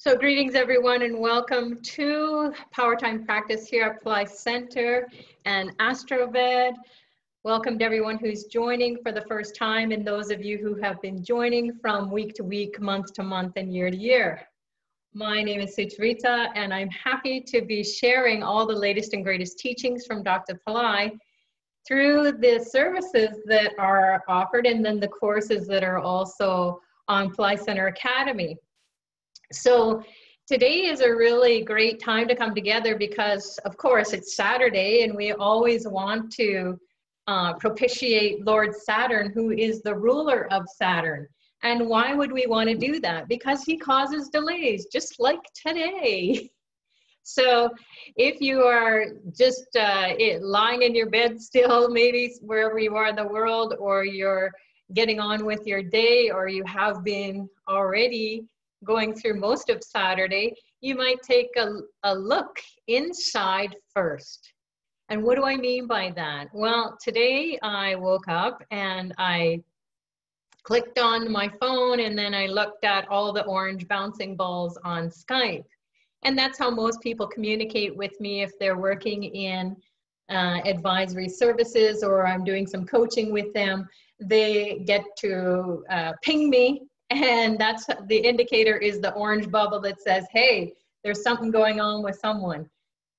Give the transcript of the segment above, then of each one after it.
So greetings everyone and welcome to Powertime practice here at Pillai Center and AstroVed. Welcome to everyone who's joining for the first time and those of you who have been joining from week to week, month to month, and year to year. My name is Sucharita and I'm happy to be sharing all the latest and greatest teachings from Dr. Pillai through the services that are offered and then the courses that are also on Pillai Center Academy. So today is a really great time to come together because, of course, it's Saturday and we always want to propitiate Lord Saturn, who is the ruler of Saturn. And why would we want to do that? Because he causes delays, just like today. So if you are just lying in your bed still, maybe wherever you are in the world, or you're getting on with your day, or you have been already going through most of Saturday, you might take a look inside first. And what do I mean by that? Well, today I woke up and I clicked on my phone and then I looked at all the orange bouncing balls on Skype. And that's how most people communicate with me if they're working in advisory services or I'm doing some coaching with them. They get to ping me. And that's the indicator is the orange bubble that says, hey, there's something going on with someone.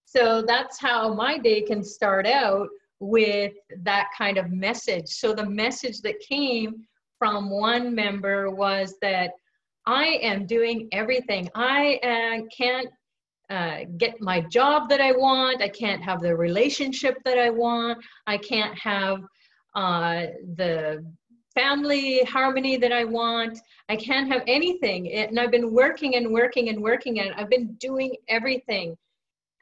So that's how my day can start out with that kind of message. So the message that came from one member was that I am doing everything. I can't get my job that I want. I can't have the relationship that I want. I can't have the family harmony that I want. I can't have anything. And I've been working and working and working and I've been doing everything.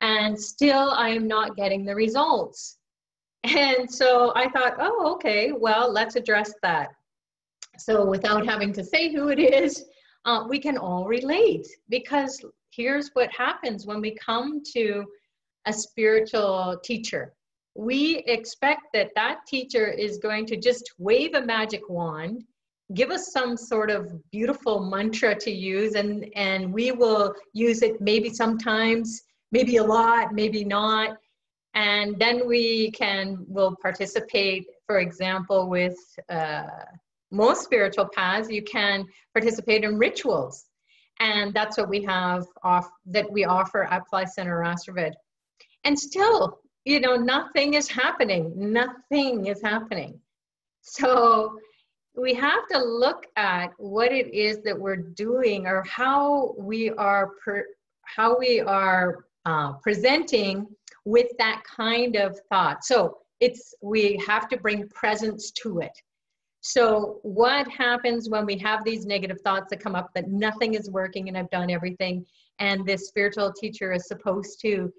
And still I am not getting the results. And so I thought, oh, okay, well, let's address that. So without having to say who it is, we can all relate, because here's what happens when we come to a spiritual teacher. We expect that that teacher is going to just wave a magic wand, give us some sort of beautiful mantra to use, and we will use it maybe sometimes, maybe a lot, maybe not. And then will participate, for example, with most spiritual paths, you can participate in rituals. And that's what we have that we offer at Pillai Center AstroVed. And still, you know, nothing is happening. Nothing is happening. So we have to look at what it is that we're doing, or how we are presenting with that kind of thought. So we have to bring presence to it. So what happens when we have these negative thoughts that come up that nothing is working and I've done everything, and this spiritual teacher is supposed to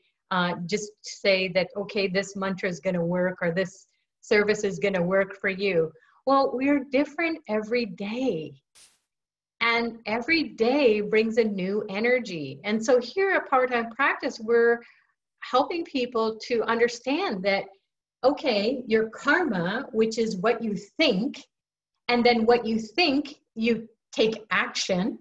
just say that, okay, this mantra is going to work, or this service is going to work for you. Well, we're different every day. And every day brings a new energy. And so here at Powertime Practice, we're helping people to understand that, okay, your karma, which is what you think, and then what you think, you take action.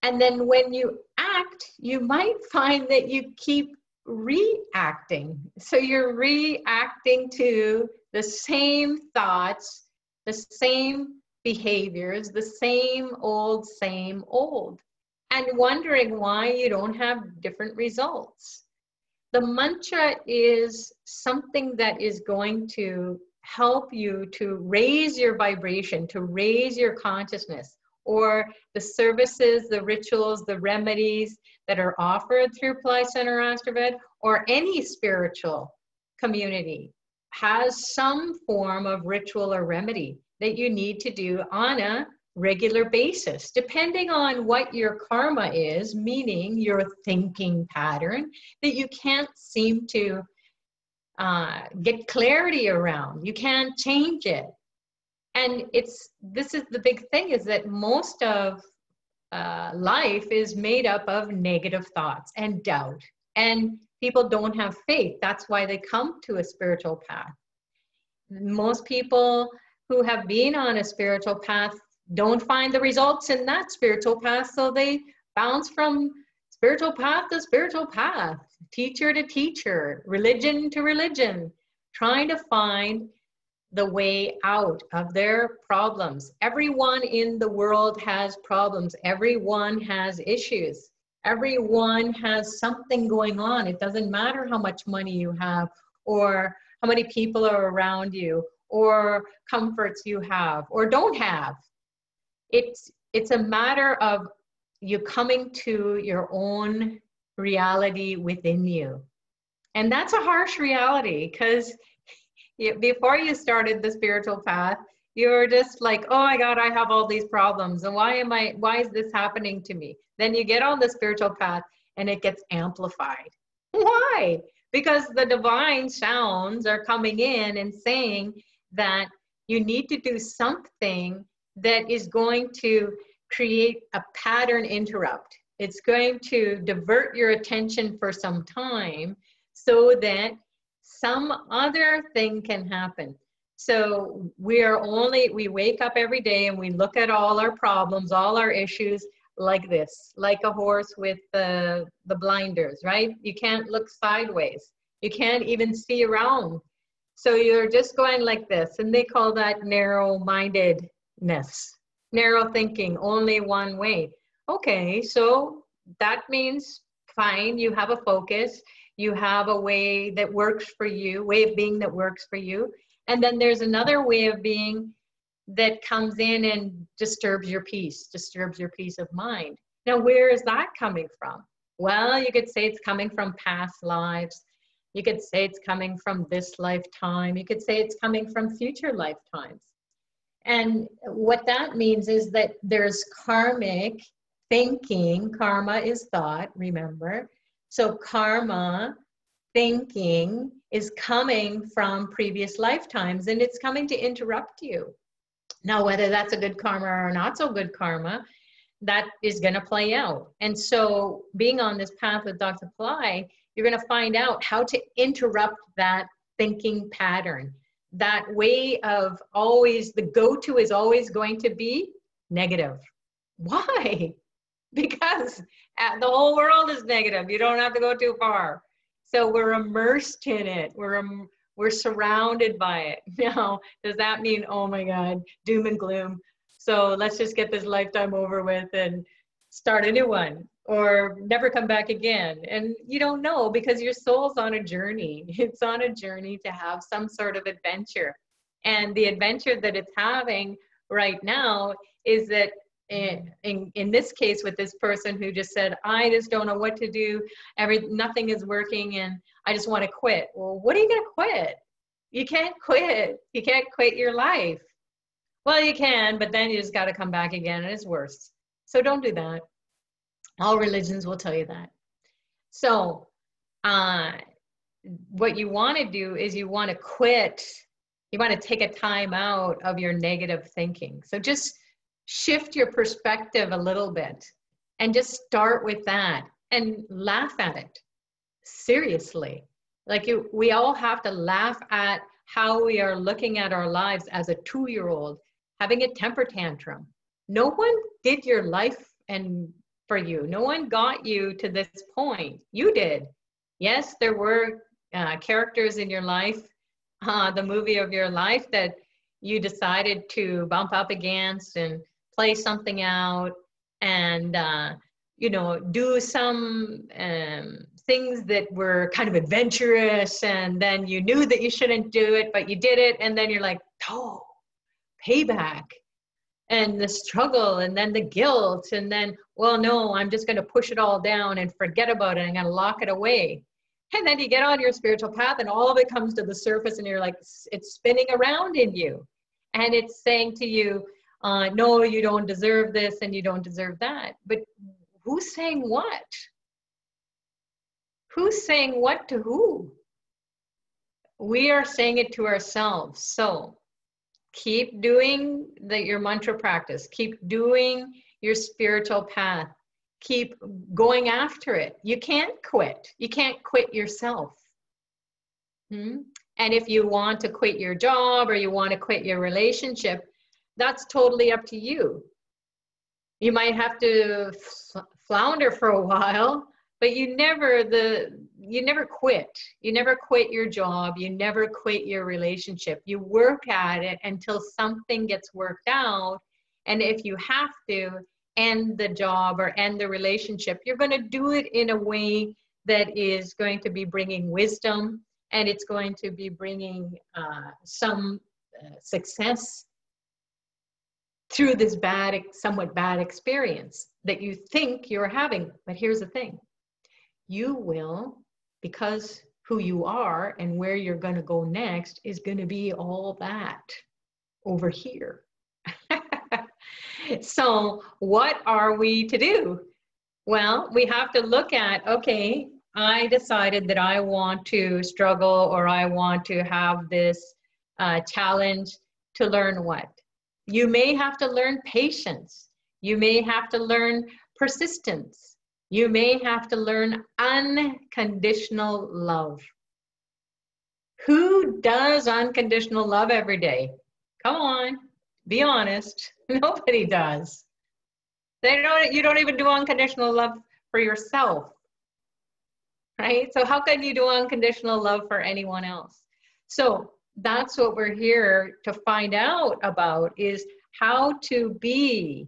And then when you act, you might find that you keep reacting. So you're reacting to the same thoughts, the same behaviors, the same old, and wondering why you don't have different results. The mantra is something that is going to help you to raise your vibration, to raise your consciousness, or the services, the rituals, the remedies that are offered through Pillai Center AstroVed, or any spiritual community has some form of ritual or remedy that you need to do on a regular basis, depending on what your karma is, meaning your thinking pattern that you can't seem to get clarity around. You can't change it. And this is the big thing, is that most of life is made up of negative thoughts and doubt. And people don't have faith. That's why they come to a spiritual path. Most people who have been on a spiritual path don't find the results in that spiritual path, so they bounce from spiritual path to spiritual path, teacher to teacher, religion to religion, trying to find the way out of their problems. Everyone in the world has problems. Everyone has issues. Everyone has something going on. It doesn't matter how much money you have or how many people are around you or comforts you have or don't have. It's a matter of you coming to your own reality within you. And that's a harsh reality, because before you started the spiritual path, you were just like, oh my God, I have all these problems. And why is this happening to me? Then you get on the spiritual path and it gets amplified. Why? Because the divine sounds are coming in and saying that you need to do something that is going to create a pattern interrupt. It's going to divert your attention for some time so that some other thing can happen. So we wake up every day and we look at all our problems, all our issues like this, like a horse with the blinders, right? You can't look sideways. You can't even see around. So you're just going like this, and they call that narrow-mindedness, narrow thinking, only one way. Okay, so that means fine, you have a focus, you have a way that works for you, way of being that works for you. And then there's another way of being that comes in and disturbs your peace of mind. Now, where is that coming from? Well, you could say it's coming from past lives. You could say it's coming from this lifetime. You could say it's coming from future lifetimes. And what that means is that there's karmic thinking. Karma is thought, remember? So karma thinking is coming from previous lifetimes, and it's coming to interrupt you. Now, whether that's a good karma or not so good karma, that is going to play out. And so being on this path with Dr. Pillai, you're going to find out how to interrupt that thinking pattern. That way of always, the go-to is always going to be negative. Why? Because the whole world is negative. You don't have to go too far. So we're immersed in it. We're surrounded by it. Now, does that mean, oh my God, doom and gloom? So let's just get this lifetime over with and start a new one, or never come back again? And you don't know, because your soul's on a journey. It's on a journey to have some sort of adventure. And the adventure that it's having right now is that in this case with this person who just said, I just don't know what to do, nothing is working and I just want to quit. Well, what are you going to quit? You can't quit. You can't quit your life. Well, you can, but then you just got to come back again and it's worse. So don't do that. All religions will tell you that. So what you want to do is you want to quit. You want to take a time out of your negative thinking. So just shift your perspective a little bit and just start with that and laugh at it. Seriously. Like we all have to laugh at how we are looking at our lives as a 2-year-old having a temper tantrum. No one did your life and for you. No one got you to this point. You did. Yes, there were characters in your life, the movie of your life that you decided to bump up against and play something out and, do some things that were kind of adventurous, and then you knew that you shouldn't do it, but you did it, and then you're like, oh, payback, and the struggle, and then the guilt, and then, well, no, I'm just going to push it all down and forget about it. I'm going to lock it away. And then you get on your spiritual path and all of it comes to the surface and you're like, it's spinning around in you. And it's saying to you, no, you don't deserve this and you don't deserve that. But who's saying what? Who's saying what to who? We are saying it to ourselves. So keep doing your mantra practice. Keep doing your spiritual path. Keep going after it. You can't quit. You can't quit yourself. And if you want to quit your job or you want to quit your relationship, that's totally up to you. You might have to flounder for a while, but you never quit. You never quit your job. You never quit your relationship. You work at it until something gets worked out. And if you have to end the job or end the relationship, you're going to do it in a way that is going to be bringing wisdom, and it's going to be bringing some success through this somewhat bad experience that you think you're having. But here's the thing. You will, because who you are and where you're going to go next is going to be all that over here. So what are we to do? Well, we have to look at, okay, I decided that I want to struggle, or I want to have this challenge to learn what? You may have to learn patience. You may have to learn persistence. You may have to learn unconditional love. Who does unconditional love every day? Come on, be honest. Nobody does. You don't even do unconditional love for yourself, right? So how can you do unconditional love for anyone else? So that's what we're here to find out about, is how to be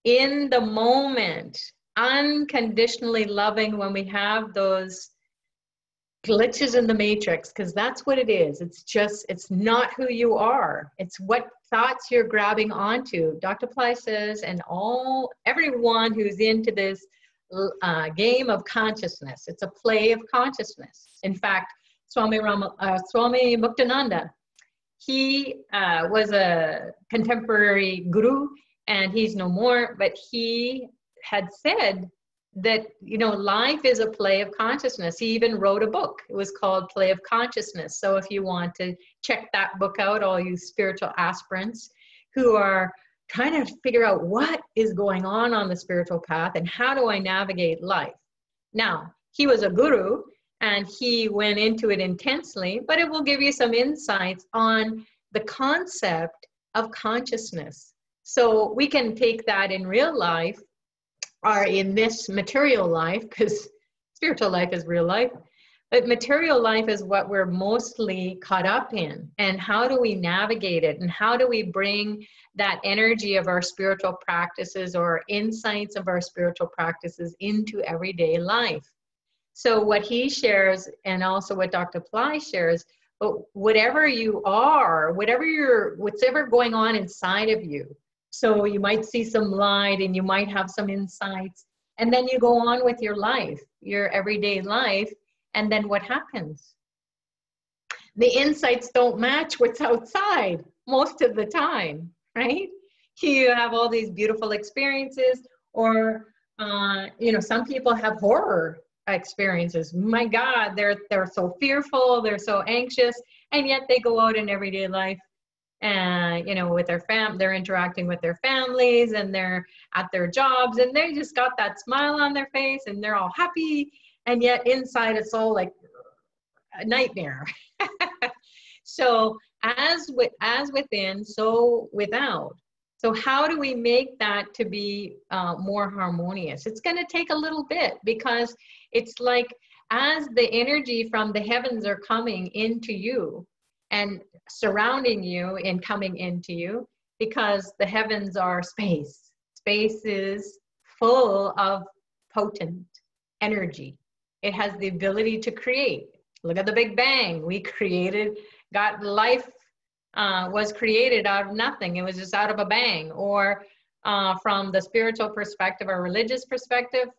in the moment, unconditionally loving when we have those glitches in the matrix, because that's what it is. It's not who you are. It's what thoughts you're grabbing onto. Dr. Pillai says, and everyone who's into this game of consciousness, it's a play of consciousness. In fact, Swami Muktananda, he was a contemporary guru, and he's no more, but he had said that, life is a play of consciousness. He even wrote a book. It was called Play of Consciousness. So if you want to check that book out, all you spiritual aspirants who are trying to figure out what is going on the spiritual path and how do I navigate life. Now, he was a guru and he went into it intensely, but it will give you some insights on the concept of consciousness. So we can take that in real life, or in this material life, because spiritual life is real life, but material life is what we're mostly caught up in. And how do we navigate it? And how do we bring that energy of our spiritual practices or insights of our spiritual practices into everyday life? So what he shares, and also what Dr. Pillai shares, but whatever you are, what's ever going on inside of you. So you might see some light and you might have some insights, and then you go on with your life, your everyday life. And then what happens? The insights don't match what's outside most of the time, right? You have all these beautiful experiences, or, some people have horror experiences. My God, they're so fearful, they're so anxious, and yet they go out in everyday life. And, with their they're interacting with their families, and they're at their jobs, and they just got that smile on their face, and they're all happy. And yet inside it's all like a nightmare. So as within, so without. So how do we make that to be more harmonious? It's going to take a little bit, because it's like as the energy from the heavens are coming into you and surrounding you and coming into you, because the heavens are space. Space is full of potent energy. It has the ability to create. Look at the Big Bang. Life was created out of nothing. It was just out of a bang. Or from the spiritual perspective or religious perspective,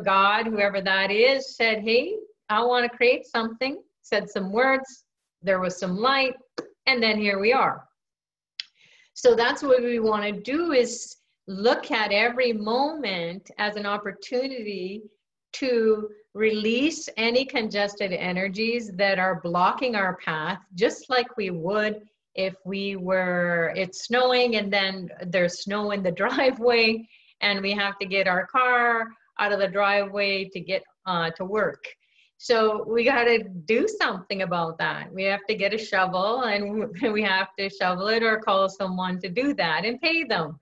God, whoever that is, said, hey, I want to create something, said some words, there was some light, and then here we are. So that's what we want to do, is look at every moment as an opportunity to release any congested energies that are blocking our path, just like we would if it's snowing and then there's snow in the driveway and we have to get our car out of the driveway to get to work. So we got to do something about that. We have to get a shovel, and we have to shovel it or call someone to do that and pay them.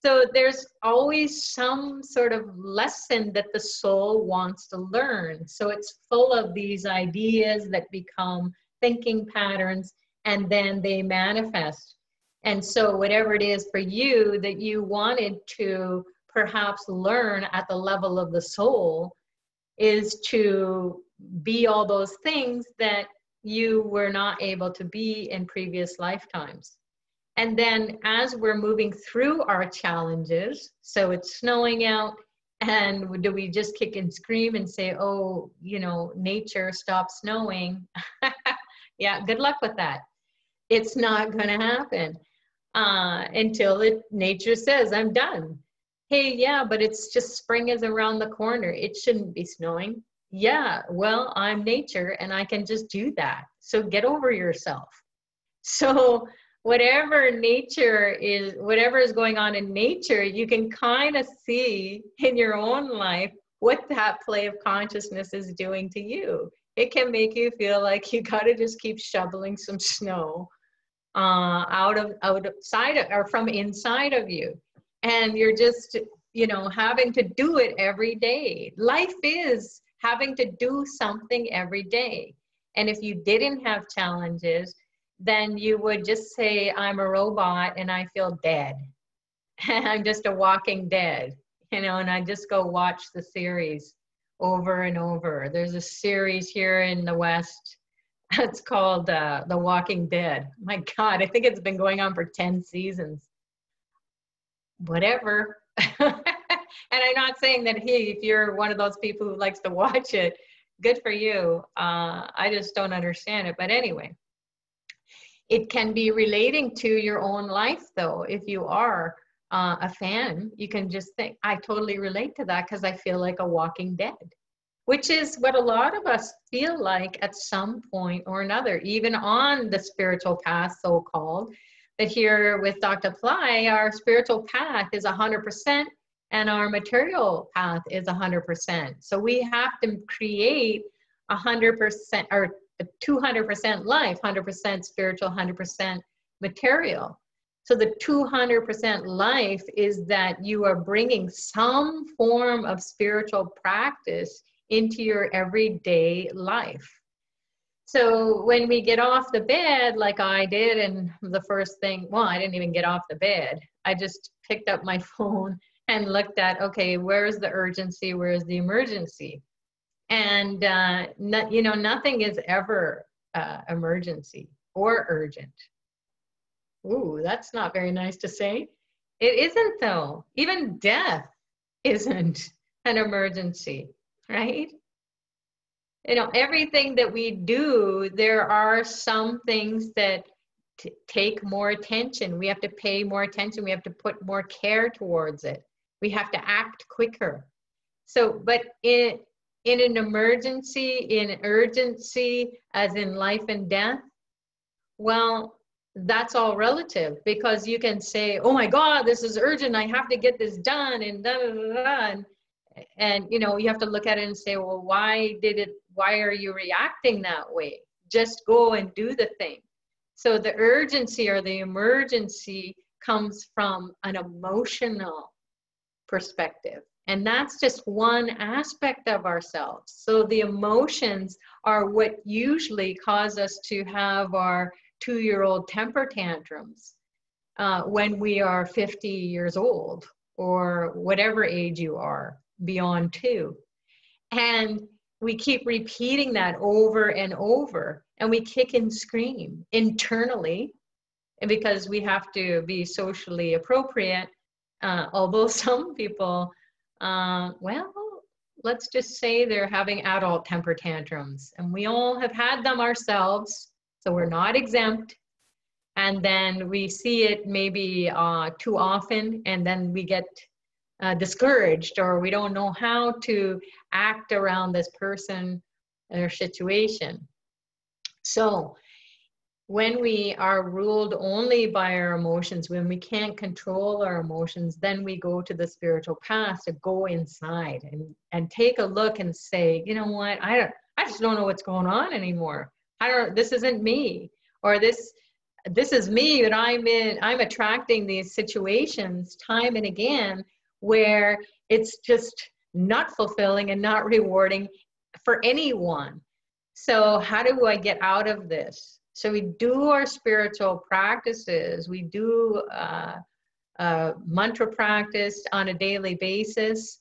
So there's always some sort of lesson that the soul wants to learn. So it's full of these ideas that become thinking patterns, and then they manifest. And so whatever it is for you that you wanted to perhaps learn at the level of the soul is to be all those things that you were not able to be in previous lifetimes. And then as we're moving through our challenges, so it's snowing out, and do we just kick and scream and say, oh, you know, nature, stop snowing? Yeah, good luck with that. It's not going to happen until nature says, I'm done. Hey, yeah, but it's just spring is around the corner. It shouldn't be snowing. Yeah, well, I'm nature and I can just do that. So get over yourself. So whatever is going on in nature, you can kind of see in your own life what that play of consciousness is doing to you. It can make you feel like you got to just keep shoveling some snow outside or from inside of you. And you're just, you know, having to do it every day. Life is having to do something every day. And if you didn't have challenges, then you would just say, I'm a robot and I feel dead. I'm just a walking dead, you know, and I just go watch the series over and over. There's a series here in the West. It's called The Walking Dead. My God, I think it's been going on for 10 seasons. Whatever. And I'm not saying that, hey, if you're one of those people who likes to watch it, good for you. I just don't understand it. But anyway, it can be relating to your own life, though. If you are a fan, you can just think, I totally relate to that because I feel like a walking dead, which is what a lot of us feel like at some point or another, even on the spiritual path, so-called. But here with Dr. Pillai, our spiritual path is 100%, and our material path is 100%. So we have to create 100% or 200% life, 100% spiritual, 100% material. So the 200% life is that you are bringing some form of spiritual practice into your everyday life. So when we get off the bed, like I did, and the first thing, well, I didn't even get off the bed. I just picked up my phone and looked at, okay, where's the urgency? Where's the emergency? And, you know, nothing is ever emergency or urgent. Ooh, that's not very nice to say. It isn't, though. Even death isn't an emergency, right? You know, everything that we do, there are some things that take more attention. We have to pay more attention. We have to put more care towards it. We have to act quicker. So, but in an emergency, in urgency, as in life and death, well, that's all relative, because you can say, oh my God, this is urgent. I have to get this done, and da, da, da, da. And you know, you have to look at it and say, well, why are you reacting that way? Just go and do the thing. So the urgency or the emergency comes from an emotional perspective. And that's just one aspect of ourselves. So the emotions are what usually cause us to have our 2-year-old temper tantrums when we are 50 years old, or whatever age you are, beyond 2. And we keep repeating that over and over, and we kick and scream internally, and because we have to be socially appropriate, although some people, well, let's just say they're having adult temper tantrums, and we all have had them ourselves, so we're not exempt. And then we see it maybe too often, and then we get discouraged, or we don't know how to act around this person or situation. So when we are ruled only by our emotions, when we can't control our emotions, then we go to the spiritual path to go inside and take a look and say, you know what, I just don't know what's going on anymore. This isn't me, or this, this is me, and I'm attracting these situations time and again where it's just not fulfilling and not rewarding for anyone. So how do I get out of this? So we do our spiritual practices. We do mantra practice on a daily basis.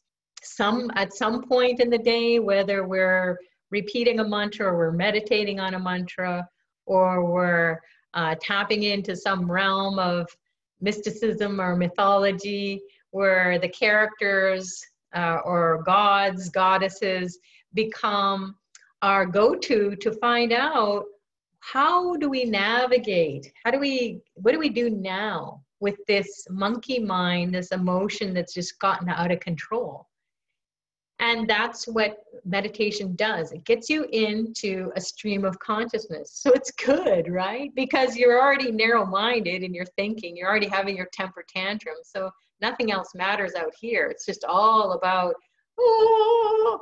At some point in the day, whether we're repeating a mantra or we're meditating on a mantra or we're tapping into some realm of mysticism or mythology where the characters or gods, goddesses become our go-to to find out how do we navigate? What do we do now with this monkey mind, this emotion that's just gotten out of control? And that's what meditation does. It gets you into a stream of consciousness. So it's good, right? Because you're already narrow-minded in your thinking. You're already having your temper tantrum. So nothing else matters out here. It's just all about, oh,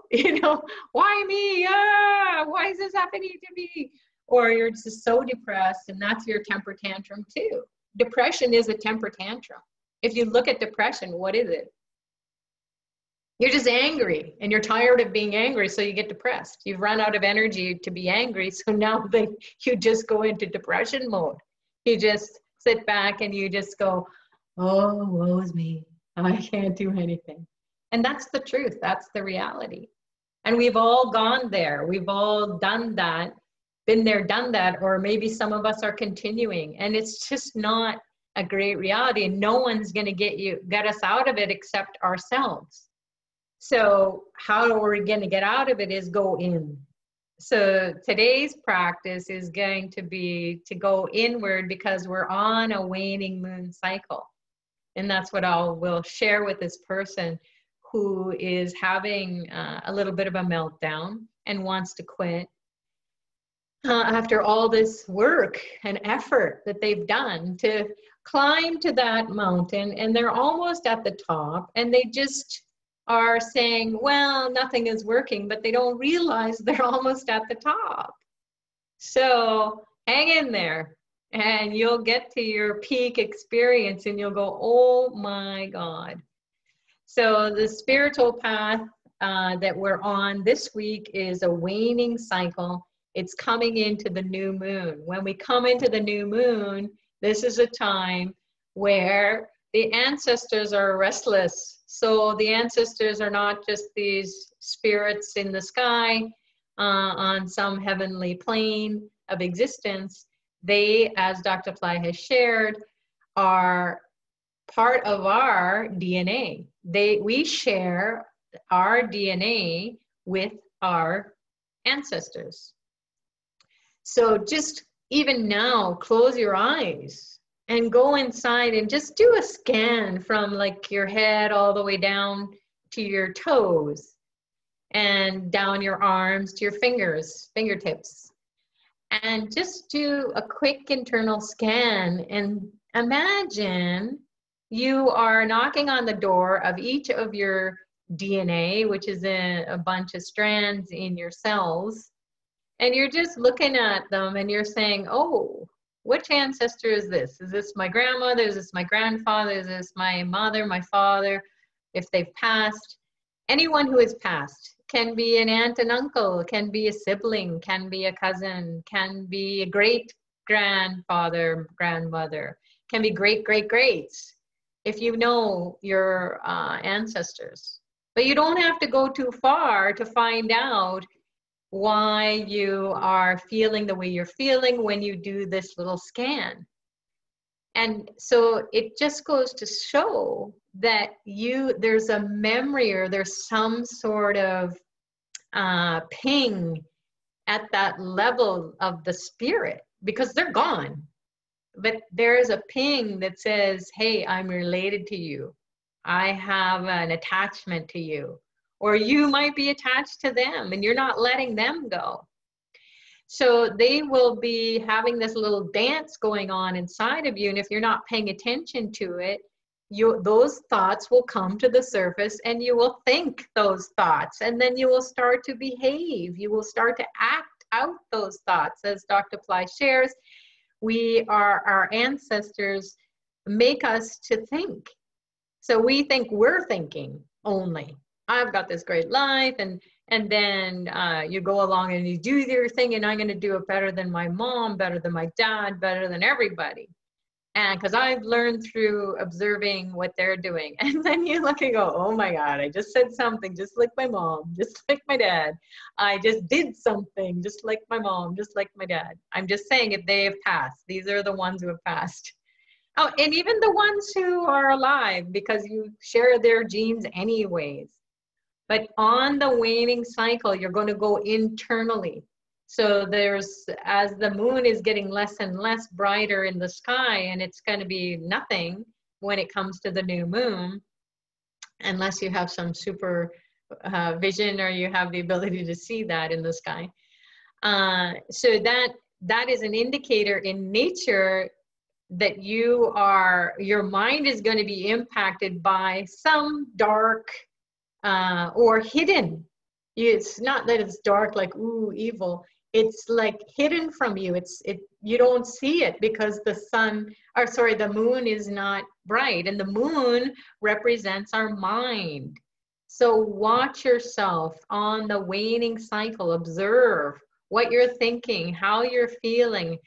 why me? Why is this happening to me? Or you're just so depressed, and that's your temper tantrum too. Depression is a temper tantrum. If you look at depression, what is it? You're just angry, and you're tired of being angry, so you get depressed. You've run out of energy to be angry, so now you just go into depression mode. You just sit back and you just go, oh, woe is me. I can't do anything. And that's the truth. That's the reality. And we've all gone there. We've all done that, been there, done that, or maybe some of us are continuing. And it's just not a great reality. And no one's going to get us out of it except ourselves. So how are we going to get out of it is go in. So today's practice is going to be to go inward because we're on a waning moon cycle. And that's what we'll share with this person who is having a little bit of a meltdown and wants to quit. After all this work and effort that they've done to climb to that mountain, and they're almost at the top, and they just are saying, well, nothing is working, but they don't realize they're almost at the top. So hang in there, and you'll get to your peak experience, and you'll go, oh my God. So the spiritual path that we're on this week is a waning cycle. It's coming into the new moon. When we come into the new moon, this is a time where the ancestors are restless. So the ancestors are not just these spirits in the sky on some heavenly plane of existence. They, as Dr. Pillai has shared, are part of our DNA. We share our DNA with our ancestors. So just even now, close your eyes and go inside and just do a scan from like your head all the way down to your toes and down your arms to your fingertips. And just do a quick internal scan and imagine you are knocking on the door of each of your DNA, which is a bunch of strands in your cells. And you're just looking at them and you're saying, oh, which ancestor is this? Is this my grandmother? Is this my grandfather? Is this my mother, my father? If they've passed, anyone who has passed can be an aunt and uncle, can be a sibling, can be a cousin, can be a great grandfather, grandmother, can be greats, if you know your ancestors. But you don't have to go too far to find out why you are feeling the way you're feeling when you do this little scan. And so it just goes to show that there's a memory or there's some sort of ping at that level of the spirit, because they're gone. But there is a ping that says, hey, I'm related to you. I have an attachment to you. Or you might be attached to them and you're not letting them go. So they will be having this little dance going on inside of you. And if you're not paying attention to it, those thoughts will come to the surface and you will think those thoughts. And then you will start to behave. You will start to act out those thoughts. As Dr. Pillai shares, our ancestors make us to think. So we think we're thinking only. I've got this great life, and then you go along and you do your thing, and I'm going to do it better than my mom, better than my dad, better than everybody. And because I've learned through observing what they're doing. And then you look and go, oh my God, I just said something just like my mom, just like my dad. I just did something just like my mom, just like my dad. I'm just saying if they have passed, these are the ones who have passed. Oh, and even the ones who are alive, because you share their genes anyways. But on the waning cycle, you're going to go internally. So as the moon is getting less and less brighter in the sky, and it's going to be nothing when it comes to the new moon, unless you have some super vision or you have the ability to see that in the sky. So that is an indicator in nature that your mind is going to be impacted by some dark or hidden. It's not that it's dark like, ooh, evil. It's like hidden from you. You don't see it because the moon is not bright, and the moon represents our mind. So watch yourself on the waning cycle. Observe what you're thinking, how you're feeling,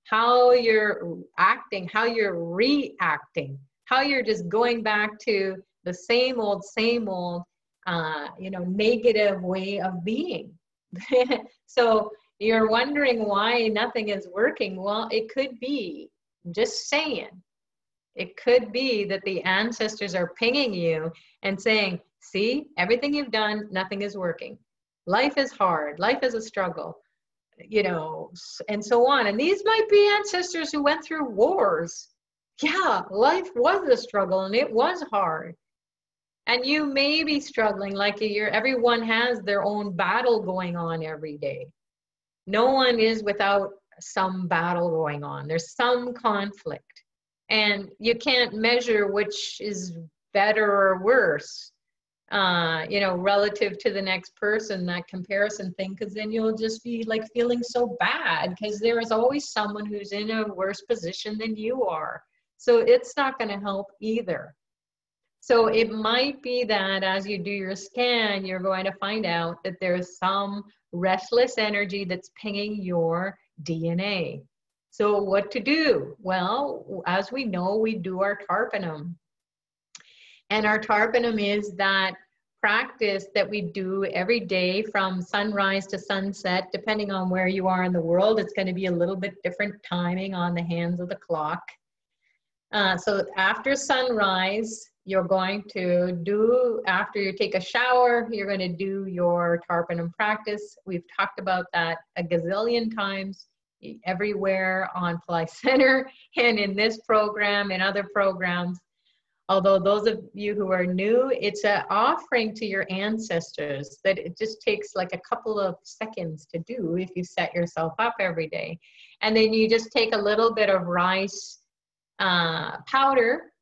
how you're acting, how you're reacting, how you're just going back to the same old, negative way of being. So you're wondering why nothing is working. Well, it could be, just saying, it could be that the ancestors are pinging you and saying, see, everything you've done, nothing is working. Life is hard. Life is a struggle, and so on. And these might be ancestors who went through wars. Yeah, life was a struggle and it was hard. And you may be struggling like everyone has their own battle going on every day. No one is without some battle going on. There's some conflict. And you can't measure which is better or worse, relative to the next person, that comparison thing, because then you'll just be like feeling so bad because there is always someone who's in a worse position than you are. So it's not going to help either. So it might be that as you do your scan, you're going to find out that there's some restless energy that's pinging your DNA. So what to do? Well, as we know, we do our tarpanum. And our tarpanum is that practice that we do every day from sunrise to sunset, depending on where you are in the world. It's going to be a little bit different timing on the hands of the clock. So after sunrise, you're going to do, after you take a shower, you're going to do your tarpanum practice. We've talked about that a gazillion times everywhere on Pillai Center and in this program and other programs. Although those of you who are new, it's an offering to your ancestors that it just takes like a couple of seconds to do if you set yourself up every day. And then you just take a little bit of rice powder,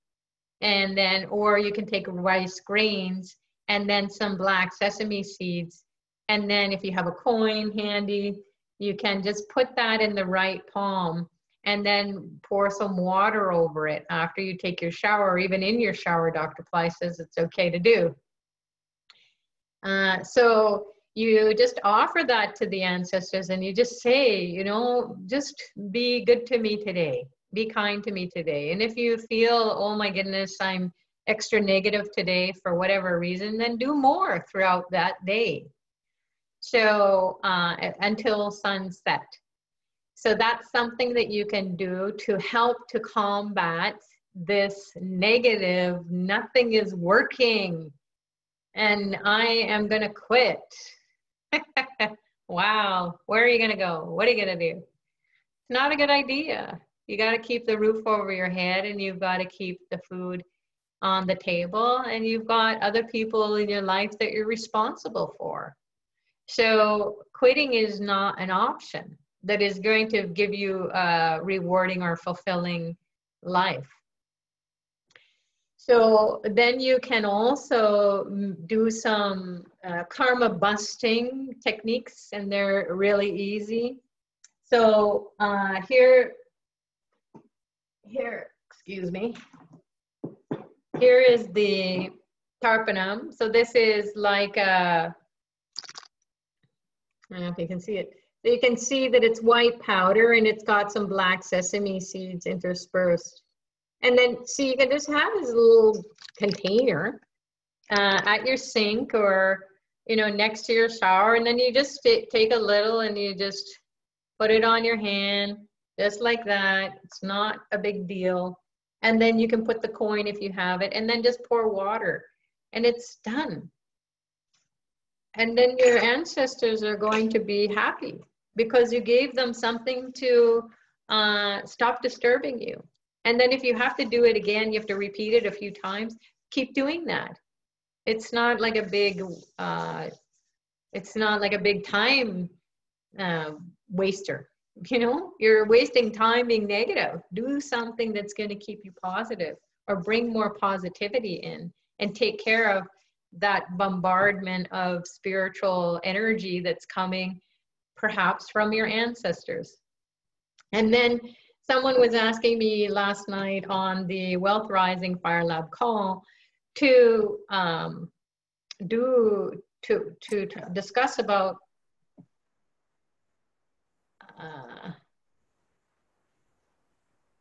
and then, or you can take rice grains and then some black sesame seeds. And then if you have a coin handy, you can just put that in the right palm and then pour some water over it after you take your shower, or even in your shower. Dr. Pillai says it's okay to do. So you just offer that to the ancestors and you just say, just be good to me today. Be kind to me today. And if you feel, oh my goodness, I'm extra negative today for whatever reason, then do more throughout that day. So until sunset. So that's something that you can do to help to combat this negative, nothing is working and I am going to quit. Wow. Where are you going to go? What are you going to do? It's not a good idea. You got to keep the roof over your head and you've got to keep the food on the table and you've got other people in your life that you're responsible for. So quitting is not an option that is going to give you a rewarding or fulfilling life. So then you can also do some karma busting techniques, and they're really easy. So here here, excuse me. Here is the tarpanum. So this is like a, I don't know if you can see it. So you can see that it's white powder and it's got some black sesame seeds interspersed. And then, so you can just have this little container at your sink or, you know, next to your shower. And then you just take a little and you just put it on your hand, just like that. It's not a big deal. And then you can put the coin if you have it, and then just pour water, and it's done. And then your ancestors are going to be happy because you gave them something to stop disturbing you. And then if you have to do it again, you have to repeat it a few times, keep doing that. It's not like a big, it's not like a big time waster. You know, you're wasting time being negative. Do something that's going to keep you positive or bring more positivity in and take care of that bombardment of spiritual energy that's coming perhaps from your ancestors. And then someone was asking me last night on the Wealth Rising Fire Lab call to discuss about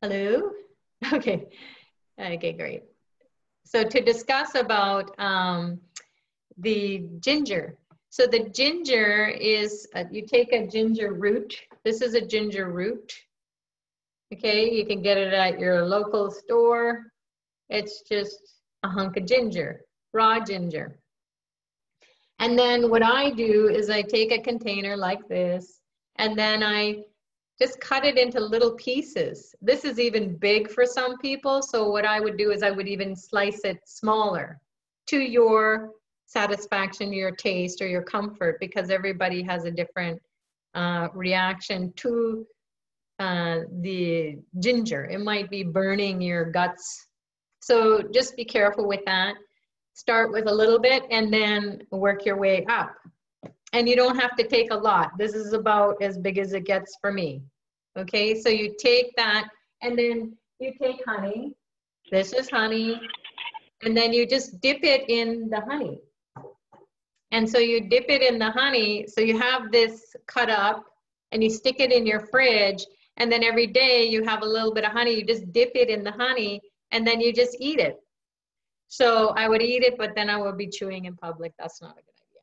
hello? Okay, great. So to discuss about the ginger. So the ginger is, you take a ginger root. This is a ginger root. Okay, you can get it at your local store. It's just a hunk of ginger, raw ginger. And then what I do is I take a container like this, and then I just cut it into little pieces. This is even big for some people. So what I would do is I would even slice it smaller to your satisfaction, your taste, or your comfort, because everybody has a different reaction to the ginger. It might be burning your guts. So just be careful with that. Start with a little bit and then work your way up. And you don't have to take a lot. This is about as big as it gets for me. Okay, so you take that and then you take honey. This is honey. And then you just dip it in the honey. And so you dip it in the honey. So you have this cut up and you stick it in your fridge. And then every day you have a little bit of honey. You just dip it in the honey and then you just eat it. So I would eat it, but then I would be chewing in public. That's not a good idea.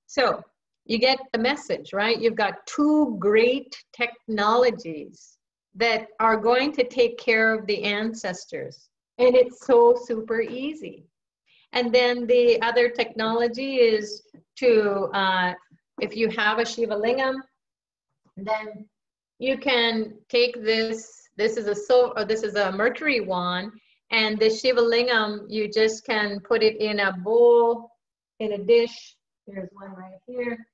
So you get the message, right? You've got two great technologies that are going to take care of the ancestors. And it's so super easy. And then the other technology is to, if you have a Shiva Lingam, then you can take this. This is a mercury wand, and the Shiva Lingam, you just can put it in a bowl, in a dish. There's one right here.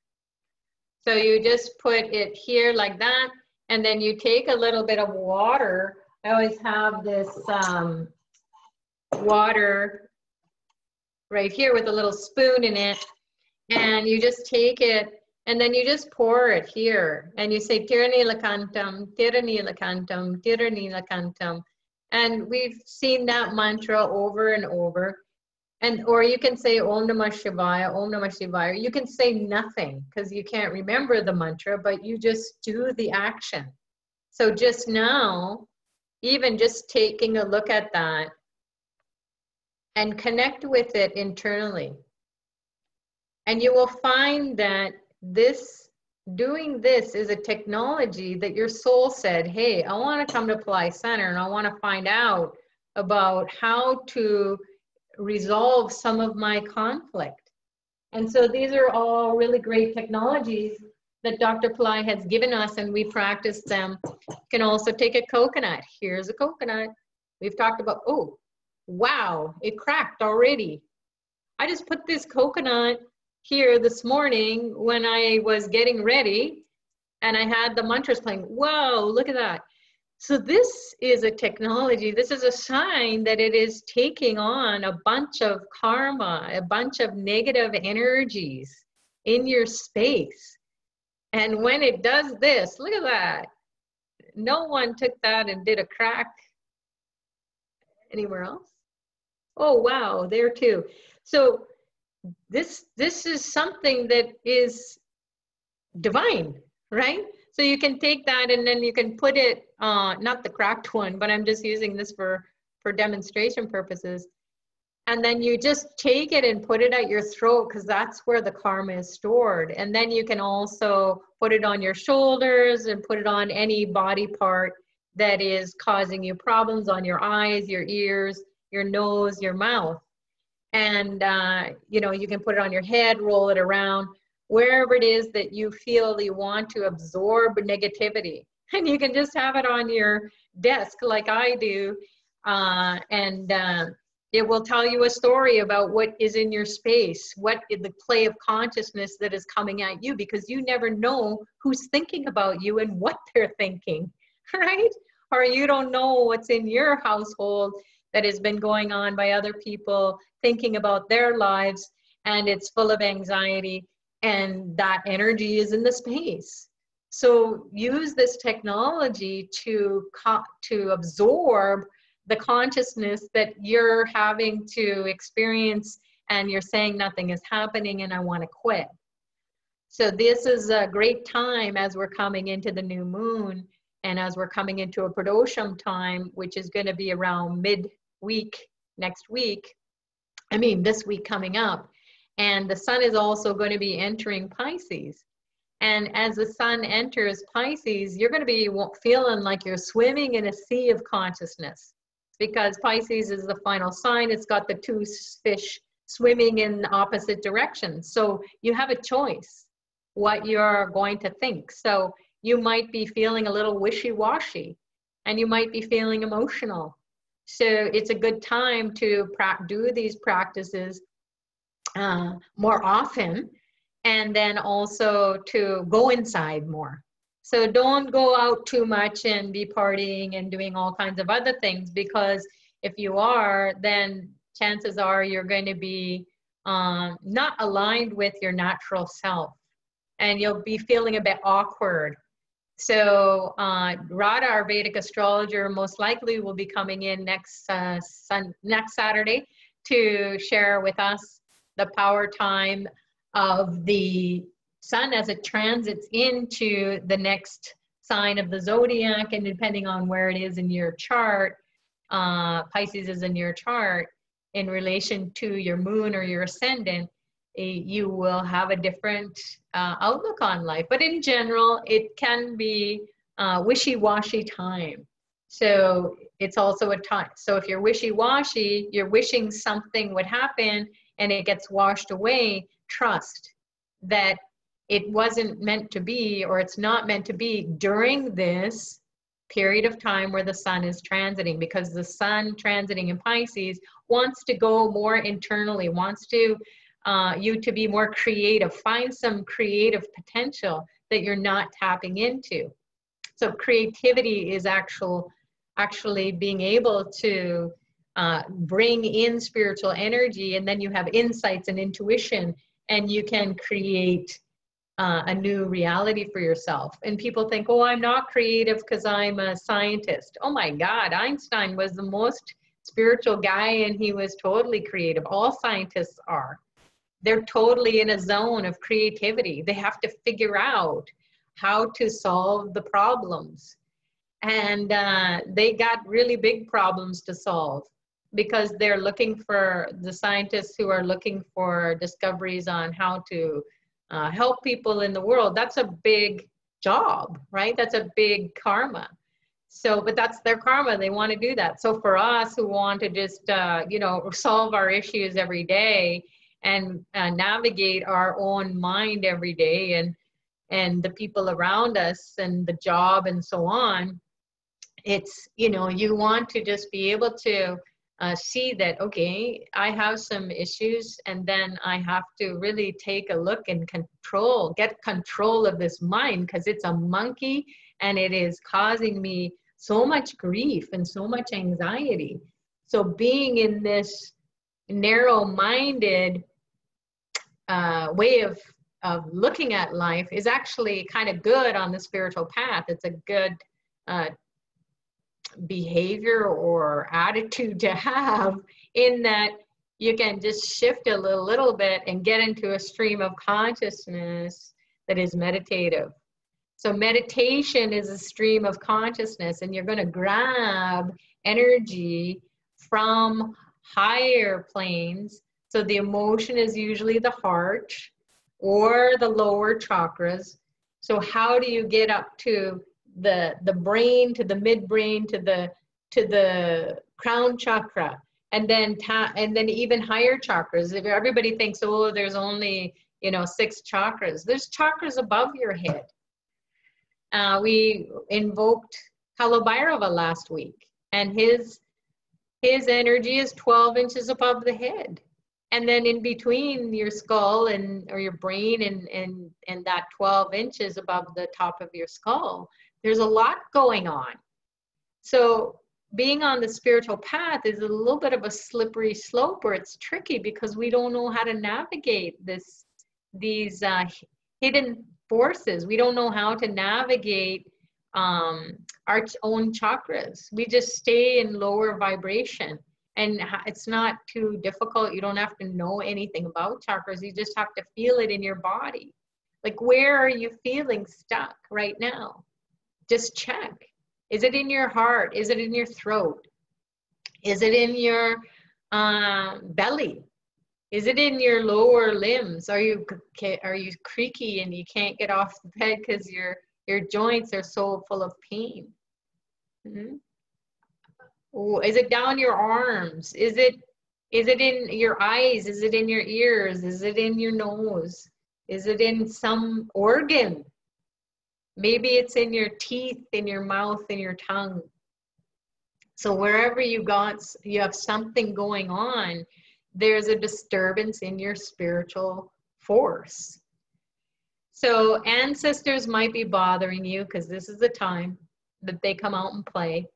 So you just put it here like that, and then you take a little bit of water. I always have this water right here with a little spoon in it, and you just take it and then you just pour it here and you say Tirani Lakantam, Tirani Lakantam, Tirani Lakantam. And we've seen that mantra over and over. And or you can say Om Namah Shivaya, Om Namah Shivaya. You can say nothing because you can't remember the mantra, but you just do the action. So just now, even just taking a look at that and connect with it internally. And you will find that doing this is a technology that your soul said, hey, I want to come to Pillai Center and I want to find out about how to resolve some of my conflict. And so these are all really great technologies that Dr. Pillai has given us, and we practice them. You can also take a coconut. Here's a coconut. We've talked about, oh, wow, it cracked already. I just put this coconut here this morning when I was getting ready and I had the mantras playing. Whoa, look at that. So this is a technology, this is a sign that it is taking on a bunch of karma, a bunch of negative energies in your space. And when it does this, look at that. No one took that and did a crack Anywhere else? Oh, wow, there too. So this is something that is divine, right? So you can take that and then you can put it, not the cracked one, but I'm just using this for demonstration purposes. And then you just take it and put it at your throat, because that's where the karma is stored. And then you can also put it on your shoulders and put it on any body part that is causing you problems, on your eyes, your ears, your nose, your mouth. And, you know, you can put it on your head, roll it around, wherever it is that you feel you want to absorb negativity. And you can just have it on your desk like I do. It will tell you a story about what is in your space, what is the play of consciousness that is coming at you, because you never know who's thinking about you and what they're thinking, right? Or you don't know what's in your household that has been going on by other people thinking about their lives, and it's full of anxiety, and that energy is in the space. So use this technology to absorb the consciousness that you're having to experience, and you're saying nothing is happening and I want to quit. So this is a great time as we're coming into the new moon, and as we're coming into a pradosham time, which is going to be around mid-week next week. I mean, this week coming up. And the sun is also going to be entering Pisces. And as the sun enters Pisces, you're going to be feeling like you're swimming in a sea of consciousness, because Pisces is the final sign. It's got the two fish swimming in opposite directions. So you have a choice what you're going to think. So you might be feeling a little wishy-washy, and you might be feeling emotional. So it's a good time to do these practices more often, and then also to go inside more. So don't go out too much and be partying and doing all kinds of other things, because if you are, then chances are you're going to be not aligned with your natural self, and you'll be feeling a bit awkward. So Radha, our Vedic astrologer, most likely will be coming in next Saturday to share with us the power time of the sun as it transits into the next sign of the zodiac. And depending on where it is in your chart, Pisces is in your chart, in relation to your moon or your ascendant, you will have a different outlook on life. But in general, it can be wishy-washy time. So it's also a time. So if you're wishy-washy, you're wishing something would happen and it gets washed away, trust that it wasn't meant to be, or it's not meant to be during this period of time where the sun is transiting, because the sun transiting in Pisces wants to go more internally, wants to you to be more creative, find some creative potential that you're not tapping into. So creativity is actually being able to bring in spiritual energy, and then you have insights and intuition, and you can create a new reality for yourself. And people think, oh, I'm not creative because I'm a scientist. Oh my God, Einstein was the most spiritual guy, and he was totally creative. All scientists are. They're totally in a zone of creativity. They have to figure out how to solve the problems. And they got really big problems to solve, because they're looking for, the scientists who are looking for discoveries on how to help people in the world. That's a big job, right? That's a big karma. So, but that's their karma. They want to do that. So for us who want to just, you know, solve our issues every day and navigate our own mind every day, and the people around us and the job and so on, it's, you know, you want to just be able to see that, okay, I have some issues, and then I have to really take a look and get control of this mind, because it's a monkey and it is causing me so much grief and so much anxiety. So being in this narrow-minded way of looking at life is actually kind of good on the spiritual path. It's a good behavior or attitude to have, in that you can just shift a little bit and get into a stream of consciousness that is meditative. So meditation is a stream of consciousness, and you're going to grab energy from higher planes. So the emotion is usually the heart or the lower chakras. So how do you get up to the brain, to the midbrain, to the crown chakra, and then even higher chakras? If everybody thinks, oh, there's only 6 chakras. There's chakras above your head. We invoked Kalabhairava last week, and his energy is 12 inches above the head. And then in between your skull or your brain and that 12 inches above the top of your skull, there's a lot going on. So being on the spiritual path is a little bit of a slippery slope where it's tricky because we don't know how to navigate these hidden forces. We don't know how to navigate our own chakras. We just stay in lower vibration. And it's not too difficult. You don't have to know anything about chakras. You just have to feel it in your body. Like, where are you feeling stuck right now? Just check. Is it in your heart? Is it in your throat? Is it in your belly? Is it in your lower limbs? Are you creaky and you can't get off the bed because your joints are so full of pain? Mm-hmm. Is it down your arms? Is it in your eyes? Is it in your ears? Is it in your nose? Is it in some organ? Maybe it's in your teeth, in your mouth, in your tongue. So wherever you have something going on, there's a disturbance in your spiritual force. So ancestors might be bothering you because this is the time that they come out and play.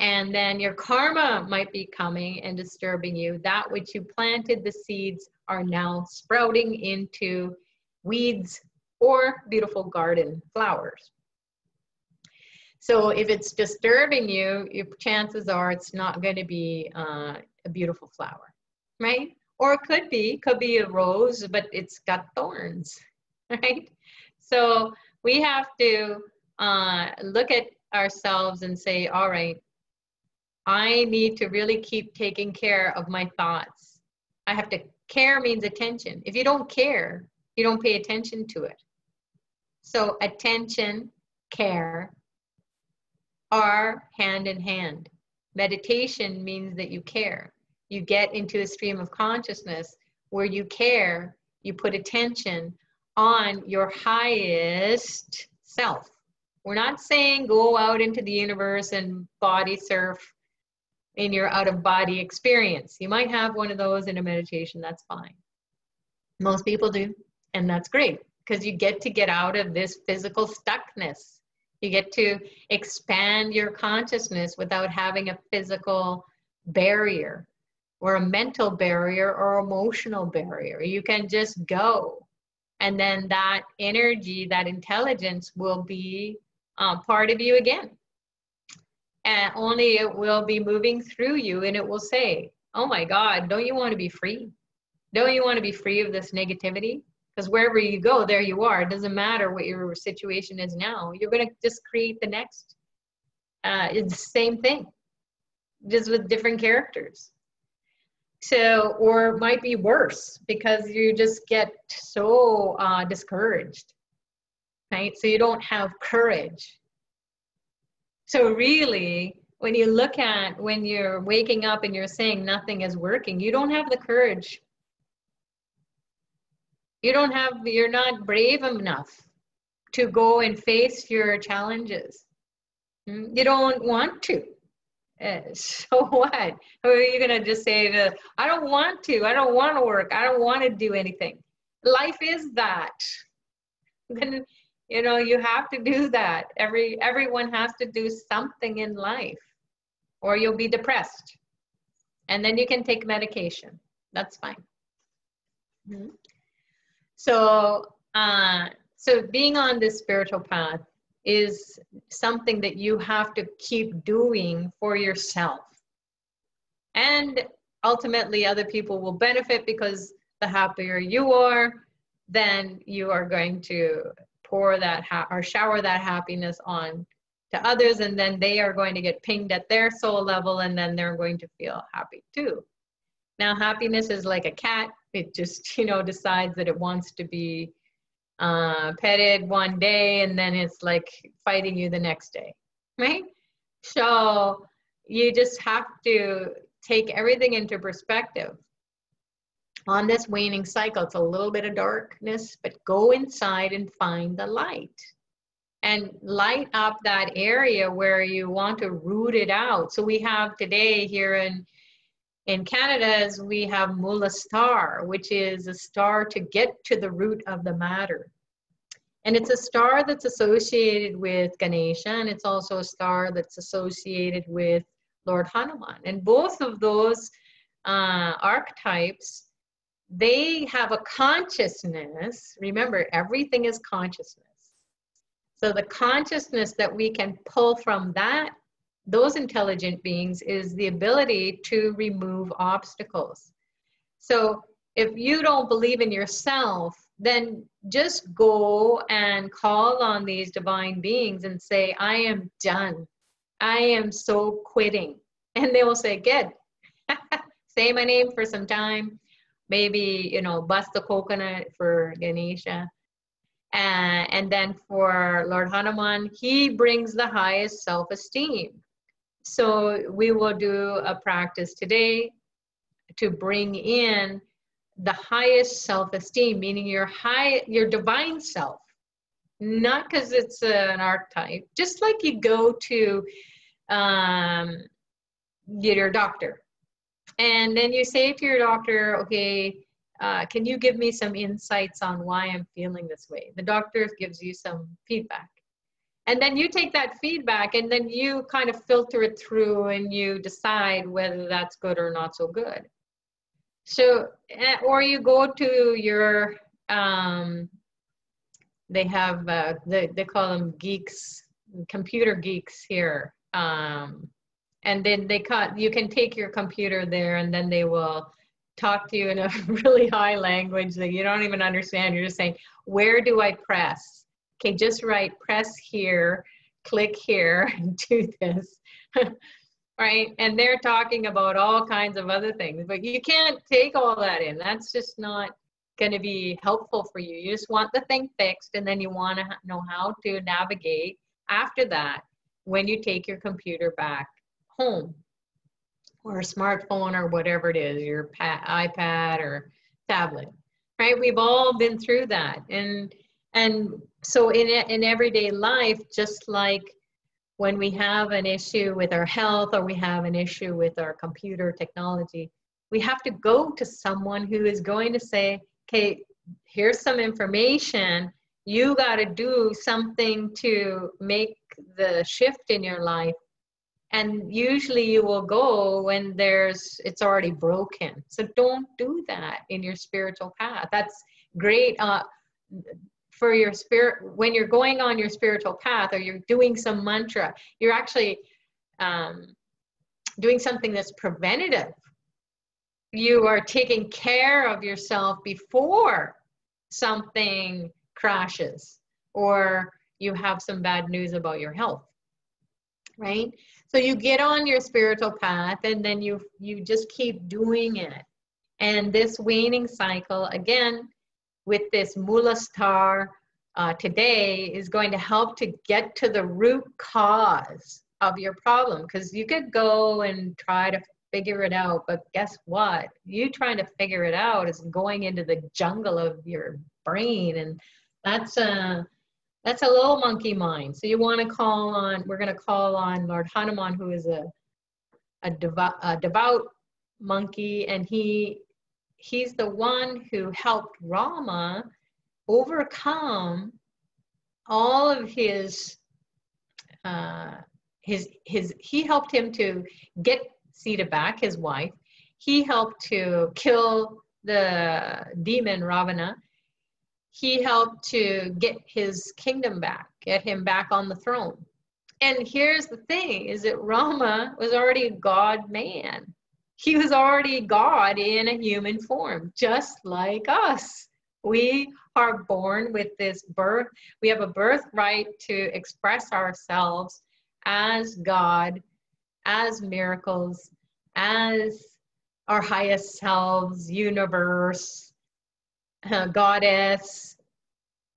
And then your karma might be coming and disturbing you. That which you planted, the seeds, are now sprouting into weeds or beautiful garden flowers. So if it's disturbing you, your chances are it's not going to be a beautiful flower, right? Or it could be a rose, but it's got thorns, right? So we have to look at ourselves and say, all right, I need to really keep taking care of my thoughts. I have to, care means attention. If you don't care, you don't pay attention to it. So attention, care are hand in hand. Meditation means that you care. You get into a stream of consciousness where you care, you put attention on your highest self. We're not saying go out into the universe and body surf in your out-of-body experience. You might have one of those in a meditation, that's fine. Most people do, and that's great, because you get out of this physical stuckness. You get to expand your consciousness without having a physical barrier or a mental barrier or emotional barrier. You can just go, and then that energy, that intelligence will be part of you again. And only it will be moving through you, and it will say, oh my God, don't you want to be free? Don't you want to be free of this negativity? Because wherever you go, there you are. It doesn't matter what your situation is now. You're going to just create the next. It's the same thing, just with different characters. So, or it might be worse because you just get so discouraged, right? So you don't have courage. So really, when you look at, when you're waking up and you're saying nothing is working, you don't have the courage. You're not brave enough to go and face your challenges. You don't want to. So what? Or are you going to just say, I don't want to work. I don't want to do anything. Life is that. Then, you have to do that. Everyone has to do something in life, or you'll be depressed. And then you can take medication. That's fine. So being on this spiritual path, is something that you have to keep doing for yourself. And ultimately, other people will benefit, because the happier you are, then you are going to pour that or shower that happiness on to others, and then they are going to get pinged at their soul level, and then they're going to feel happy too. Now, happiness is like a cat. It just, decides that it wants to be petted one day, and then it's like fighting you the next day, right? So you just have to take everything into perspective. On this waning cycle, it's a little bit of darkness, but go inside and find the light. And light up that area where you want to root it out. So we have today here in Canada, we have Mula star, which is a star to get to the root of the matter. And it's a star that's associated with Ganesha, and it's also a star that's associated with Lord Hanuman. And both of those archetypes, they have a consciousness. Remember, everything is consciousness. So the consciousness that we can pull from those intelligent beings is the ability to remove obstacles. So if you don't believe in yourself, then just go and call on these divine beings and say, I am done. I am so quitting. And they will say, good. Say my name for some time. Maybe, bust the coconut for Ganesha. And then for Lord Hanuman, he brings the highest self-esteem. So we will do a practice today to bring in the highest self-esteem, meaning your divine self, not because it's an archetype, just like you go to your doctor. And then you say to your doctor, okay, can you give me some insights on why I'm feeling this way? The doctor gives you some feedback. And then you take that feedback and then you kind of filter it through and you decide whether that's good or not so good. So, or you go to your, they have, they call them geeks, computer geeks here. And then you can take your computer there and then they will talk to you in a really high language that you don't even understand. You're just saying, where do I press? Okay, just write press here, click here, and do this, right? And they're talking about all kinds of other things, but you can't take all that in. That's just not going to be helpful for you. You just want the thing fixed, and then you want to know how to navigate after that when you take your computer back home, or a smartphone, or whatever it is, your iPad or tablet, right? We've all been through that. And so in everyday life, just like when we have an issue with our health or we have an issue with our computer technology, we have to go to someone who is going to say, okay, here's some information. You got to do something to make the shift in your life. And usually you will go when it's already broken. So don't do that in your spiritual path. That's great for your spirit. When you're going on your spiritual path or you're doing some mantra, you're actually doing something that's preventative. You are taking care of yourself before something crashes or you have some bad news about your health, right? So you get on your spiritual path and then you just keep doing it. And this waning cycle, again, with this Mula star today is going to help to get to the root cause of your problem. Because you could go and try to figure it out, but guess what? You trying to figure it out is going into the jungle of your brain, and that's a little monkey mind. So you want to we're going to call on Lord Hanuman, who is a devout monkey, and he's the one who helped Rama overcome all of he helped him to get Sita back, his wife. He helped to kill the demon Ravana. he helped to get his kingdom back, get him back on the throne. And here's the thing, is that Rama was already a God man. He was already God in a human form, just like us. We are born with this birth. We have a birthright to express ourselves as God, as miracles, as our highest selves, universe, goddess,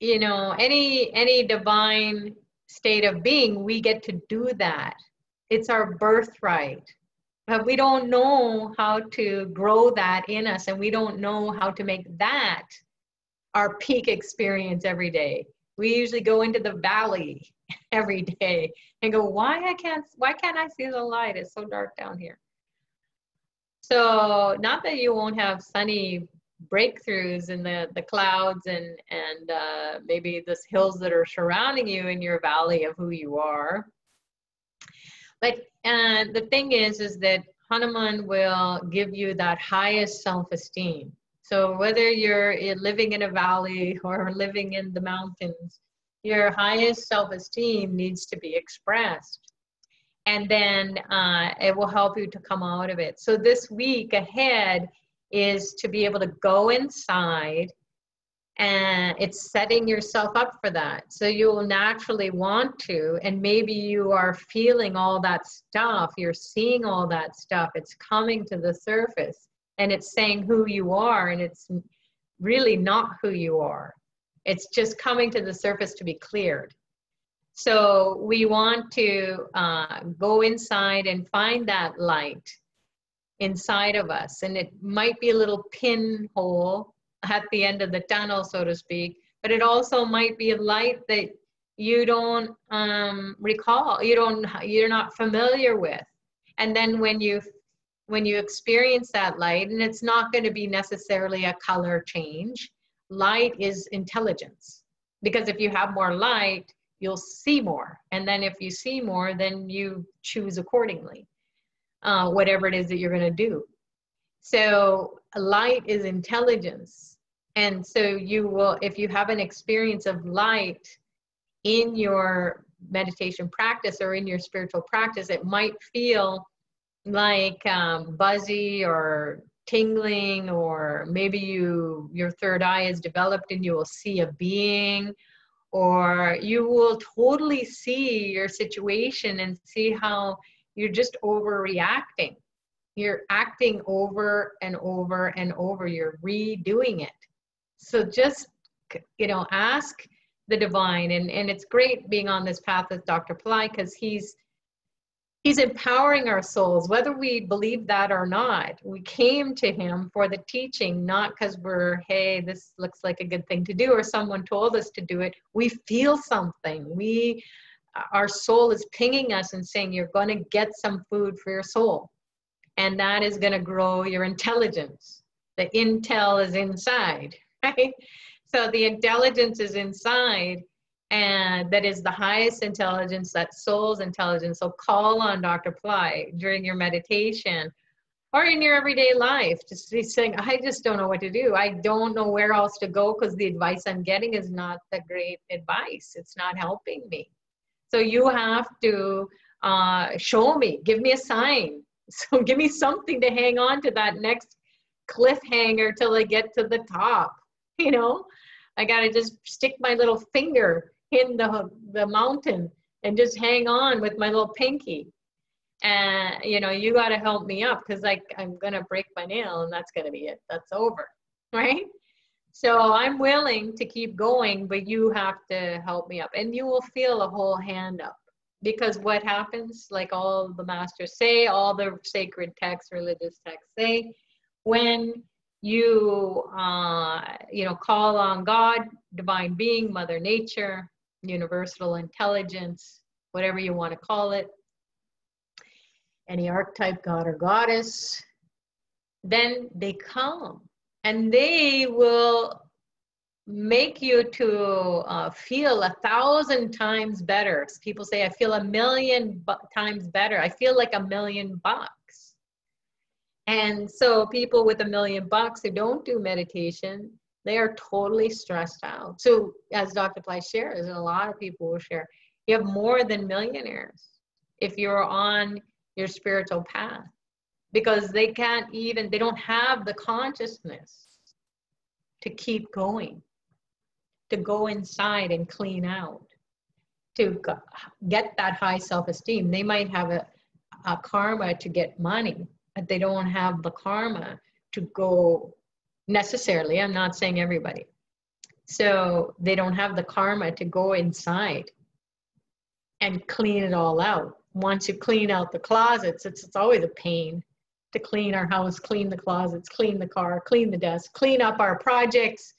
you know, any divine state of being, we get to do that. It's our birthright. But we don't know how to grow that in us, and we don't know how to make that our peak experience every day. We usually go into the valley every day and go, why can't I see the light? It's so dark down here. So not that you won't have sunny breakthroughs in the clouds and maybe the hills that are surrounding you in your valley of who you are. But the thing is that Hanuman will give you that highest self-esteem. So whether you're living in a valley or living in the mountains, your highest self-esteem needs to be expressed. And then it will help you to come out of it. So this week ahead is to be able to go inside, and it's setting yourself up for that. So you will naturally want to, and maybe you are feeling all that stuff, you're seeing all that stuff, it's coming to the surface, and it's saying who you are, and it's really not who you are. It's just coming to the surface to be cleared. So we want to go inside and find that light inside of us. And it might be a little pinhole at the end of the tunnel, so to speak, but it also might be a light that you don't recall, you're not familiar with. And then when you experience that light, and it's not going to be necessarily a color change, light is intelligence. Because if you have more light, you'll see more. And then if you see more, then you choose accordingly, whatever it is that you're going to do. So light is intelligence. And so you will, if you have an experience of light in your meditation practice or in your spiritual practice, it might feel like buzzy or tingling, or maybe your third eye is developed and you will see a being, or you will totally see your situation and see how you're just overreacting. You're acting over and over and over. You're redoing it. So just, ask the divine. And it's great being on this path with Dr. Pillai, because he's empowering our souls, whether we believe that or not. We came to him for the teaching, not because hey, this looks like a good thing to do, or someone told us to do it. We feel something. Our soul is pinging us and saying, you're going to get some food for your soul. And that is going to grow your intelligence. The intel is inside, right? So the intelligence is inside, and that is the highest intelligence, that soul's intelligence. So call on Dr. Pillai during your meditation or in your everyday life. Just be saying, I just don't know what to do. I don't know where else to go, because the advice I'm getting is not the great advice. It's not helping me. So you have to show me, give me a sign. So give me something to hang on to that next cliffhanger till I get to the top. I got to just stick my little finger in the mountain and just hang on with my little pinky. And, you got to help me up, because I'm going to break my nail and that's going to be it. That's over, right? So I'm willing to keep going, but you have to help me up. And you will feel a whole hand up. Because what happens, like all the masters say, all the sacred texts, religious texts say, when you, call on God, divine being, Mother Nature, universal intelligence, whatever you want to call it, any archetype, God or goddess, then they come and they will make you to feel 1,000 times better. People say, I feel 1,000,000 times better. I feel like $1,000,000. And so people with $1,000,000 who don't do meditation, They are totally stressed out. So as Dr. Pillai shares, and a lot of people will share, you have more than millionaires if you're on your spiritual path, because they don't have the consciousness to keep going, to go inside and clean out, to get that high self-esteem. They might have a karma to get money, but they don't have the karma to go necessarily. I'm not saying everybody. So they don't have the karma to go inside and clean it all out. Once you clean out the closets, it's always a pain to clean our house, clean the closets, clean the car, clean the desk, clean up our projects,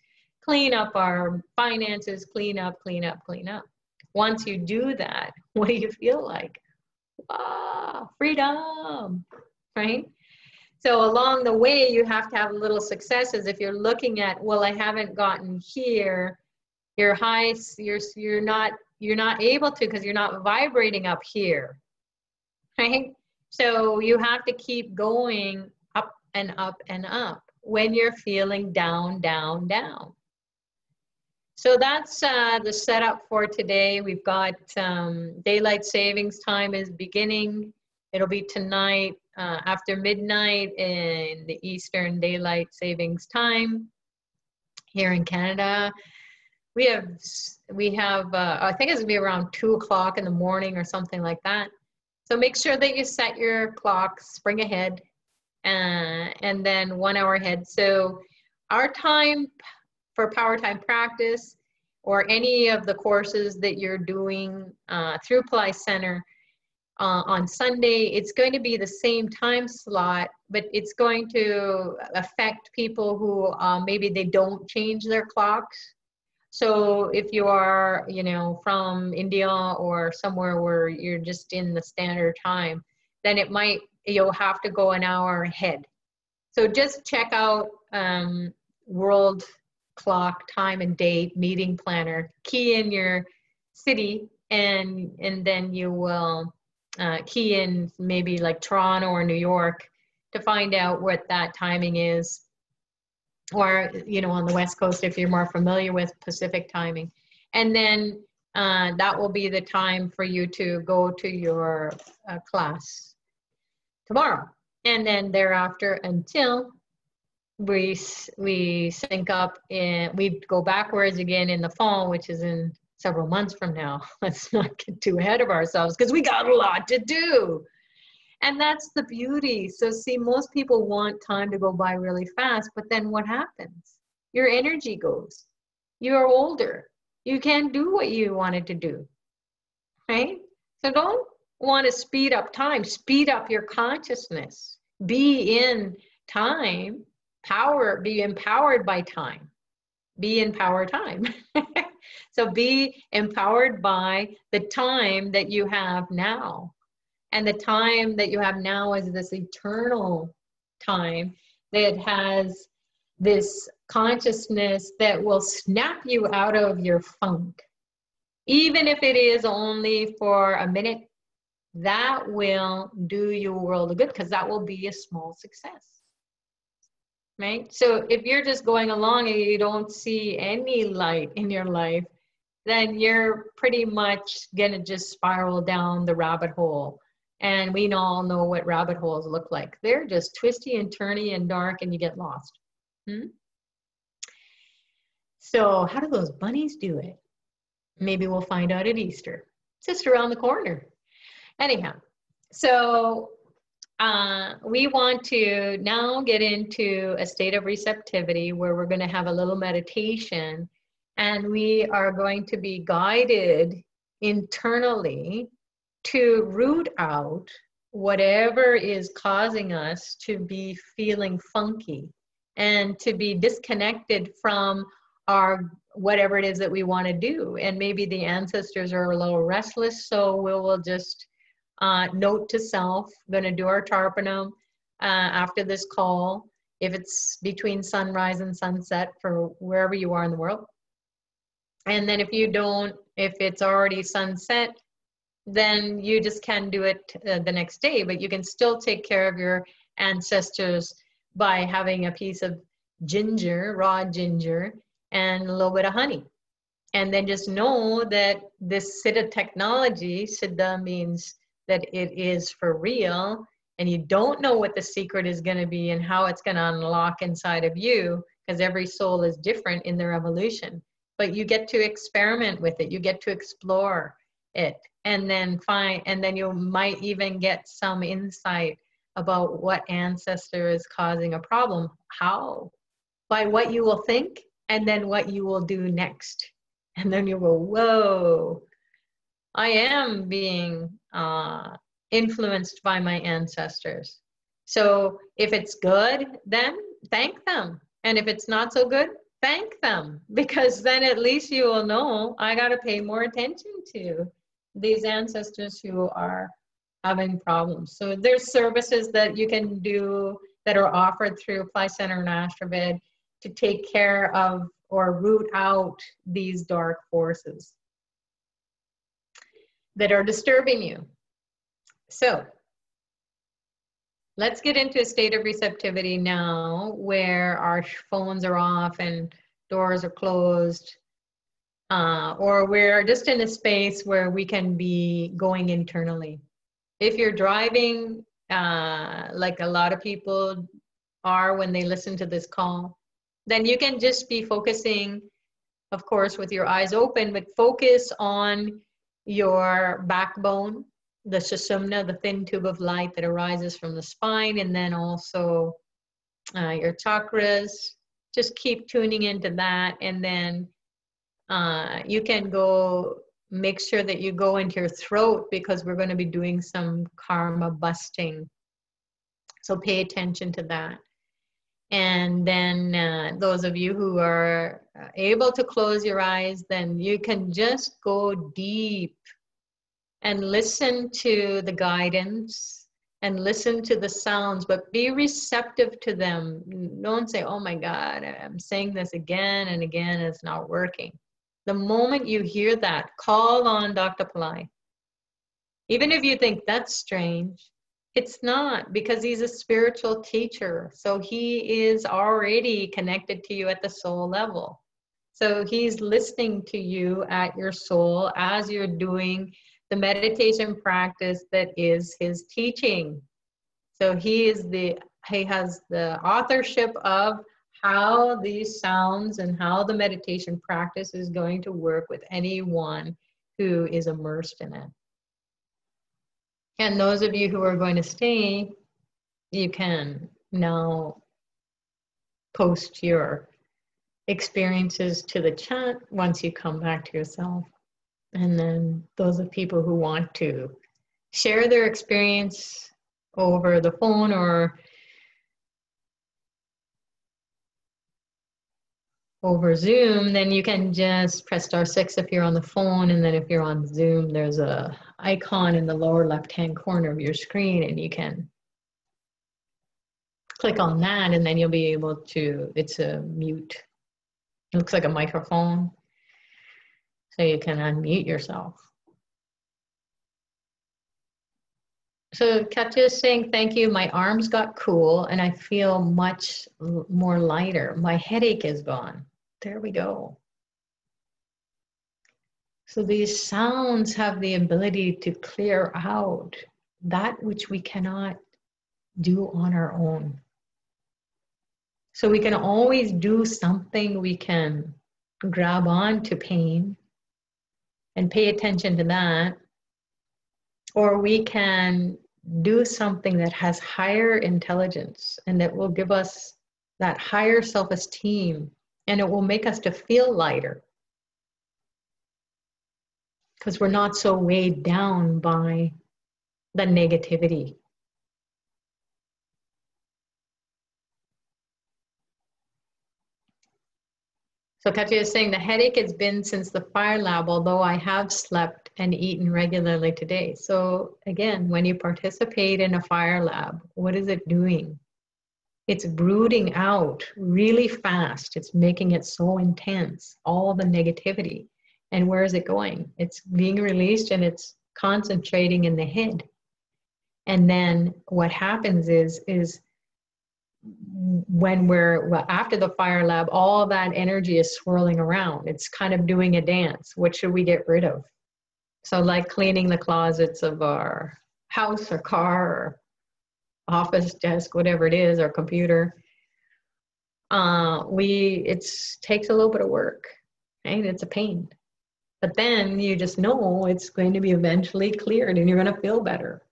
clean up our finances, clean up. Once you do that, what do you feel like? Ah, freedom, right? So along the way, you have to have little successes. If you're looking at, well, I haven't gotten here, you're not able to, because you're not vibrating up here, right? So you have to keep going up and up and up when you're feeling down, down, down. So that's the setup for today. We've got daylight savings time is beginning. It'll be tonight after midnight in the Eastern Daylight Savings Time here in Canada. We have I think it's gonna be around 2 o'clock in the morning or something like that. So make sure that you set your clock, spring ahead, and then 1 hour ahead. So our time for Powertime practice, or any of the courses that you're doing through Pillai Center on Sunday, it's going to be the same time slot, but it's going to affect people who maybe they don't change their clocks. So if you are, from India or somewhere where you're just in the standard time, then you'll have to go an hour ahead. So just check out World Clock Time and Date Meeting Planner, key in your city, and then you will key in maybe like Toronto or New York to find out what that timing is. Or, on the West Coast, if you're more familiar with Pacific timing. And then that will be the time for you to go to your class tomorrow. And then thereafter, until we sync up and we go backwards again in the fall, which is in several months from now. Let's not get too ahead of ourselves, because we got a lot to do. And that's the beauty. So see, most people want time to go by really fast, but then what happens? Your energy goes. You're older. You can't do what you wanted to do, right? So don't want to speed up time. Speed up your consciousness. Be in time. Be empowered by time. Be in power time. So be empowered by the time that you have now. And the time that you have now is this eternal time that has this consciousness that will snap you out of your funk. Even if it is only for a minute, that will do you a world of good, because that will be a small success, right? So if you're just going along and you don't see any light in your life, then you're pretty much gonna just spiral down the rabbit hole. And we all know what rabbit holes look like. They're just twisty and turny and dark, and you get lost. So how do those bunnies do it? Maybe we'll find out at Easter. It's just around the corner. Anyhow, so we want to now get into a state of receptivity where we're going to have a little meditation, and we are going to be guided internally to root out whatever is causing us to be feeling funky and to be disconnected from our whatever it is that we want to do. And maybe the ancestors are a little restless, so we'll just note to self, going to do our tarpanam after this call, if it's between sunrise and sunset for wherever you are in the world. And then if it's already sunset, then you just can't do it the next day, but you can still take care of your ancestors by having a piece of ginger, raw ginger, and a little bit of honey. And then just know that this Siddha technology, Siddha means that it is for real, and you don't know what the secret is going to be and how it's going to unlock inside of you, because every soul is different in their evolution. But you get to experiment with it. You get to explore it, and then you might even get some insight about what ancestor is causing a problem. How? By what you will think, and then what you will do next. And then you go, whoa, I am being influenced by my ancestors. So if it's good, then thank them. And if it's not so good, thank them. Because then at least you will know I got to pay more attention to these ancestors who are having problems. So there's services that you can do that are offered through Pillai Center and Astrovid to take care of or root out these dark forces that are disturbing you. So let's get into a state of receptivity now where our phones are off and doors are closed, or we're just in a space where we can be going internally. If you're driving, like a lot of people are when they listen to this call, then you can just be focusing, of course, with your eyes open, but focus on your backbone, the sushumna, the thin tube of light that arises from the spine, and then also your chakras. Just keep tuning into that, and then you can go make sure that you go into your throat, because we're going to be doing some karma busting. So pay attention to that. And then those of you who are able to close your eyes, then you can just go deep and listen to the guidance and listen to the sounds, but be receptive to them. Don't say, oh my God, I'm saying this again and again, it's not working. The moment you hear that, call on Dr. Pillai. Even if you think that's strange, it's not, because he's a spiritual teacher. So he is already connected to you at the soul level. So he's listening to you at your soul as you're doing the meditation practice that is his teaching. So he has the authorship of how these sounds and how the meditation practice is going to work with anyone who is immersed in it. And those of you who are going to stay, you can now post your experiences to the chat once you come back to yourself. And then those of people who want to share their experience over the phone or over Zoom, then you can just press *6 if you're on the phone, and then if you're on Zoom, there's a icon in the lower left-hand corner of your screen, and you can click on that, and then you'll be able to, it's a mute. It looks like a microphone, so you can unmute yourself. So Katya is saying, thank you, my arms got cool and I feel much more lighter. My headache is gone. There we go. So these sounds have the ability to clear out that which we cannot do on our own. So we can always do something. We can grab on to pain and pay attention to that. Or we can do something that has higher intelligence and that will give us that higher self-esteem, and it will make us to feel lighter because we're not so weighed down by the negativity. So Katya is saying the headache has been since the fire lab, although I have slept and eaten regularly today. So again, when you participate in a fire lab, what is it doing? It's brooding out really fast. It's making it so intense, all the negativity. And where is it going? It's being released and it's concentrating in the head. And then what happens is when well, after the fire lab, all that energy is swirling around. It's kind of doing a dance. What should we get rid of? So like cleaning the closets of our house or car or office desk, whatever it is, or computer. It takes a little bit of work, right? It's a pain. But then you just know it's going to be eventually cleared and you're going to feel better.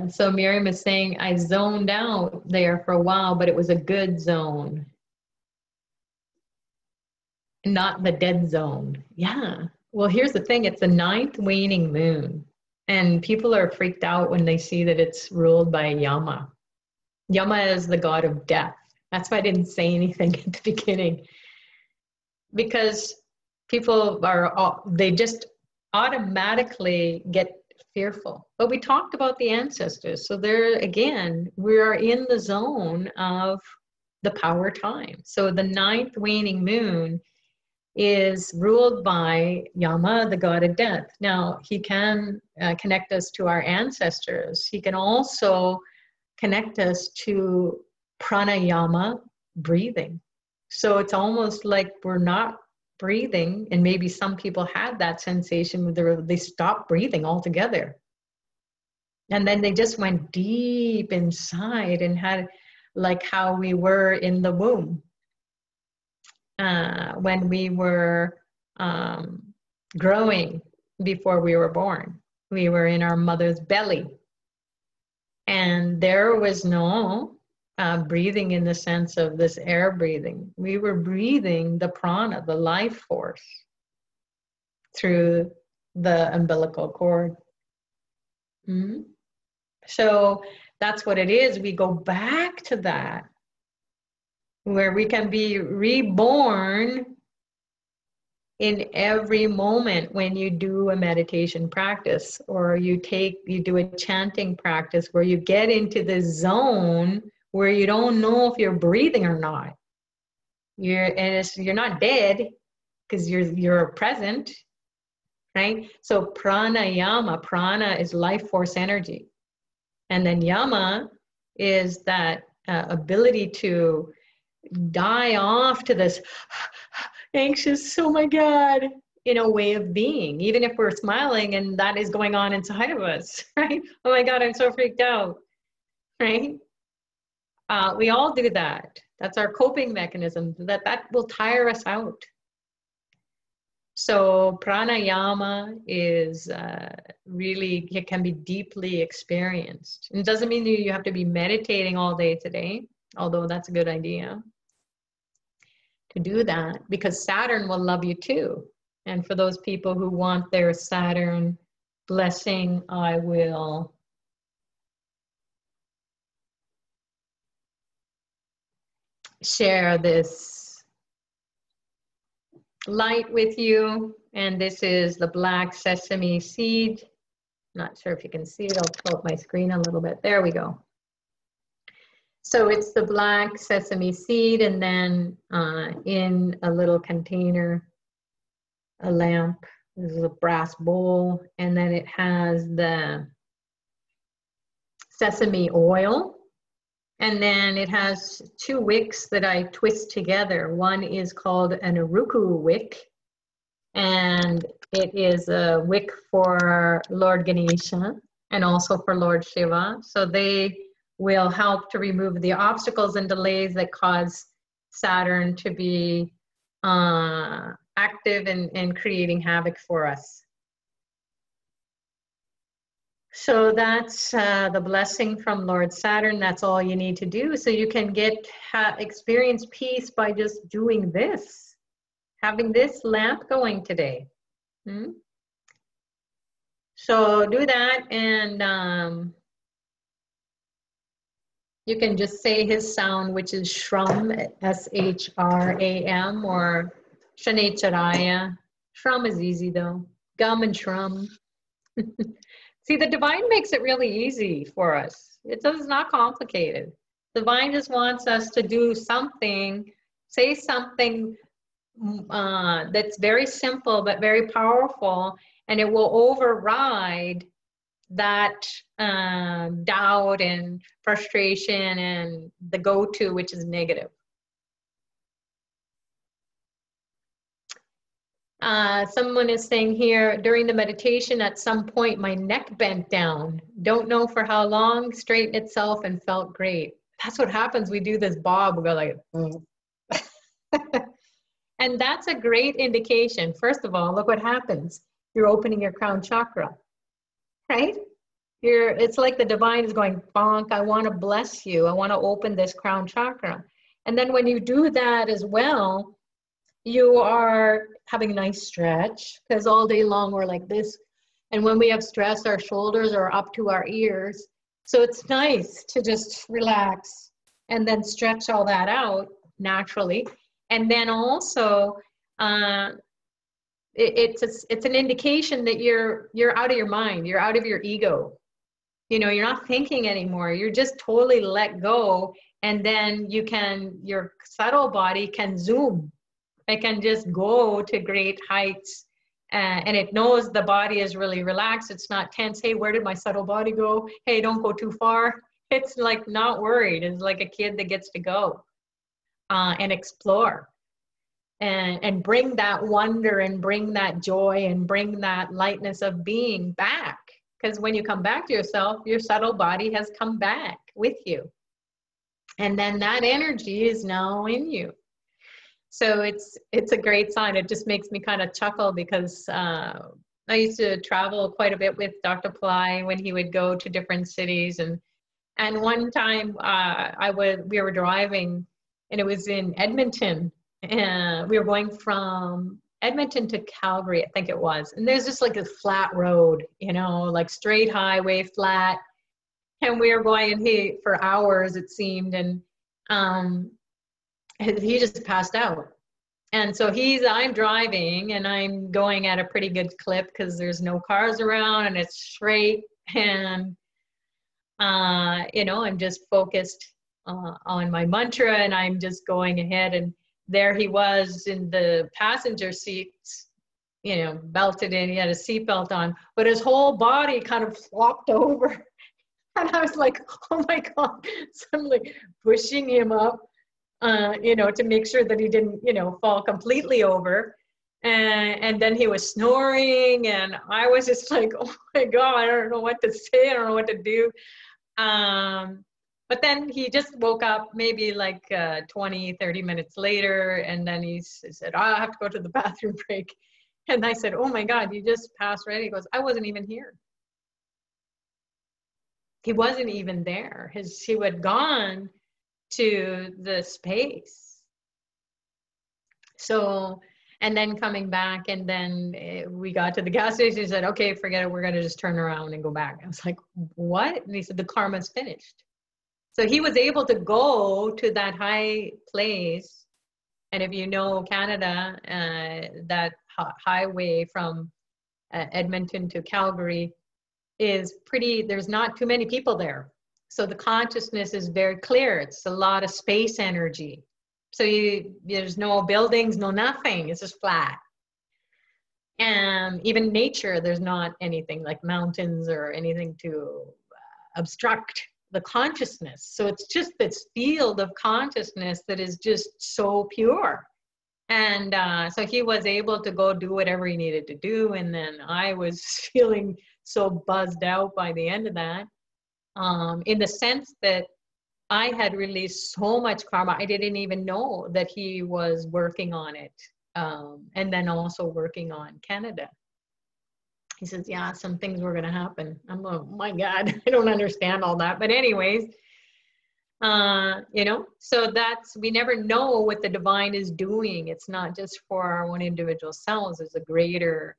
So Miriam is saying, I zoned out there for a while, but it was a good zone. Not the dead zone. Yeah. Well, here's the thing. It's the 9th waning moon. And people are freaked out when they see that it's ruled by Yama. Yama is the god of death. That's why I didn't say anything at the beginning. Because people they just automatically get fearful. But we talked about the ancestors. So there again, we are in the zone of the power time. So the 9th waning moon is ruled by Yama, the god of death. Now, he can connect us to our ancestors. He can also connect us to pranayama, breathing. So it's almost like we're not breathing, and maybe some people had that sensation where they stopped breathing altogether. And then they just went deep inside and had like how we were in the womb. When we were growing before we were born. We were in our mother's belly. And there was no breathing in the sense of this air breathing. We were breathing the prana, the life force, through the umbilical cord. Mm-hmm. So that's what it is. We go back to that, where we can be reborn in every moment when you do a meditation practice, or you do a chanting practice, where you get into the zone where you don't know if you're breathing or not. You're not dead because you're present, right? So pranayama, prana is life force energy. And then yama is that ability to die off to this anxious, oh my God, way of being, even if we're smiling and that is going on inside of us, right? Oh my God, I'm so freaked out, right? We all do that. That's our coping mechanism, that will tire us out. So pranayama is really, it can be deeply experienced. And it doesn't mean you have to be meditating all day today, although that's a good idea to do that, because Saturn will love you too. And for those people who want their Saturn blessing, I will share this light with you. And this is the black sesame seed. Not sure if you can see it. I'll pull up my screen a little bit. There we go. So it's the black sesame seed, and then in a little container, a lamp. This is a brass bowl, and then it has the sesame oil, and then it has 2 wicks that I twist together. One is called an Uruku wick, and it is a wick for Lord Ganesha and also for Lord Shiva. So they will help to remove the obstacles and delays that cause Saturn to be active in creating havoc for us. So that's the blessing from Lord Saturn. That's all you need to do. So you can experience peace by just doing this, having this lamp going today. So do that, and you can just say his sound, which is Shram, S-H-R-A-M, or Shanecharaya. Shram is easy though. Gum and Shram. See, the divine makes it really easy for us. It's not complicated. Divine just wants us to do something, say something that's very simple but very powerful, and it will override that doubt and frustration and the go-to, which is negative. Someone is saying here, during the meditation, at some point, my neck bent down. Don't know for how long, straightened itself and felt great. That's what happens. We do this bob, we go like, and that's a great indication. First of all, look what happens. You're opening your crown chakra, right? It's like the divine is going, bonk, I want to bless you. I want to open this crown chakra. And then when you do that as well, you are having a nice stretch, because all day long we're like this. And when we have stress, our shoulders are up to our ears. So it's nice to just relax and then stretch all that out naturally. And then also, it's an indication that you're out of your mind, you're out of your ego. You know, you're not thinking anymore. You're just totally let go. And then your subtle body can zoom. It can just go to great heights, and it knows the body is really relaxed. It's not tense. Hey, where did my subtle body go? Hey, don't go too far. It's like not worried. It's like a kid that gets to go and explore and bring that wonder and bring that joy and bring that lightness of being back. Because when you come back to yourself, your subtle body has come back with you. And then that energy is now in you. So it's a great sign. It just makes me kind of chuckle, because I used to travel quite a bit with Dr. Pillai when he would go to different cities. And one time we were driving, and it was in Edmonton, and we were going from Edmonton to Calgary, I think it was. And there's just like a flat road, you know, like straight highway, flat. And we were going for hours, it seemed. And he just passed out. And so I'm driving, and I'm going at a pretty good clip because there's no cars around and it's straight. And, you know, I'm just focused on my mantra, and I'm just going ahead. And there he was in the passenger seat, you know, belted in. He had a seatbelt on, but his whole body kind of flopped over. And I was like, oh my God, so I'm like pushing him up, you know, to make sure that he didn't, you know, fall completely over. And then he was snoring, and I was just like, oh my God, I don't know what to say. I don't know what to do. But then he just woke up maybe like 20, 30 minutes later. And then he said, oh, I have to go to the bathroom break. And I said, oh my God, you just passed right? He goes, I wasn't even here. He wasn't even there. He had gone to the space. So, and then coming back, and then we got to the gas station. He said, okay, forget it. We're going to just turn around and go back. I was like, what? And he said, the karma's finished. So he was able to go to that high place. And if you know Canada, that highway from Edmonton to Calgary is there's not too many people there. So the consciousness is very clear. It's a lot of space energy. So there's no buildings, no nothing. It's just flat. And even nature, there's not anything like mountains or anything to obstruct the consciousness. So it's just this field of consciousness that is just so pure. And so he was able to go do whatever he needed to do. And then I was feeling so buzzed out by the end of that, in the sense that I had released so much karma. I didn't even know that he was working on it. And then also working on Canada. He says, yeah, some things were going to happen. I'm like, oh my God, I don't understand all that. But anyways, you know, so we never know what the divine is doing. It's not just for our own individual selves. There's a greater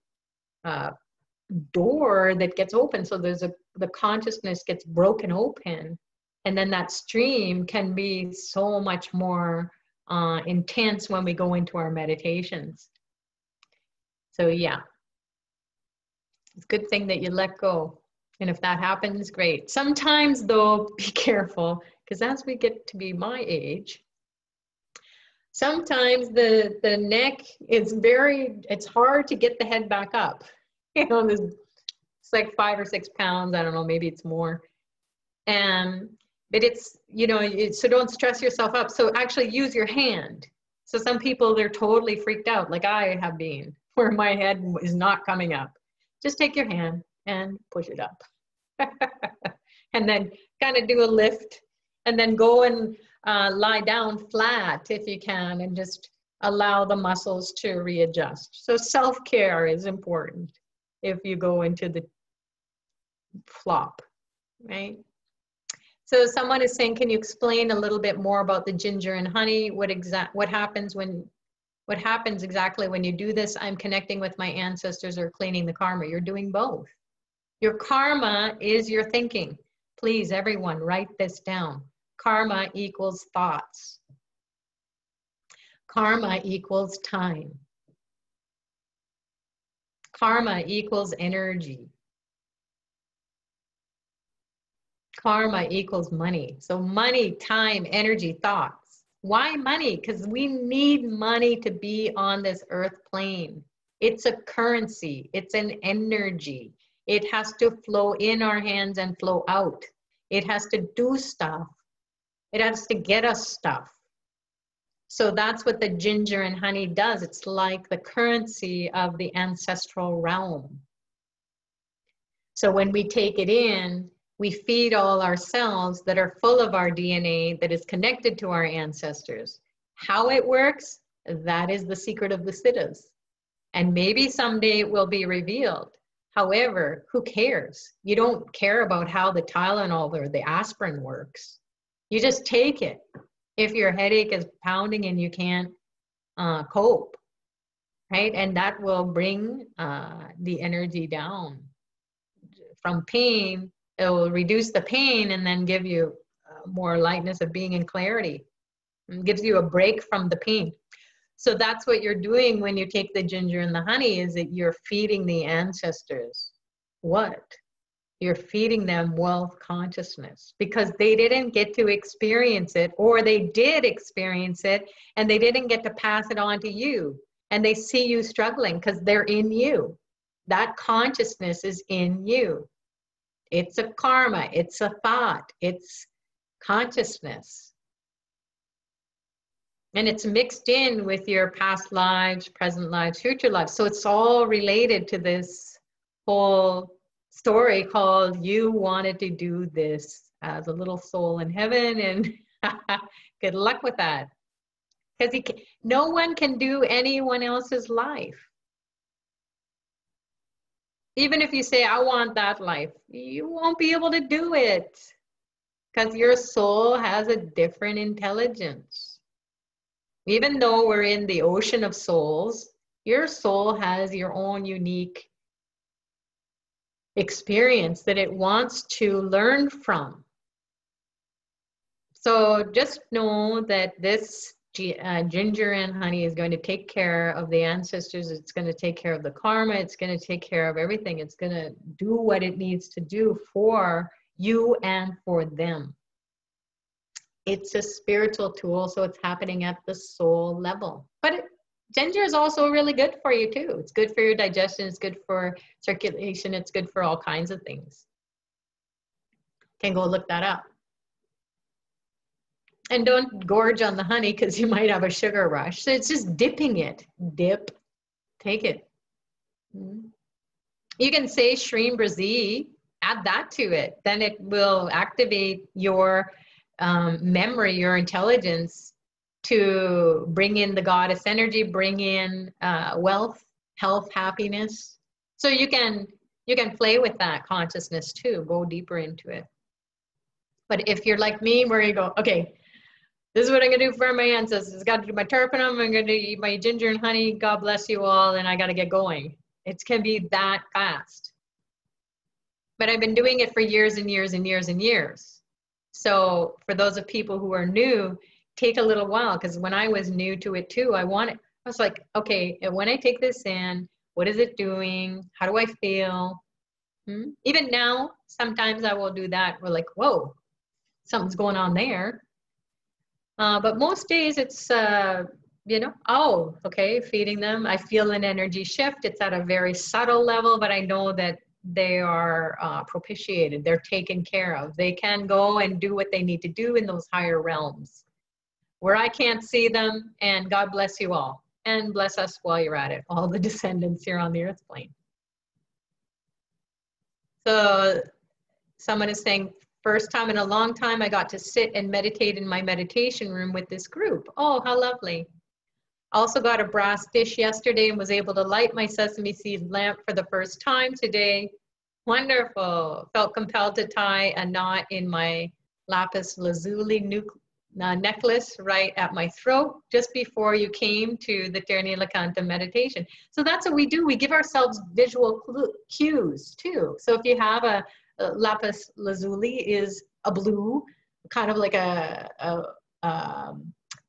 door that gets open. So the consciousness gets broken open. And then that stream can be so much more intense when we go into our meditations. So yeah, it's a good thing that you let go. And if that happens, great. Sometimes though, be careful, because as we get to be my age, sometimes the neck is it's hard to get the head back up. You know, It's like 5 or 6 pounds. I don't know, maybe it's more. But it's, you know, so don't stress yourself up. So actually use your hand. So some people, they're totally freaked out, like I have been, where my head is not coming up. Just take your hand and push it up. And then kind of do a lift, and then go and lie down flat if you can, and just allow the muscles to readjust. So self-care is important if you go into the flop, right? So someone is saying, can you explain a little bit more about the ginger and honey? What happens exactly when you do this? I'm connecting with my ancestors or cleaning the karma. You're doing both. Your karma is your thinking. Please, everyone, write this down. Karma equals thoughts. Karma equals time. Karma equals energy. Karma equals money. So money, time, energy, thoughts. Why money? Because we need money to be on this earth plane. It's a currency. It's an energy. It has to flow in our hands and flow out. It has to do stuff. It has to get us stuff. So that's what the ginger and honey does. It's like the currency of the ancestral realm. So when we take it in, we feed all our cells that are full of our DNA that is connected to our ancestors. How it works, that is the secret of the siddhas. And maybe someday it will be revealed. However, who cares? You don't care about how the Tylenol or the aspirin works. You just take it if your headache is pounding and you can't cope, right? And that will bring the energy down. From pain, it will reduce the pain and then give you more lightness of being and clarity. It gives you a break from the pain. So that's what you're doing when you take the ginger and the honey, is that you're feeding the ancestors. What? You're feeding them wealth consciousness, because they didn't get to experience it, or they did experience it and they didn't get to pass it on to you. And they see you struggling because they're in you. That consciousness is in you. It's a karma, it's a thought, it's consciousness. And it's mixed in with your past lives, present lives, future lives. So it's all related to this whole story called You Wanted to Do This as a little soul in heaven, and good luck with that. Because no one can do anyone else's life. Even if you say, I want that life, you won't be able to do it, because your soul has a different intelligence. Even though we're in the ocean of souls, your soul has your own unique experience that it wants to learn from. So just know that this ginger and honey is going to take care of the ancestors. It's going to take care of the karma. It's going to take care of everything. It's going to do what it needs to do for you and for them. It's a spiritual tool, so it's happening at the soul level. But ginger is also really good for you too. It's good for your digestion. It's good for circulation. It's good for all kinds of things. Can go look that up. And don't gorge on the honey, because you might have a sugar rush. So it's just dipping it. Dip, take it. You can say Shreem Brazi, add that to it. Then it will activate your memory, your intelligence, to bring in the goddess energy, bring in wealth, health, happiness. So you can play with that consciousness too, go deeper into it. But if you're like me, where you go, okay, this is what I'm gonna do for my ancestors. Got to do my terpenum, I'm gonna eat my ginger and honey, God bless you all, and I gotta get going. It can be that fast. But I've been doing it for years and years and years and years. So for those of people who are new, take a little while, because when I was new to it too, I was like, okay, when I take this in, what is it doing? How do I feel? Even now, sometimes I will do that. We're like, whoa, something's going on there. But most days it's, you know, oh, okay, feeding them. I feel an energy shift. It's at a very subtle level, but I know that they are propitiated, they're taken care of. They can go and do what they need to do in those higher realms where I can't see them, and God bless you all. And bless us while you're at it, all the descendants here on the earth plane. So someone is saying, first time in a long time I got to sit and meditate in my meditation room with this group. Oh, how lovely. Also got a brass dish yesterday and was able to light my sesame seed lamp for the first time today. Wonderful. Felt compelled to tie a knot in my lapis lazuli necklace right at my throat just before you came to the Tirnilakanta meditation. So that's what we do. We give ourselves visual cues too. So if you have a lapis lazuli is a blue, kind of like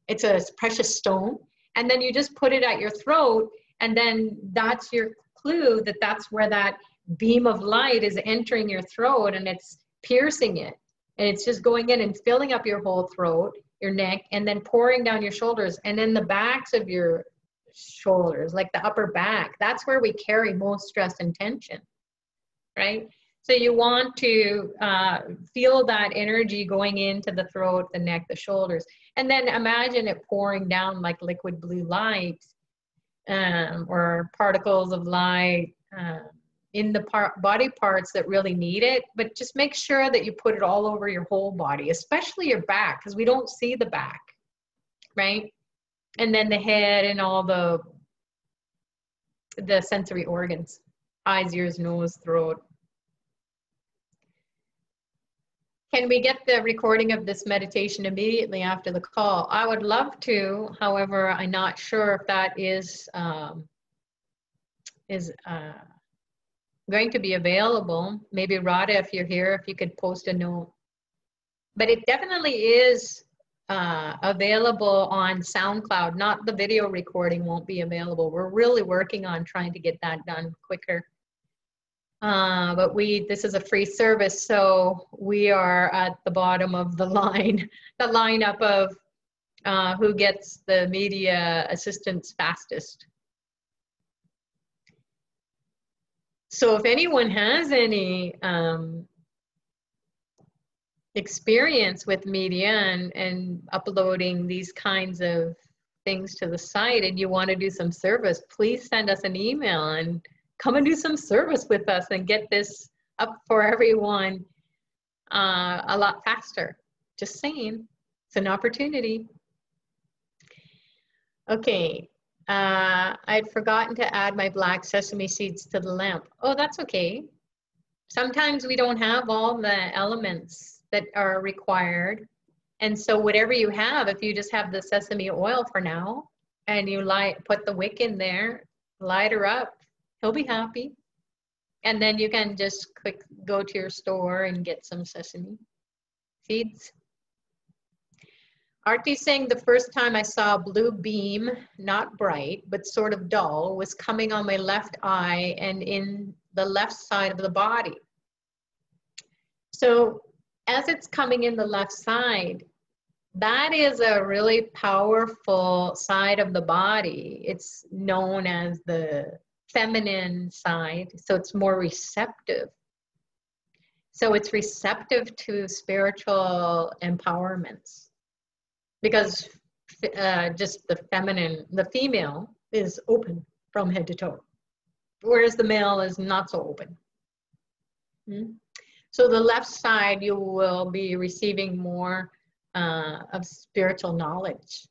it's a precious stone. And then you just put it at your throat, and then that's your clue that that's where that beam of light is entering your throat, and it's piercing it. And it's just going in and filling up your whole throat, your neck, and then pouring down your shoulders. And then the backs of your shoulders, like the upper back, that's where we carry most stress and tension, right? So you want to feel that energy going into the throat, the neck, the shoulders. And then imagine it pouring down like liquid blue light or particles of light in the body parts that really need it. But just make sure that you put it all over your whole body, especially your back, because we don't see the back, right? And then the head and all the sensory organs, eyes, ears, nose, throat. Can we get the recording of this meditation immediately after the call? I would love to. However, I'm not sure if that is going to be available. Maybe Radha, if you're here, if you could post a note. But it definitely is available on SoundCloud. Not the video recording won't be available. We're really working on trying to get that done quicker. But this is a free service, so we are at the bottom of the line, the lineup of who gets the media assistance fastest. So if anyone has any experience with media and uploading these kinds of things to the site, and you want to do some service, please send us an email and come and do some service with us and get this up for everyone a lot faster. Just saying, it's an opportunity. Okay, I'd forgotten to add my black sesame seeds to the lamp. Oh, that's okay. Sometimes we don't have all the elements that are required. And so whatever you have, if you just have the sesame oil for now, and you put the wick in there, light her up, he'll be happy. And then you can just go to your store and get some sesame seeds. Artie's saying the first time I saw a blue beam, not bright, but sort of dull, was coming on my left eye and in the left side of the body. So as it's coming in the left side, that is a really powerful side of the body. It's known as the feminine side, so it's more receptive. So it's receptive to spiritual empowerments, because just the feminine, the female is open from head to toe, whereas the male is not so open. So the left side, you will be receiving more of spiritual knowledge.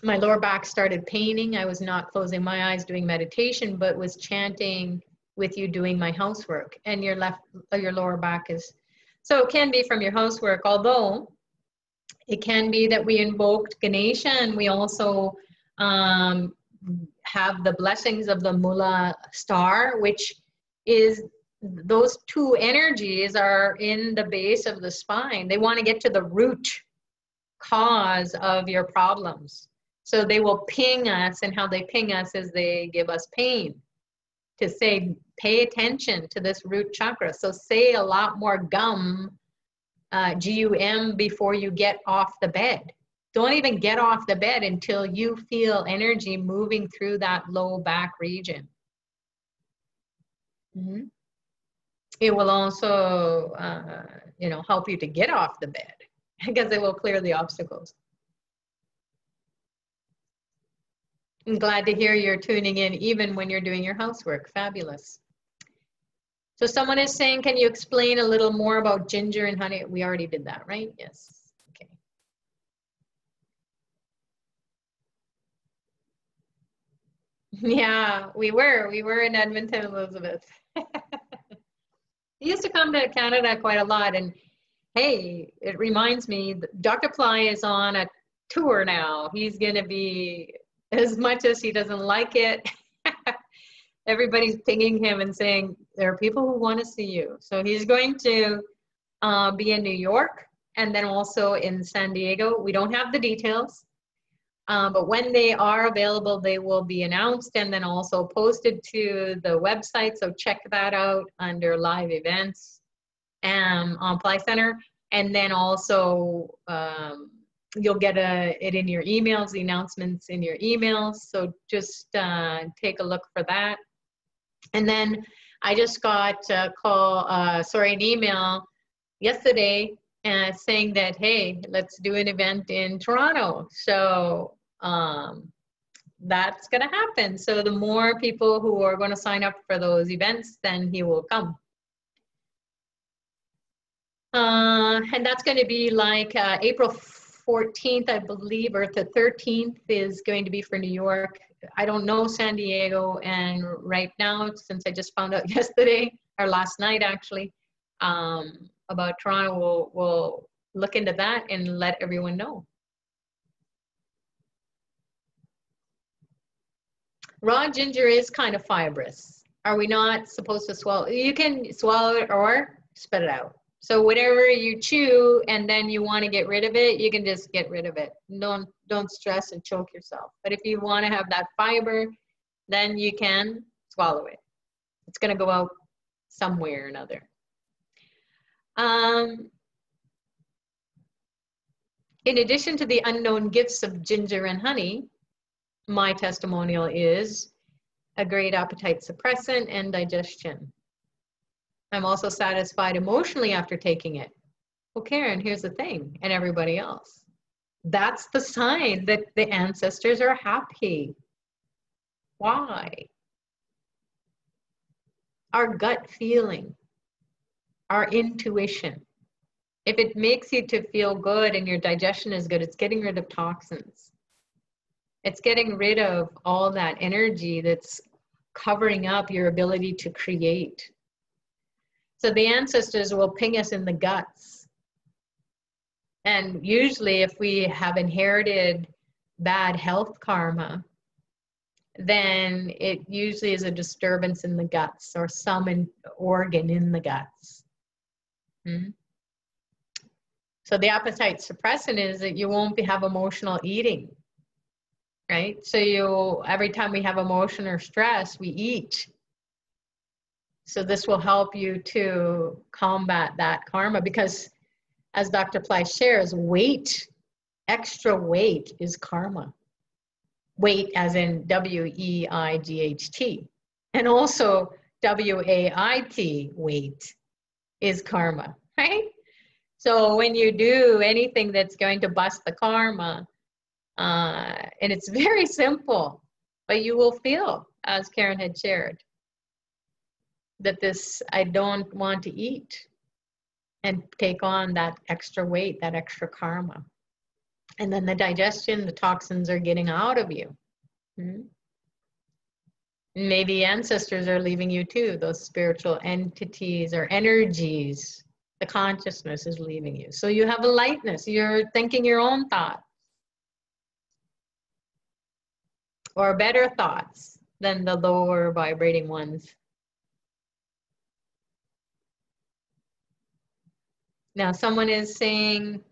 My lower back started paining. I was not closing my eyes doing meditation, but was chanting with you doing my housework. And your lower back is, so it can be from your housework, although it can be that we invoked Ganesha, and we also have the blessings of the Mula star, which is, those two energies are in the base of the spine. They want to get to the root cause of your problems. So they will ping us, and how they ping us is they give us pain to say, pay attention to this root chakra. So say a lot more gum, G-U-M, before you get off the bed. Don't even get off the bed until you feel energy moving through that low back region. It will also, help you to get off the bed because it will clear the obstacles. I'm glad to hear you're tuning in even when you're doing your housework. Fabulous. So someone is saying, can you explain a little more about ginger and honey? We already did that, right? Yes. Okay. Yeah, we were in Edmonton, Elizabeth. He used to come to Canada quite a lot, and hey, it reminds me, Dr. Pillai is on a tour now. He's going to be, as much as he doesn't like it, everybody's pinging him and saying, there are people who want to see you. So he's going to be in New York and then also in San Diego. We don't have the details, but when they are available, they will be announced and then also posted to the website. So check that out under live events on Pillai Center. And then also you'll get it in your emails, the announcements in your emails. So just take a look for that. And then I just got an email yesterday saying that, hey, let's do an event in Toronto. So that's going to happen. So the more people who are going to sign up for those events, then he will come. And that's going to be like April 14th, I believe, or the 13th is going to be for New York. I don't know San Diego, and right now, since I just found out yesterday, or last night actually, about Toronto, we'll look into that and let everyone know. Raw ginger is kind of fibrous. Are we not supposed to swallow? You can swallow it or spit it out. So whatever you chew and then you want to get rid of it, you can just get rid of it. Don't stress and choke yourself. But if you want to have that fiber, then you can swallow it. It's going to go out some way or another. In addition to the unknown gifts of ginger and honey, my testimonial is a great appetite suppressant and digestion. I'm also satisfied emotionally after taking it. Well, Karen, here's the thing, and everybody else. That's the sign that the ancestors are happy. Why? Our gut feeling, our intuition. If it makes you to feel good and your digestion is good, it's getting rid of toxins. It's getting rid of all that energy that's covering up your ability to create. So the ancestors will ping us in the guts. And usually if we have inherited bad health karma, then it usually is a disturbance in the guts or some organ in the guts. So the appetite suppressant is that you won't have emotional eating, right? So every time we have emotion or stress, we eat. So this will help you to combat that karma because as Dr. Pillai shares, weight, extra weight is karma. Weight as in W-E-I-G-H-T. And also W-A-I-T, weight, is karma, right? So when you do anything that's going to bust the karma, and it's very simple, but you will feel, as Karen had shared, that I don't want to eat and take on that extra weight, that extra karma. And then the digestion, the toxins are getting out of you. Maybe ancestors are leaving you too, those spiritual entities or energies. The consciousness is leaving you. So you have a lightness, you're thinking your own thoughts. Or better thoughts than the lower vibrating ones. Now someone is saying,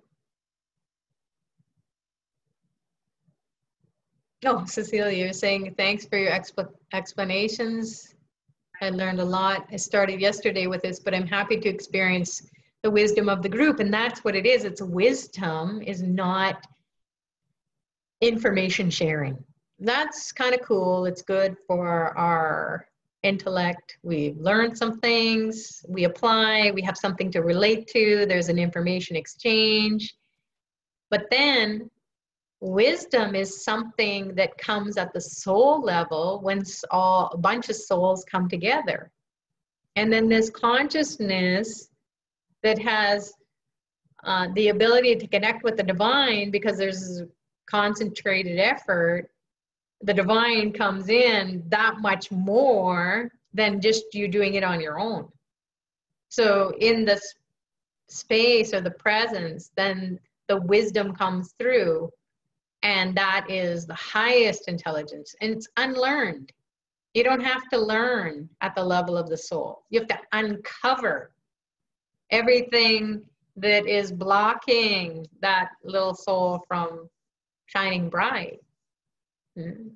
oh, Cecilia, you're saying, thanks for your explanations. I learned a lot. I started yesterday with this, but I'm happy to experience the wisdom of the group. And that's what it is. It's wisdom is not information sharing. That's kind of cool. It's good for our intellect. We've learned some things, we apply, we have something to relate to, there's an information exchange. But then wisdom is something that comes at the soul level when a bunch of souls come together. And then this consciousness that has the ability to connect with the divine, because there's concentrated effort, the divine comes in that much more than just you doing it on your own. So in the space or the presence, then the wisdom comes through, and that is the highest intelligence, and it's unlearned. You don't have to learn at the level of the soul. You have to uncover everything that is blocking that little soul from shining bright.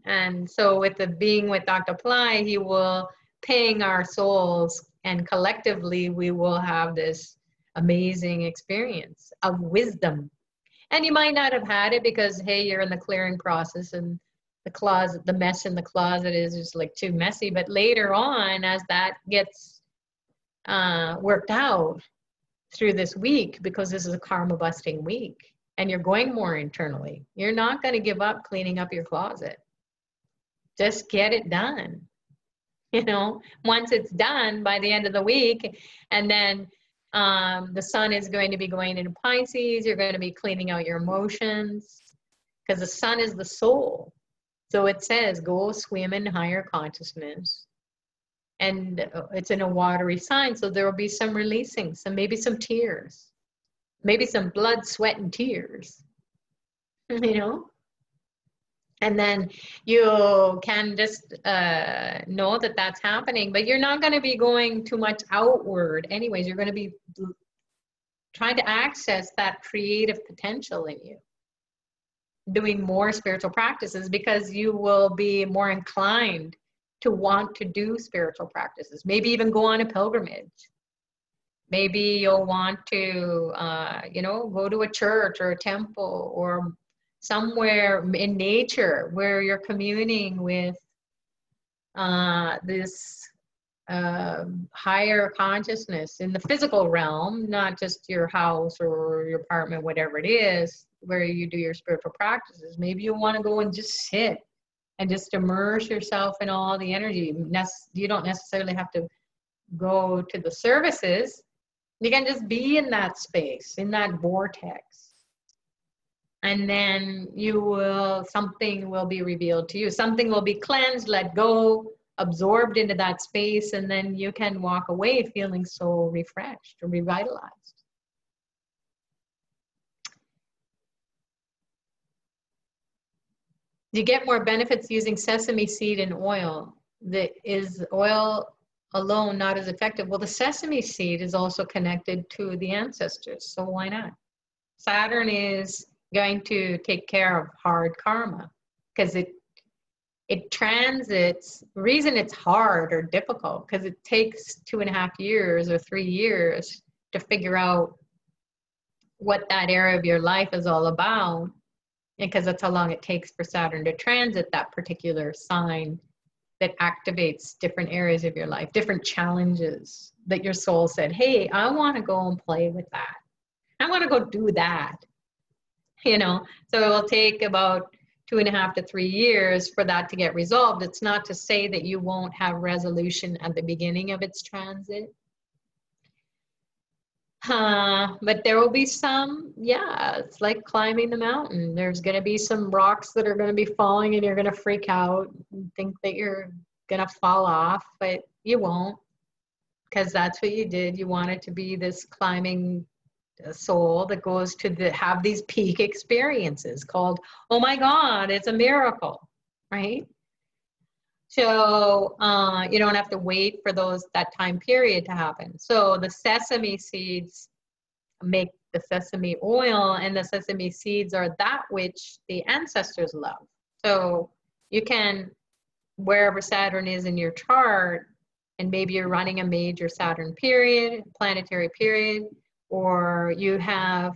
And so with the being with Dr. Pillai, he will ping our souls, and collectively we will have this amazing experience of wisdom. And you might not have had it because, hey, you're in the clearing process and the closet, the mess in the closet is just like too messy. But later on, as that gets worked out through this week, because this is a karma busting week, and you're going more internally, you're not going to give up cleaning up your closet. Just get it done. You know, once it's done by the end of the week, and then the sun is going to be going into Pisces, you're going to be cleaning out your emotions, because the sun is the soul. So it says, go swim in higher consciousness. And it's in a watery sign, so there will be some releasing, maybe some tears, maybe some blood, sweat, and tears, you know? And then you can just know that that's happening, but you're not going to be going too much outward anyways. You're going to be trying to access that creative potential in you, doing more spiritual practices, because you will be more inclined to want to do spiritual practices, maybe even go on a pilgrimage. Maybe you'll want to, you know, go to a church or a temple or somewhere in nature where you're communing with this higher consciousness in the physical realm, not just your house or your apartment, whatever it is, where you do your spiritual practices. Maybe you want to go and just sit and just immerse yourself in all the energy. You don't necessarily have to go to the services. You can just be in that space, in that vortex. And then something will be revealed to you. Something will be cleansed, let go, absorbed into that space, and then you can walk away feeling so refreshed or revitalized. You get more benefits using sesame seed and oil. Is oil alone not as effective? Well, the sesame seed is also connected to the ancestors, so why not? Saturn is going to take care of hard karma, because it transits. The reason it's hard or difficult, because it takes 2.5 years or 3 years to figure out what that area of your life is all about, because that's how long it takes for Saturn to transit that particular sign that activates different areas of your life, different challenges that your soul said, hey, I want to go and play with that. I want to go do that. You know, so it will take about 2.5 to 3 years for that to get resolved. It's not to say that you won't have resolution at the beginning of its transit. But there will be some, it's like climbing the mountain. There's going to be some rocks that are going to be falling, and you're going to freak out and think that you're going to fall off, but you won't, because that's what you did. You wanted to be this climbing soul that goes to have these peak experiences called, oh my God, it's a miracle, right? So you don't have to wait for that time period to happen. So the sesame seeds make the sesame oil, and the sesame seeds are that which the ancestors love. So you can, wherever Saturn is in your chart, and maybe you're running a major Saturn period, planetary period, or you have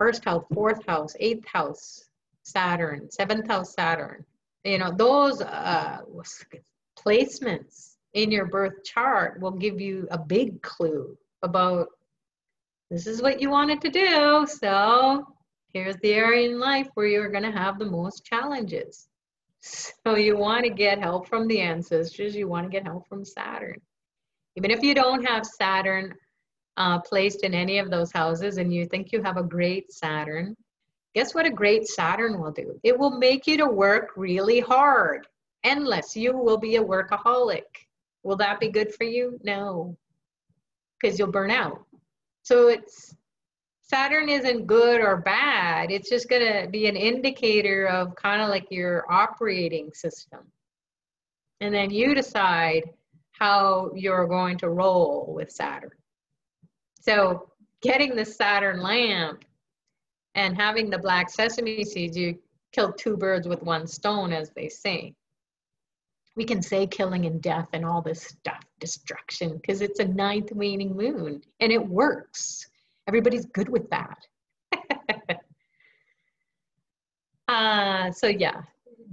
1st house, 4th house, 8th house Saturn, seventh house Saturn, you know, those placements in your birth chart will give you a big clue about this is what you wanted to do. So here's the area in life where you're going to have the most challenges. So you want to get help from the ancestors. You want to get help from Saturn. Even if you don't have Saturn placed in any of those houses and you think you have a great Saturn, guess what a great Saturn will do? It will make you to work really hard. Endless. You will be a workaholic. Will that be good for you? No, because you'll burn out. So Saturn isn't good or bad. It's just going to be an indicator of kind of like your operating system. And then you decide how you're going to roll with Saturn. So getting the Saturn lamp and having the black sesame seeds, you kill two birds with one stone, as they say. We can say killing and death and all this stuff, destruction, because it's a ninth waning moon and it works. Everybody's good with that. So yeah,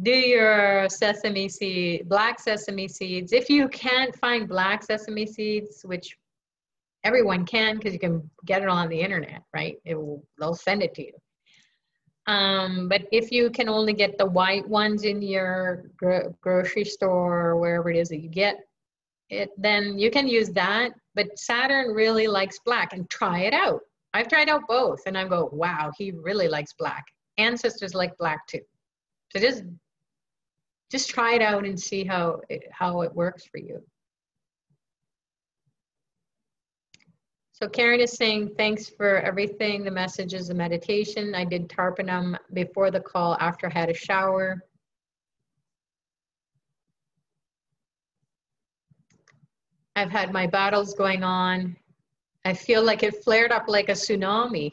do your sesame seed, black sesame seeds. If you can't find black sesame seeds, which everyone can because you can get it on the internet, right? They'll send it to you. But if you can only get the white ones in your grocery store or wherever it is that you get it, then you can use that. But Saturn really likes black, and try it out. I've tried out both and I go, wow, he really likes black. Ancestors like black too. So just try it out and see how it works for you. So Karen is saying, thanks for everything, the messages, the meditation. I did Tarpanam before the call after I had a shower. I've had my battles going on. I feel like it flared up like a tsunami.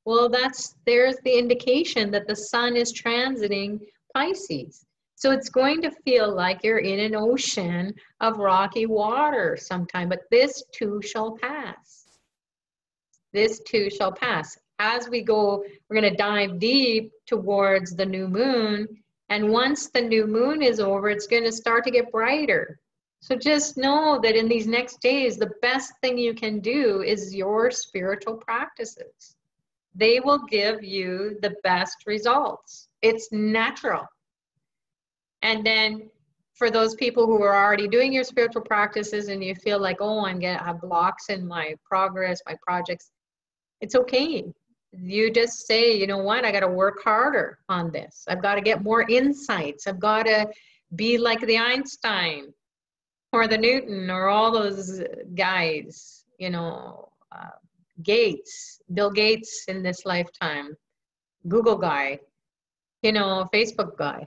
Well, there's the indication that the sun is transiting Pisces. So it's going to feel like you're in an ocean of rocky water sometime, but this too shall pass. This too shall pass. As we go, we're going to dive deep towards the new moon. And once the new moon is over, it's going to start to get brighter. So just know that in these next days, the best thing you can do is your spiritual practices. They will give you the best results. It's natural. And then for those people who are already doing your spiritual practices and you feel like, oh, I have blocks in my progress, my projects, it's okay. You just say, you know what, I got to work harder on this. I've got to get more insights. I've got to be like the Einstein or the Newton or all those guys, you know, Gates, Bill Gates in this lifetime, Google guy, you know, Facebook guy.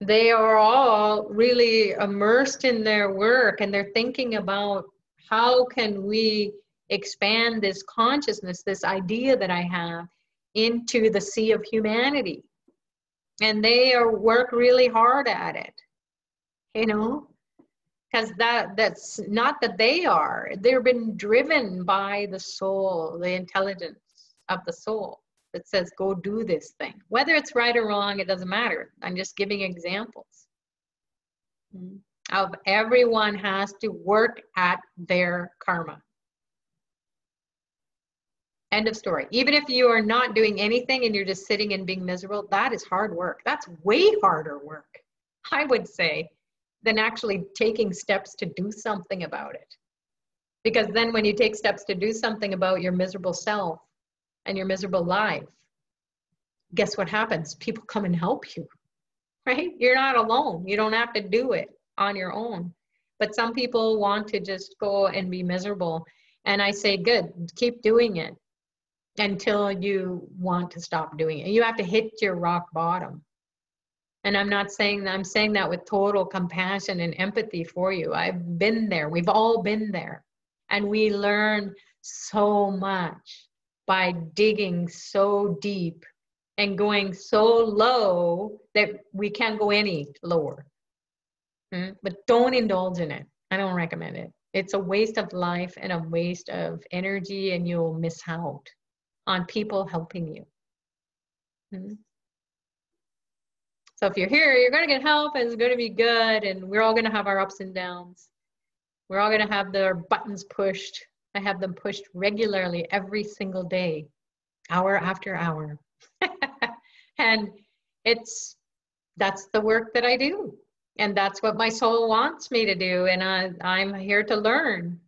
They are all really immersed in their work and they're thinking about how can we expand this consciousness, this idea that I have, into the sea of humanity. And they work really hard at it, you know, because that's not that they've been driven by the soul, the intelligence of the soul that says, go do this thing. Whether it's right or wrong, it doesn't matter. I'm just giving examples of everyone has to work at their karma. End of story. Even if you are not doing anything and you're just sitting and being miserable, that is hard work. That's way harder work, I would say, than actually taking steps to do something about it. Because then when you take steps to do something about your miserable self and your miserable life, guess what happens? People come and help you, right? You're not alone. You don't have to do it on your own. But some people want to just go and be miserable. And I say, good, keep doing it until you want to stop doing it. You have to hit your rock bottom. And I'm not saying that, I'm saying that with total compassion and empathy for you. I've been there. We've all been there. And we learn so much by digging so deep and going so low that we can't go any lower. But don't indulge in it. I don't recommend it. It's a waste of life and a waste of energy, and you'll miss out on people helping you. Mhm. So if you're here, you're going to get help and it's going to be good. And we're all going to have our ups and downs. We're all going to have their buttons pushed. I have them pushed regularly every single day, hour after hour. And that's the work that I do. And that's what my soul wants me to do. And I'm here to learn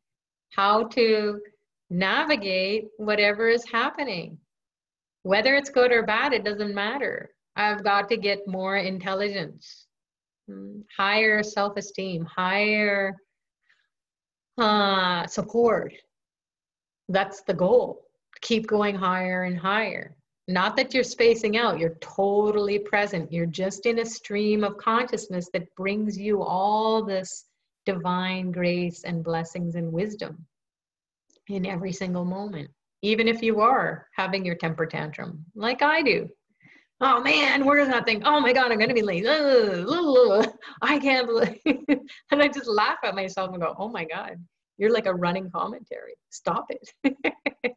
how to navigate whatever is happening. Whether it's good or bad, it doesn't matter. I've got to get more intelligence, higher self-esteem, higher support. That's the goal. Keep going higher and higher. Not that you're spacing out, you're totally present. You're just in a stream of consciousness that brings you all this divine grace and blessings and wisdom in every single moment. Even if you are having your temper tantrum, like I do. Oh man, where's that thing? Oh my God, I'm gonna be late. I can't believe. And I just laugh at myself and go, oh my God, you're like a running commentary. Stop it.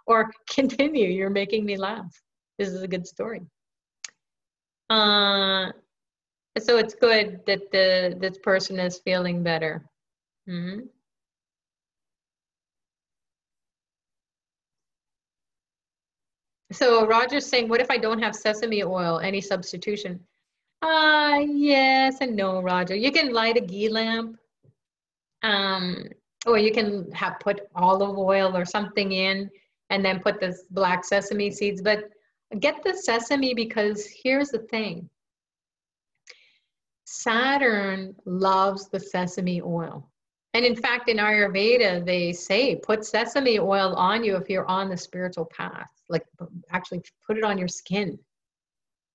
Or continue, you're making me laugh. This is a good story. So it's good that this person is feeling better. Mm-hmm. So Roger's saying, what if I don't have sesame oil? Any substitution? Yes and no, Roger. You can light a ghee lamp. Or you can have put olive oil or something in and then put the black sesame seeds. But get the sesame because here's the thing. Saturn loves the sesame oil. And in fact, in Ayurveda, they say put sesame oil on you if you're on the spiritual path. Like actually put it on your skin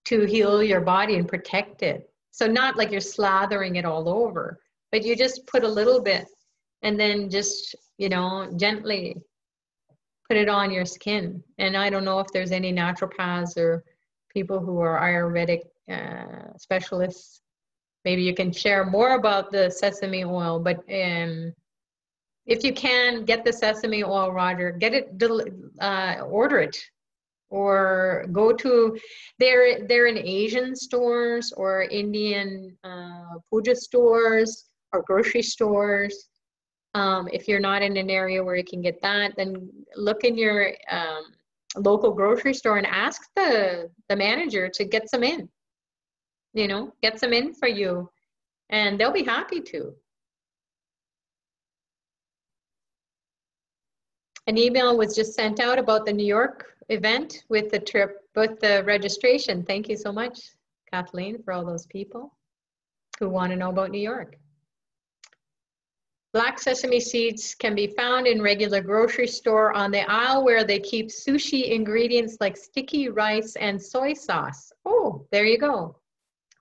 to heal your body and protect it. So not like you're slathering it all over, but you just put a little bit and then just, gently put it on your skin. And I don't know if there's any naturopaths or people who are Ayurvedic specialists. Maybe you can share more about the sesame oil, but if you can get the sesame oil, Roger, get it, order it, or go to, they're in Asian stores or Indian puja stores or grocery stores. If you're not in an area where you can get that, then look in your local grocery store and ask the manager to get some in. Get some in for you, and they'll be happy to. An email was just sent out about the New York event with the trip, with the registration. Thank you so much, Kathleen, for all those people who want to know about New York. Black sesame seeds can be found in regular grocery store on the aisle where they keep sushi ingredients like sticky rice and soy sauce. Oh, there you go.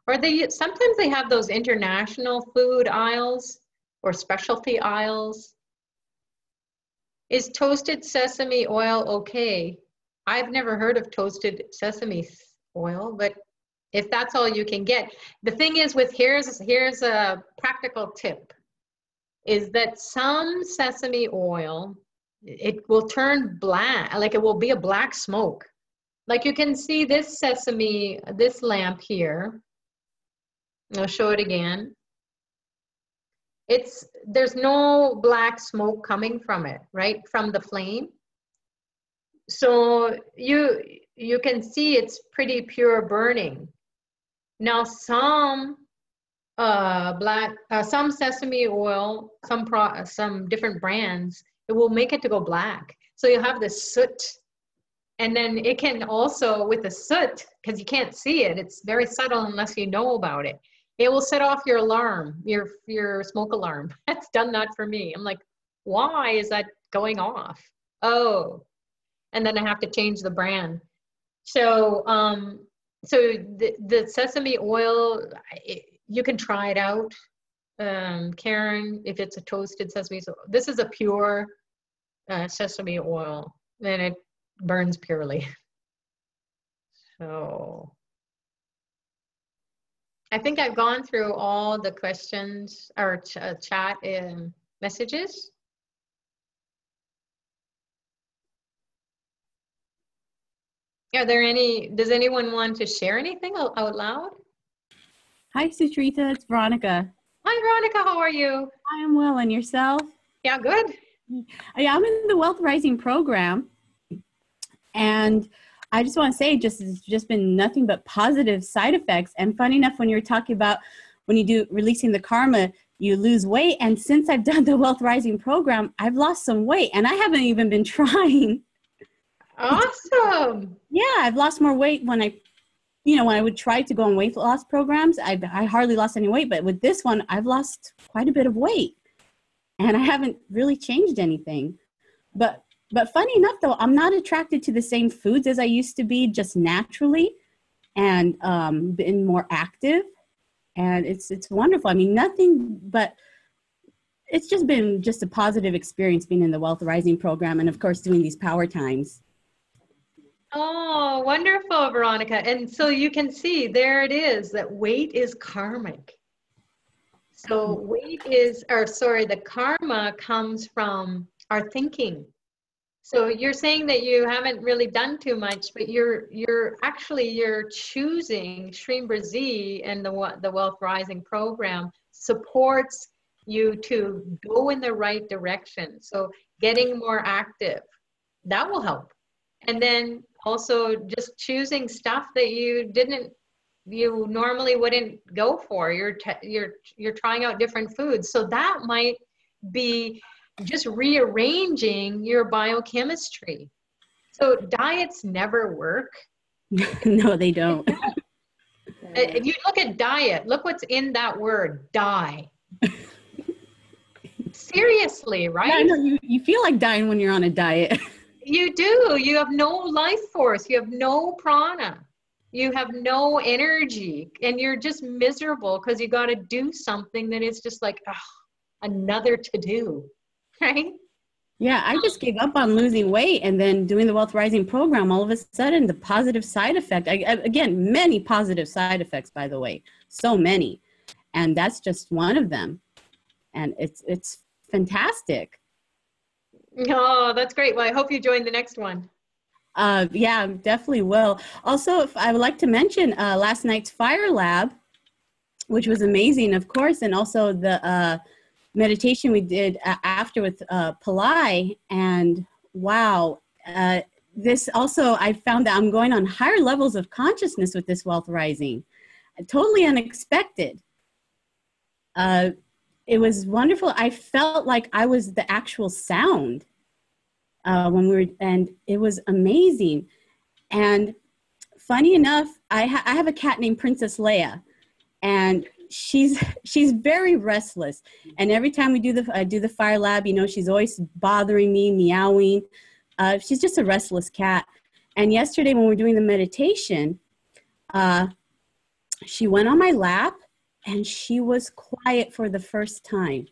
Or sometimes they have those international food aisles or specialty aisles. Is toasted sesame oil okay? I've never heard of toasted sesame oil, but if that's all you can get. The thing is here's a practical tip, is that some sesame oil, it will turn black, like it will be a black smoke. Like you can see this this lamp here. I'll show it again. There's no black smoke coming from it, right? From the flame. So you can see it's pretty pure burning. Now some some sesame oil, some different brands, it will make it to go black. So you have the soot, and then it can also, with the soot, because you can't see it, it's very subtle unless you know about it. It will set off your alarm, your smoke alarm. That's done that for me. I'm like, why is that going off? Oh, and then I have to change the brand. So, so the sesame oil, you can try it out, Karen, if it's a toasted sesame. So this is a pure sesame oil, and it burns purely. So I think I've gone through all the questions or chat messages. Does anyone want to share anything out loud? Hi, Sutrita. It's Veronica. Hi, Veronica. How are you? I am well. And yourself? Yeah, good. I'm in the Wealth Rising program. And I just want to say, it's just been nothing but positive side effects. And funny enough, when you're talking about when you do releasing the karma, you lose weight. And since I've done the Wealth Rising program, I've lost some weight. And I haven't even been trying. Awesome. Yeah, I've lost more weight when I would try to go on weight loss programs. I hardly lost any weight, but with this one, I've lost quite a bit of weight, and I haven't really changed anything. But funny enough, though, I'm not attracted to the same foods as I used to be, just naturally, and been more active, and it's wonderful. I mean, nothing but it's just been just a positive experience being in the Wealth Rising program, and of course, doing these power times. Oh, wonderful, Veronica. And so you can see there it is, that weight is karmic. So the karma comes from our thinking. So you're saying that you haven't really done too much, but you're choosing Shri Brazil, and the Wealth Rising program supports you to go in the right direction. So getting more active, that will help. And then also just choosing stuff that you normally wouldn't go for. You're trying out different foods. So that might be just rearranging your biochemistry. So diets never work. No, they don't. If you look at diet, look what's in that word, die. Seriously, right? Yeah, I know, you feel like dying when you're on a diet. You do. You have no life force. You have no prana. You have no energy. And you're just miserable because you got to do something that is just like, another to do. Right? Yeah, I just gave up on losing weight, and then doing the Wealth Rising program, all of a sudden, the positive side effect, again, many positive side effects, by the way, so many. And that's just one of them. And it's fantastic. Oh, that's great. Well, I hope you join the next one. Yeah, definitely will. Also, if I would like to mention last night's Fire Lab, which was amazing, of course, and also the meditation we did after with Pillai. And wow, this also, I found that I'm going on higher levels of consciousness with this Wealth Rising. Totally unexpected. It was wonderful. I felt like I was the actual sound and it was amazing. And funny enough, I have a cat named Princess Leia, and she's very restless. And every time we do the Fire Lab, she's always bothering me, meowing. She's just a restless cat. And yesterday when we were doing the meditation, she went on my lap, and she was quiet for the first time.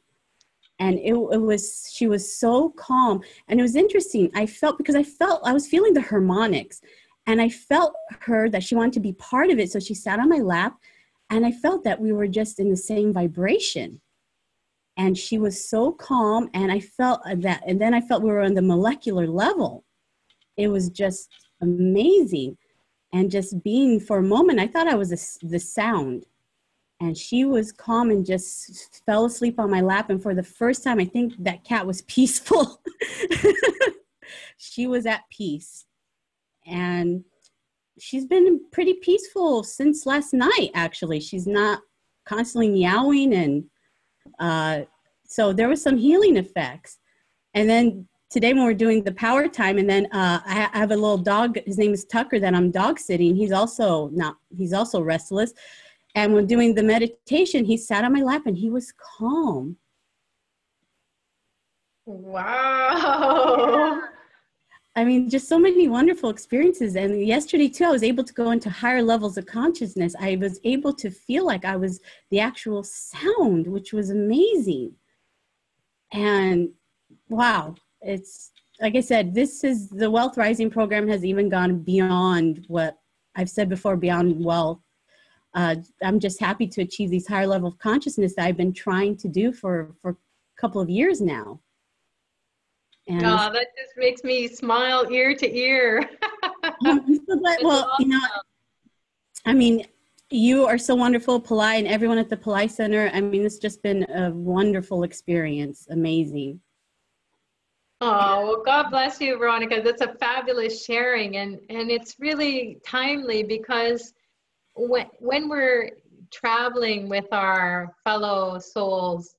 And she was so calm. And it was interesting. I was feeling the harmonics, and I felt her that she wanted to be part of it. So she sat on my lap, and I felt that we were just in the same vibration. And she was so calm, and I felt that, and then I felt we were on the molecular level. It was just amazing. And just being for a moment, I thought I was the sound. And she was calm and just fell asleep on my lap. And for the first time, I think that cat was peaceful. She was at peace. And she's been pretty peaceful since last night, actually. She's not constantly meowing. And so there was some healing effects. And then today when we're doing the power time, and then I have a little dog, his name is Tucker, that I'm dog sitting. He's also restless. And when doing the meditation, he sat on my lap and he was calm. Wow. I mean, just so many wonderful experiences. And yesterday too, I was able to go into higher levels of consciousness. I was able to feel like I was the actual sound, which was amazing. And wow, it's like I said, the Wealth Rising program has even gone beyond what I've said before, beyond wealth. I'm just happy to achieve these higher level of consciousness that I've been trying to do for a couple of years now. And that just makes me smile ear to ear. I'm so glad. Well, I mean, you are so wonderful, Pillai, and everyone at the Pillai Center. I mean, it's just been a wonderful experience. Amazing. Oh, well, God bless you, Veronica. That's a fabulous sharing. And it's really timely because when we're traveling with our fellow souls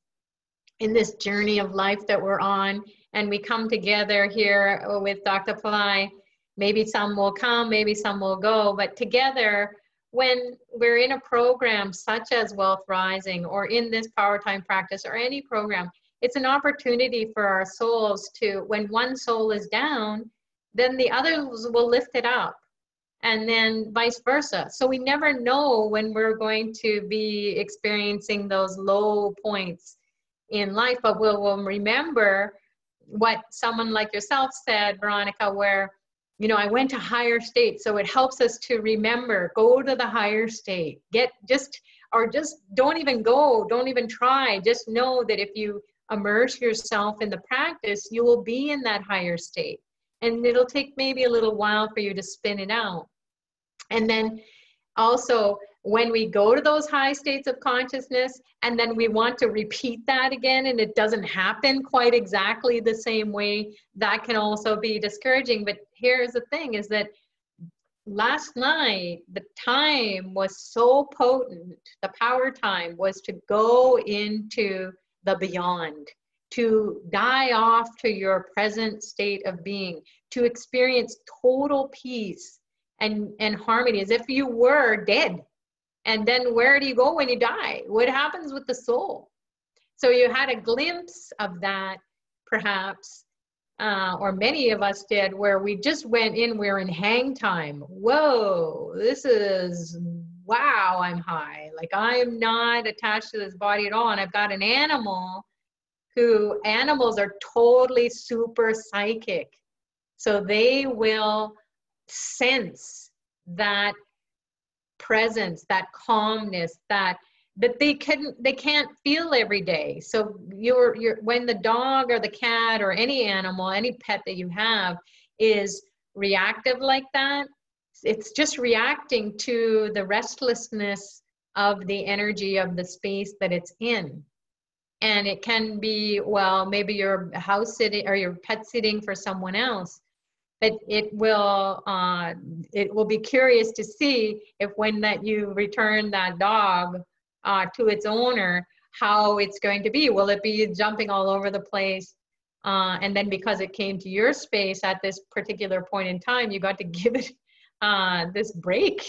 in this journey of life that we're on, and we come together here with Dr. Pillai, maybe some will come, maybe some will go, but together, when we're in a program such as Wealth Rising or in this Power Time practice or any program, it's an opportunity for our souls to, when one soul is down, then the others will lift it up, and then vice versa. So we never know when we're going to be experiencing those low points in life, but we'll remember what someone like yourself said, Veronica, where, you know, I went to higher state. So it helps us to remember, go to the higher state, just don't even go, don't even try. Just know that if you immerse yourself in the practice, you will be in that higher state. And it'll take maybe a little while for you to spin it out. And then also, when we go to those high states of consciousness and then we want to repeat that again and it doesn't happen quite exactly the same way, that can also be discouraging. But here's the thing, is that last night, the time was so potent. The power time was to go into the beyond, to die off to your present state of being, to experience total peace and harmony as if you were dead. And then where do you go when you die? What happens with the soul? So you had a glimpse of that, perhaps, or many of us did, where we just went in, we're in hang time. Whoa, this is, wow, I'm high. Like, I'm not attached to this body at all. And I've got an animal animals are totally super psychic. So they will sense that presence, that calmness, that they can't feel every day. So when the dog or the cat or any animal, any pet that you have is reactive like that, it's just reacting to the restlessness of the energy of the space that it's in. And it can be, well, maybe you're house sitting or you're pet sitting for someone else, but it will be curious to see if when that you return that dog to its owner, how it's going to be. Will it be jumping all over the place? And then because it came to your space at this particular point in time, you got to give it this break.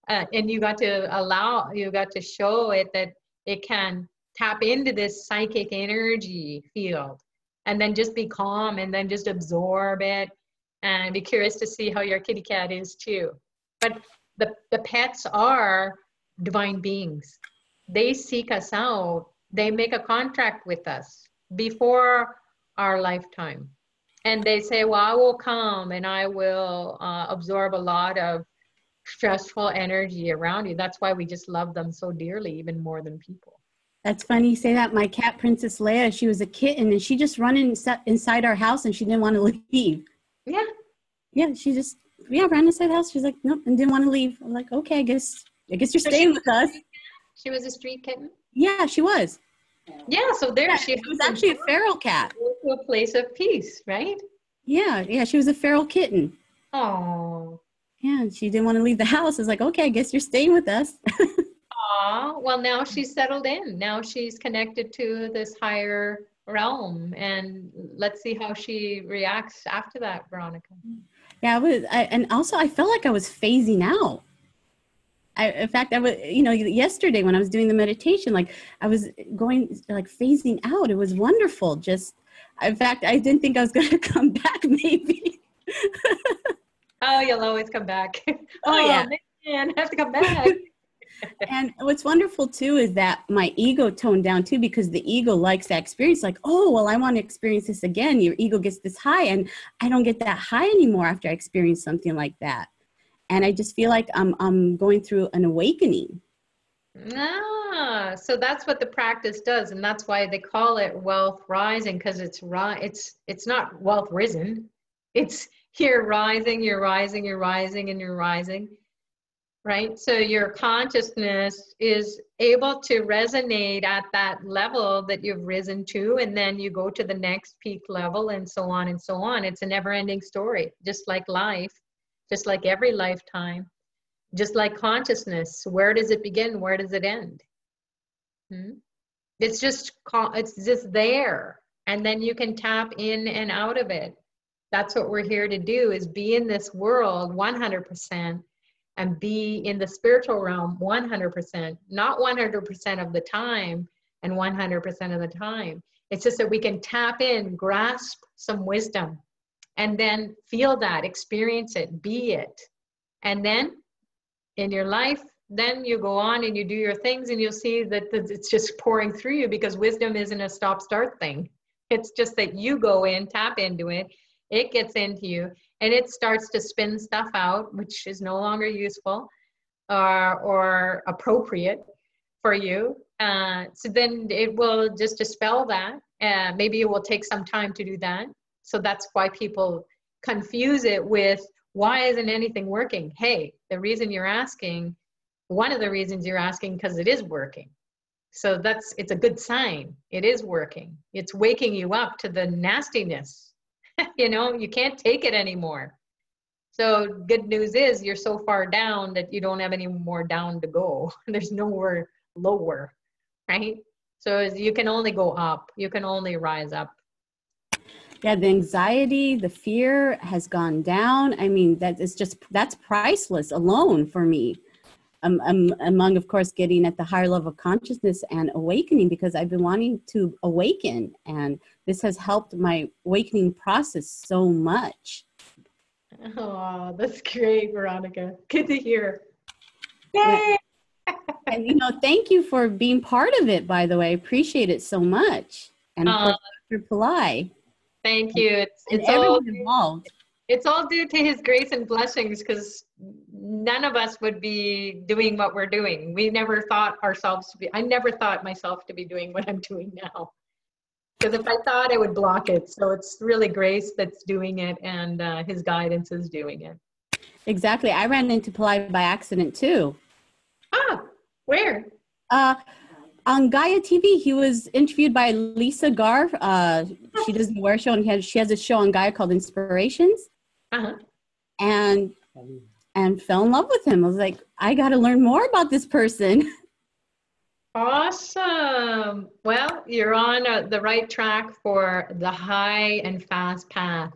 And you got to show it that it can tap into this psychic energy field and then just be calm and then just absorb it. And be curious to see how your kitty cat is too. But the pets are divine beings. They seek us out. They make a contract with us before our lifetime. And they say, well, I will come and I will absorb a lot of stressful energy around you. That's why we just love them so dearly, even more than people. That's funny you say that. My cat, Princess Leia, she was a kitten and she just ran inside our house and she didn't want to leave. Yeah. Yeah, she just ran inside the house. She's like, nope, and didn't want to leave. I'm like, okay, I guess you're staying with us. She was a street kitten? Yeah, she was. Yeah, so she was actually a feral cat. To a place of peace, right? Yeah, she was a feral kitten. Oh. Yeah, and she didn't want to leave the house. I was like, okay, I guess you're staying with us. Aw, well, now she's settled in. Now she's connected to this higher realm, and let's see how she reacts after that, Veronica. Yeah, and also I felt like I was phasing out. In fact, I was, yesterday when I was doing the meditation, like I was going, like phasing out. It was wonderful. In fact, I didn't think I was going to come back maybe. Oh, you'll always come back. Oh yeah. Man, I have to come back. And what's wonderful too is that my ego toned down too, because the ego likes that experience. Like, oh, well, I want to experience this again. Your ego gets this high and I don't get that high anymore after I experience something like that. And I just feel like I'm going through an awakening. So that's what the practice does. And that's why they call it wealth rising, because it's not wealth risen. It's You're rising, you're rising, you're rising, and you're rising, right? So your consciousness is able to resonate at that level that you've risen to, and then you go to the next peak level, and so on and so on. It's a never-ending story, just like life, just like every lifetime, just like consciousness. Where does it begin? Where does it end? It's just there, and then you can tap in and out of it. That's what we're here to do, is be in this world 100% and be in the spiritual realm 100%, not 100% of the time and 100% of the time. It's just that we can tap in, grasp some wisdom, and then feel that, experience it, be it. And then in your life, then you go on and you do your things, and you'll see that it's just pouring through you, because wisdom isn't a stop-start thing. It's just that you go in, tap into it, it gets into you, and it starts to spin stuff out, which is no longer useful or appropriate for you. So then it will just dispel that. Maybe it will take some time to do that. So that's why people confuse it with, why isn't anything working? Hey, the reason you're asking, one of the reasons you're asking, because it is working. So it's a good sign. It is working. It's waking you up to the nastiness. You know, you can't take it anymore. So good news is you're so far down that you don't have any more down to go. There's nowhere lower, right? So you can only go up. You can only rise up. Yeah, the anxiety, the fear has gone down. I mean, that's priceless alone for me. Among, of course, getting at the higher level of consciousness and awakening, because I've been wanting to awaken, and this has helped my awakening process so much. Oh, that's great, Veronica. Good to hear. Yay! And, thank you for being part of it, by the way. I appreciate it so much. And of course, Dr. Pillai. Thank you. It's all involved. It's all due to his grace and blessings, because none of us would be doing what we're doing. We never thought I never thought myself to be doing what I'm doing now. Because if I thought, I would block it. So it's really grace that's doing it, and his guidance is doing it. Exactly. I ran into Pillai by accident too. Ah, where? On Gaia TV, he was interviewed by Lisa Garf. She does the Wear Show, and she has a show on Gaia called Inspirations. And fell in love with him. I was like, I got to learn more about this person. Awesome. Well, you're on the right track for the high and fast path.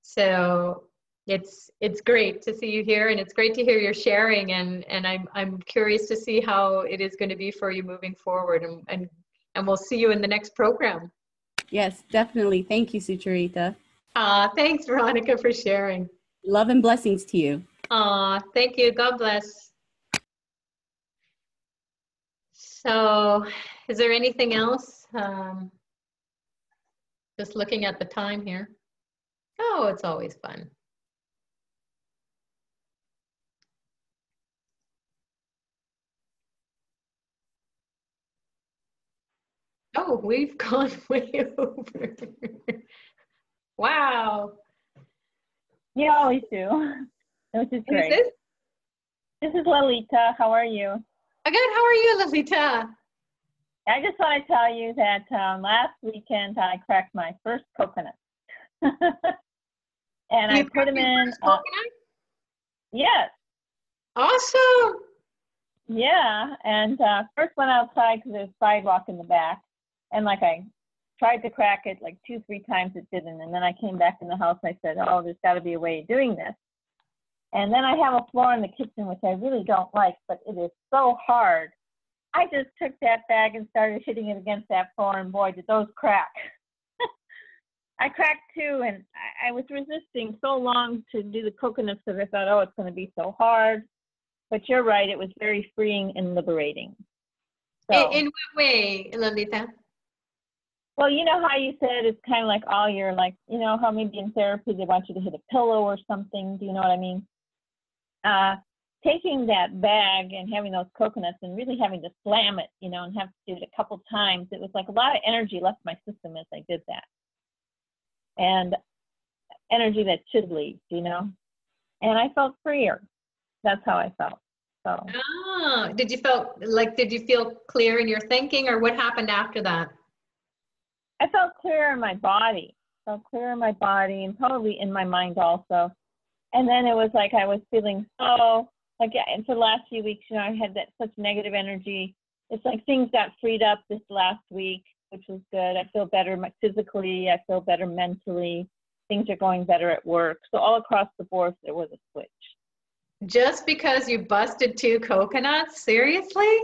So it's great to see you here, and it's great to hear your sharing, and I'm curious to see how it is going to be for you moving forward, and we'll see you in the next program. Yes, definitely. Thank you, Sucharita. Thanks, Veronica, for sharing. Love and blessings to you. Thank you. God bless. So, is there anything else? Just looking at the time here. Oh, it's always fun. Oh, we've gone way over. Wow. You always do, which is great. Who's this? This is Lalita. How are you? Good. How are you, Lalita? I just want to tell you that last weekend I cracked my first coconut. And I put them in. Yes. Awesome. Yeah. And first went outside because there's a sidewalk in the back. And like I tried to crack it like 2-3 times, it didn't. And then I came back in the house and I said, oh, there's got to be a way of doing this. And then I have a floor in the kitchen, which I really don't like, but it is so hard. I just took that bag and started hitting it against that floor, and boy, did those crack. I cracked 2, and I was resisting so long to do the coconuts because I thought, oh, it's going to be so hard. But you're right, it was very freeing and liberating. So, in what way, Lalita? Well, you know how you said it's kind of like all your, like, you know how maybe in therapy they want you to hit a pillow or something. Do you know what I mean? Taking that bag and having those coconuts and really having to slam it, you know, and have to do it a couple times, it was like a lot of energy left my system as I did that. And energy that should leave, you know? And I felt freer. That's how I felt. So. Oh, did you feel clear in your thinking, or what happened after that? I felt clear in my body. Felt clear in my body and probably in my mind also. And then it was like I was feeling so, like, and for the last few weeks, you know, I had that such negative energy. It's like things got freed up this last week, which was good. I feel better physically. I feel better mentally. Things are going better at work. So all across the board, there was a switch. Just because you busted 2 coconuts? Seriously?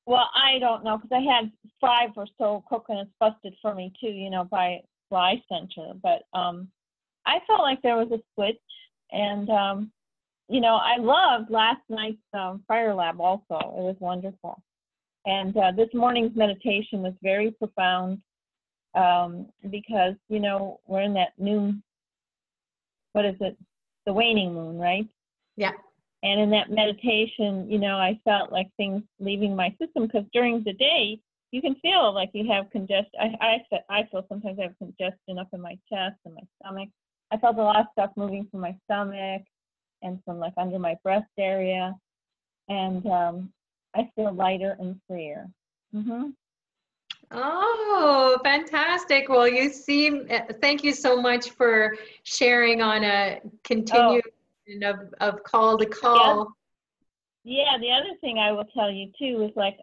Well, I don't know, because I had 5 or so coconuts busted for me too, you know, by Pillai Center. But I felt like there was a switch, and you know, I loved last night's fire lab also. It was wonderful. And this morning's meditation was very profound because, you know, we're in that new, what is it? The waning moon, right? Yeah. And in that meditation, you know, I felt like things leaving my system, because during the day, you can feel like you have congestion. I feel sometimes I have congestion up in my chest and my stomach. I felt a lot of stuff moving from my stomach and from like under my breast area. And I feel lighter and freer. Mm-hmm. Oh, fantastic. Well, you seem, thank you so much for sharing on a continuation of call to call. Yeah, the other thing I will tell you too is like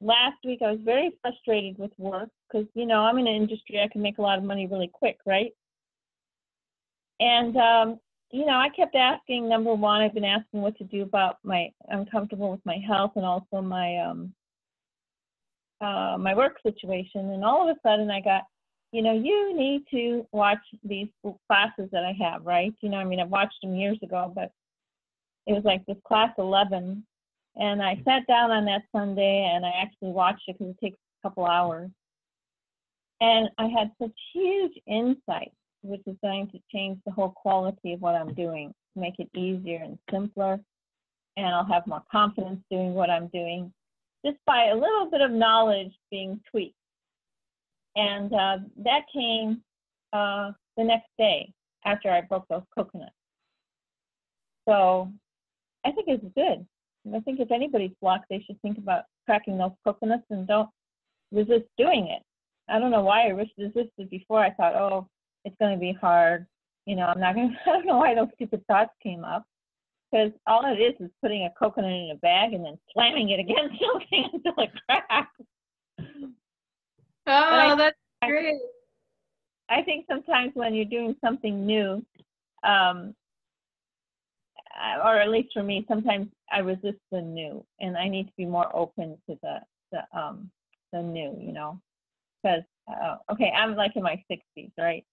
last week I was very frustrated with work because, you know, I'm in an industry I can make a lot of money really quick, right? And, you know, I kept asking, number one, I've been asking what to do about I'm comfortable with my health and also my my work situation. And all of a sudden I got, you know, you need to watch these classes that I have, right? You know, I mean, I've watched them years ago, but it was like this class 11. And I sat down on that Sunday and I actually watched it because it takes a couple hours. And I had such huge insight, which is going to change the whole quality of what I'm doing, make it easier and simpler. And I'll have more confidence doing what I'm doing, just by a little bit of knowledge being tweaked. And that came the next day after I broke those coconuts. So I think it's good. I think if anybody's blocked, they should think about cracking those coconuts and don't resist doing it. I don't know why I resisted before. I thought, oh, it's going to be hard. You know, I'm not going to, I don't know why those stupid thoughts came up. Because all it is putting a coconut in a bag and then slamming it against something until it cracks. Oh, that's great. I think sometimes when you're doing something new, or at least for me, sometimes I resist the new, and I need to be more open to the new, you know. Because okay, I'm like in my 60s, right?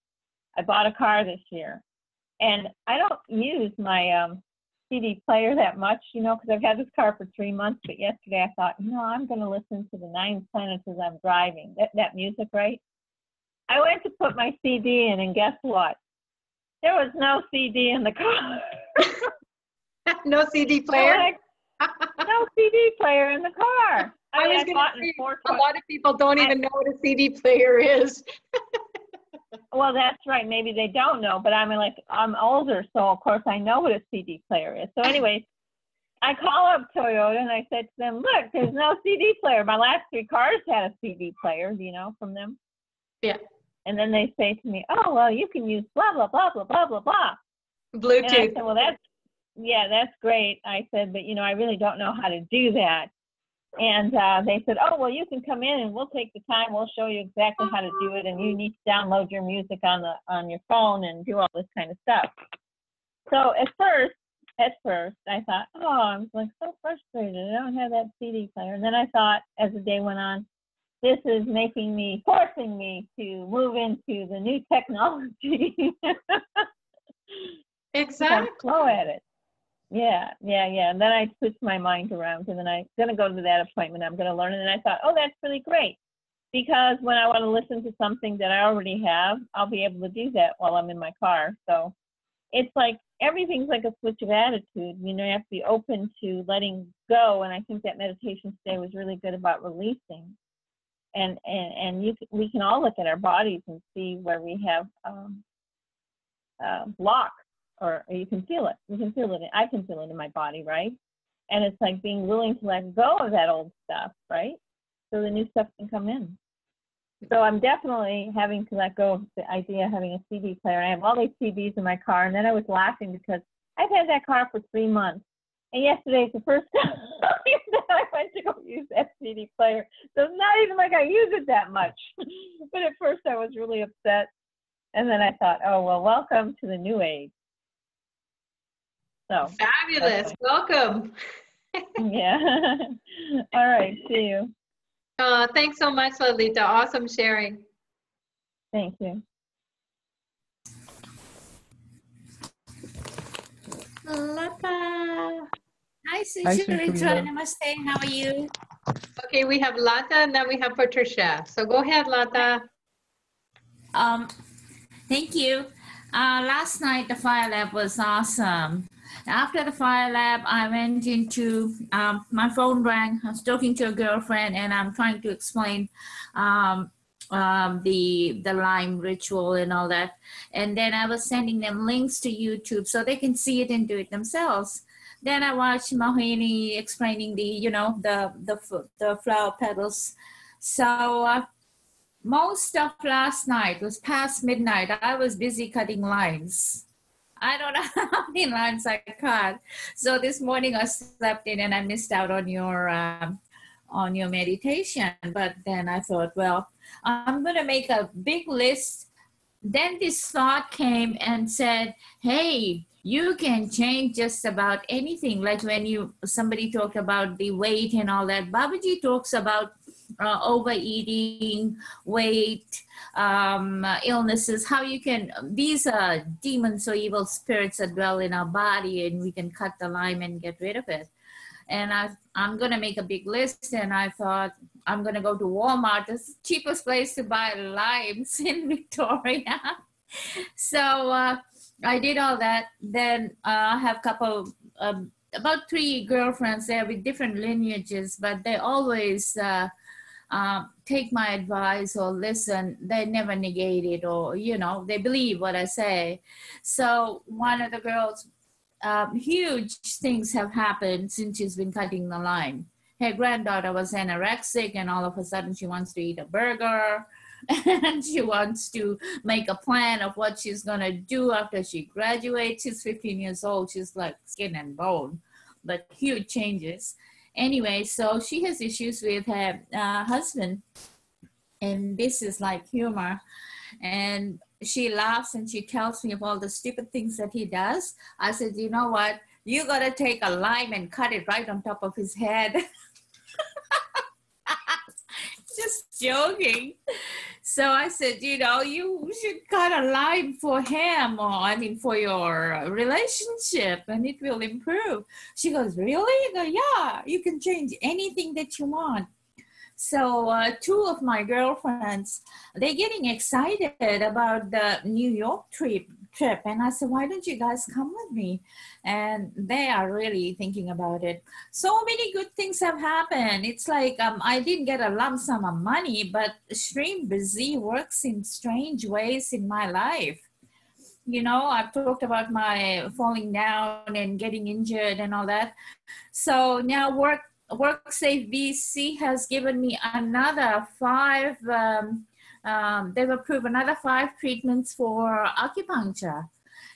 I bought a car this year, and I don't use my CD player that much, you know, because I've had this car for 3 months. But yesterday I thought, you know, I'm going to listen to the 9 Planets as I'm driving. That music, right? I went to put my CD in, and guess what? There was no CD in the car. No CD player? No CD player in the car. I was going to say, a lot of people don't even know what a CD player is. Well, that's right. Maybe they don't know, but I'm older, so of course I know what a CD player is. So anyways, I call up Toyota and I said to them, look, there's no CD player. My last 3 cars had a CD player, you know, from them. Yeah. And then they say to me, oh, well, you can use blah, blah, blah, blah, blah, blah, blah. Bluetooth. And I said, well, that's great. I said, but, you know, I really don't know how to do that. And they said, oh, well, you can come in and we'll take the time. We'll show you exactly how to do it. And you need to download your music on your phone and do all this kind of stuff. So at first, I thought, oh, I'm like so frustrated. I don't have that CD player. And then I thought, as the day went on, this is forcing me to move into the new technology. Exactly. I'm slow at it. Yeah. And then I switched my mind around, and then I'm going to go to that appointment. I'm going to learn it. And I thought, oh, that's really great. Because when I want to listen to something that I already have, I'll be able to do that while I'm in my car. So it's like everything's like a switch of attitude. You know, you have to be open to letting go. And I think that meditation today was really good about releasing. And we can all look at our bodies and see where we have lock, or you can feel it. You can feel it. I can feel it in my body, right? And it's like being willing to let go of that old stuff, right? So the new stuff can come in. So I'm definitely having to let go of the idea of having a CD player. I have all these CDs in my car, and then I was laughing because I've had that car for 3 months. And yesterday's the first time that I went to go use that CD player. So it's not even like I use it that much. But at first I was really upset. And then I thought, oh, well, welcome to the new age. So Fabulous. Welcome. Yeah. All right. See you. Thanks so much, Lalita. Awesome sharing. Thank you. Lata. Hi, Sucharita. Namaste. How are you? Okay, we have Lata and then we have Patricia. So go ahead, Lata. Thank you. Last night, the fire lab was awesome. After the fire lab, I went into, my phone rang. I was talking to a girlfriend and I'm trying to explain the Lyme ritual and all that. And then I was sending them links to YouTube so they can see it and do it themselves. Then I watched Mohini explaining the flower petals. So most of last night was past midnight. I was busy cutting lines. I don't know how many lines I cut. So this morning I slept in and I missed out on your meditation. But then I thought, well, I'm going to make a big list. Then this thought came and said, hey, you can change just about anything. Like when somebody talked about the weight and all that. Babaji talks about overeating, weight, illnesses, how you can, these are demons or evil spirits that dwell in our body, and we can cut the Lyme and get rid of it. And I'm going to make a big list, and I thought I'm going to go to Walmart, the cheapest place to buy limes in Victoria. So I did all that. Then I have a couple, about 3 girlfriends there with different lineages, but they always take my advice or listen. They never negate it, or, they believe what I say. So one of the girls, huge things have happened since she's been cutting the line. Her granddaughter was anorexic, and all of a sudden she wants to eat a burger, and she wants to make a plan of what she's going to do after she graduates. She's 15 years old. She's like skin and bone, but huge changes. Anyway, so she has issues with her husband, and this is like humor. And she laughs and she tells me of all the stupid things that he does. I said, you know what? You got to take a lime and cut it right on top of his head. Just joking. So I said, you should cut a line for him, or for your relationship, and it will improve. She goes, really? I go, yeah, you can change anything that you want. So 2 of my girlfriends, they're getting excited about the New York trip. And I said, why don't you guys come with me? And they are really thinking about it. So many good things have happened. It's like I didn't get a lump sum of money, but Stream Busy works in strange ways in my life. I've talked about my falling down and getting injured and all that. So now WorkSafe BC has given me another 5, they've approved another 5 treatments for acupuncture.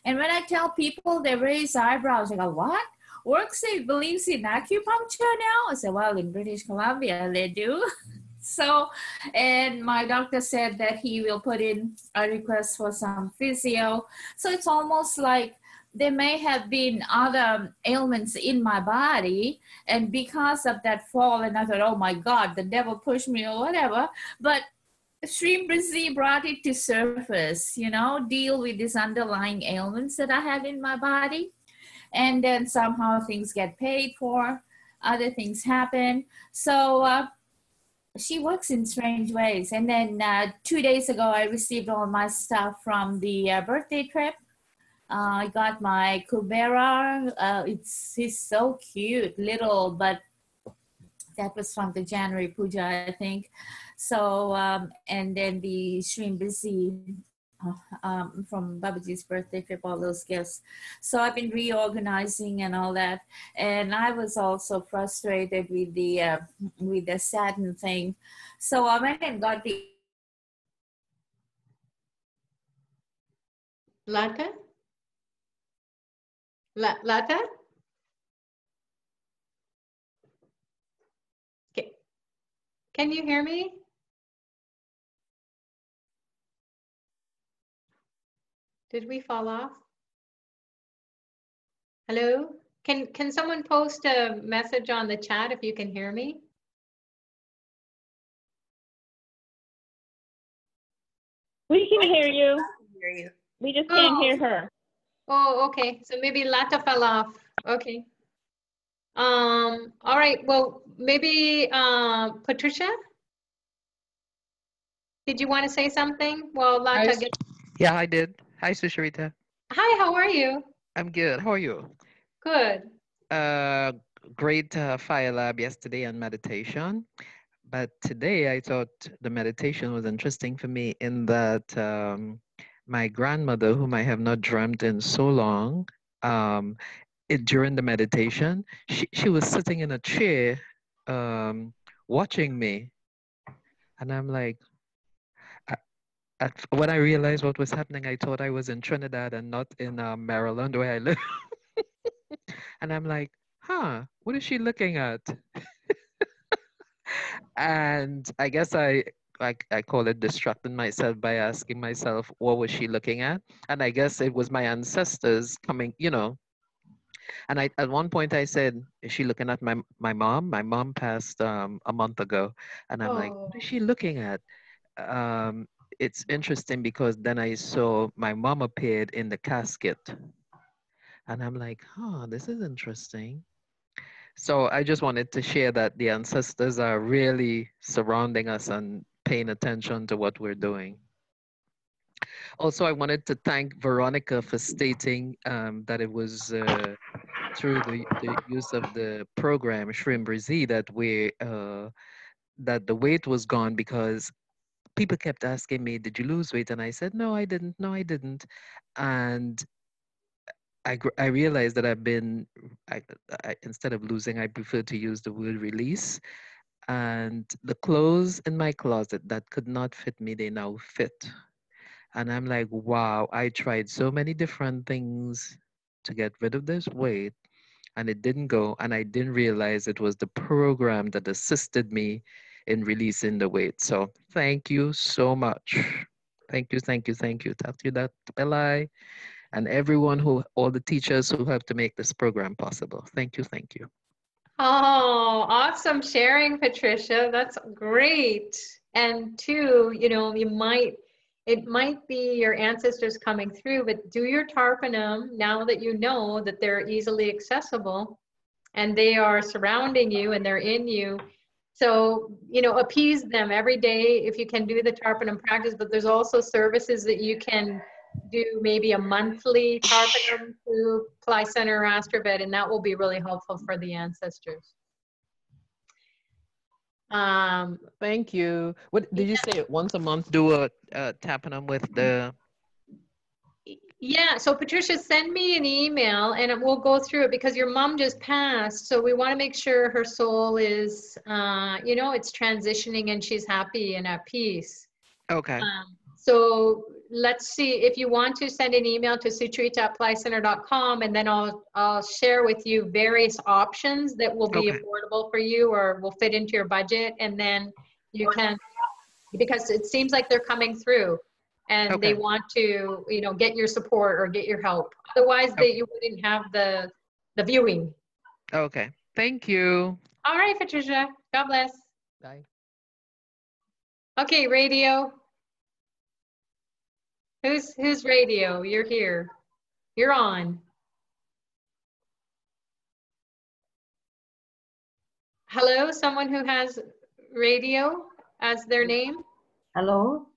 And when I tell people, they raise eyebrows. They go, what? WorkSafe believes in acupuncture now? I said, well, in British Columbia, they do. So, and my doctor said that he will put in a request for some physio. So it's almost like there may have been other ailments in my body, and because of that fall, and I thought, oh my God, the devil pushed me or whatever, but Stream Busy brought it to surface, deal with these underlying ailments that I had in my body, and then somehow things get paid for, other things happen. So she works in strange ways. And then 2 days ago, I received all my stuff from the birthday trip. I got my Kubera. He's so cute, little, but that was from the January puja, I think. So, and then the Stream Busy from Babaji's birthday trip, all those gifts. So I've been reorganizing and all that. And I was also frustrated with the Saturn thing. So I went and got the Lata? Lata? Okay. Can you hear me? Did we fall off? Hello? Can someone post a message on the chat if you can hear me? We can hear you. hear you. We just can't hear her. Oh, okay. So maybe Lata fell off. Okay. All right. Well, maybe Patricia, did you want to say something? Well, Hi. Lata gets. Yeah, I did. Hi, Susharita. Hi, how are you? I'm good. How are you? Good. Uh, Great fire lab yesterday on meditation. But today I thought the meditation was interesting for me in that my grandmother, whom I have not dreamt in so long, during the meditation, she was sitting in a chair watching me. And I'm like, when I realized what was happening, I thought I was in Trinidad and not in Maryland where I live. And I'm like, what is she looking at? And I guess I call it distracting myself by asking myself, what was she looking at? And I guess it was my ancestors coming, And at one point I said, is she looking at my mom? My mom passed a month ago. And I'm like, Oh, what is she looking at? It's interesting because then I saw my mom appeared in the casket. And I'm like, this is interesting. So I just wanted to share that the ancestors are really surrounding us and paying attention to what we're doing. Also, I wanted to thank Veronica for stating that it was through the use of the program Shrimp Brizzy that that the weight was gone, because people kept asking me, did you lose weight? And I said, no, I didn't. No, I didn't. And I realized that instead of losing, I prefer to use the word release. And the clothes in my closet that could not fit me, they now fit. And I'm like, wow, I tried so many different things to get rid of this weight and it didn't go. And I didn't realize it was the program that assisted me in releasing the weight. So thank you so much. Thank you, thank you, thank you. Talk to you, Dr. Pillai, and everyone all the teachers who helped to make this program possible. Thank you, thank you. oh, awesome sharing, Patricia. That's great. And two, it might be your ancestors coming through, but do your tarpanum now that you know that they're easily accessible and they are surrounding you and they're in you. So, appease them every day if you can do the tarpanum practice, but there's also services that you can do, maybe a monthly tarpanum through Pillai Center or Astrovet, and that will be really helpful for the ancestors. Thank you. What did you say? Once a month, do a tapping with the. Yeah, so Patricia, send me an email and we'll go through it because your mom just passed. So we want to make sure her soul is, it's transitioning and she's happy and at peace. Okay. So let's see, if you want to send an email to sucharita@pillaicenter.com, and then I'll share with you various options that will be affordable for you or will fit into your budget. And then you can, because it seems like they're coming through and they want to, get your support or get your help. Otherwise, you wouldn't have the viewing. Okay. Thank you. All right, Patricia. God bless. Bye. Okay, radio. Who's radio? You're here. You're on. Hello, someone who has radio as their name? Hello?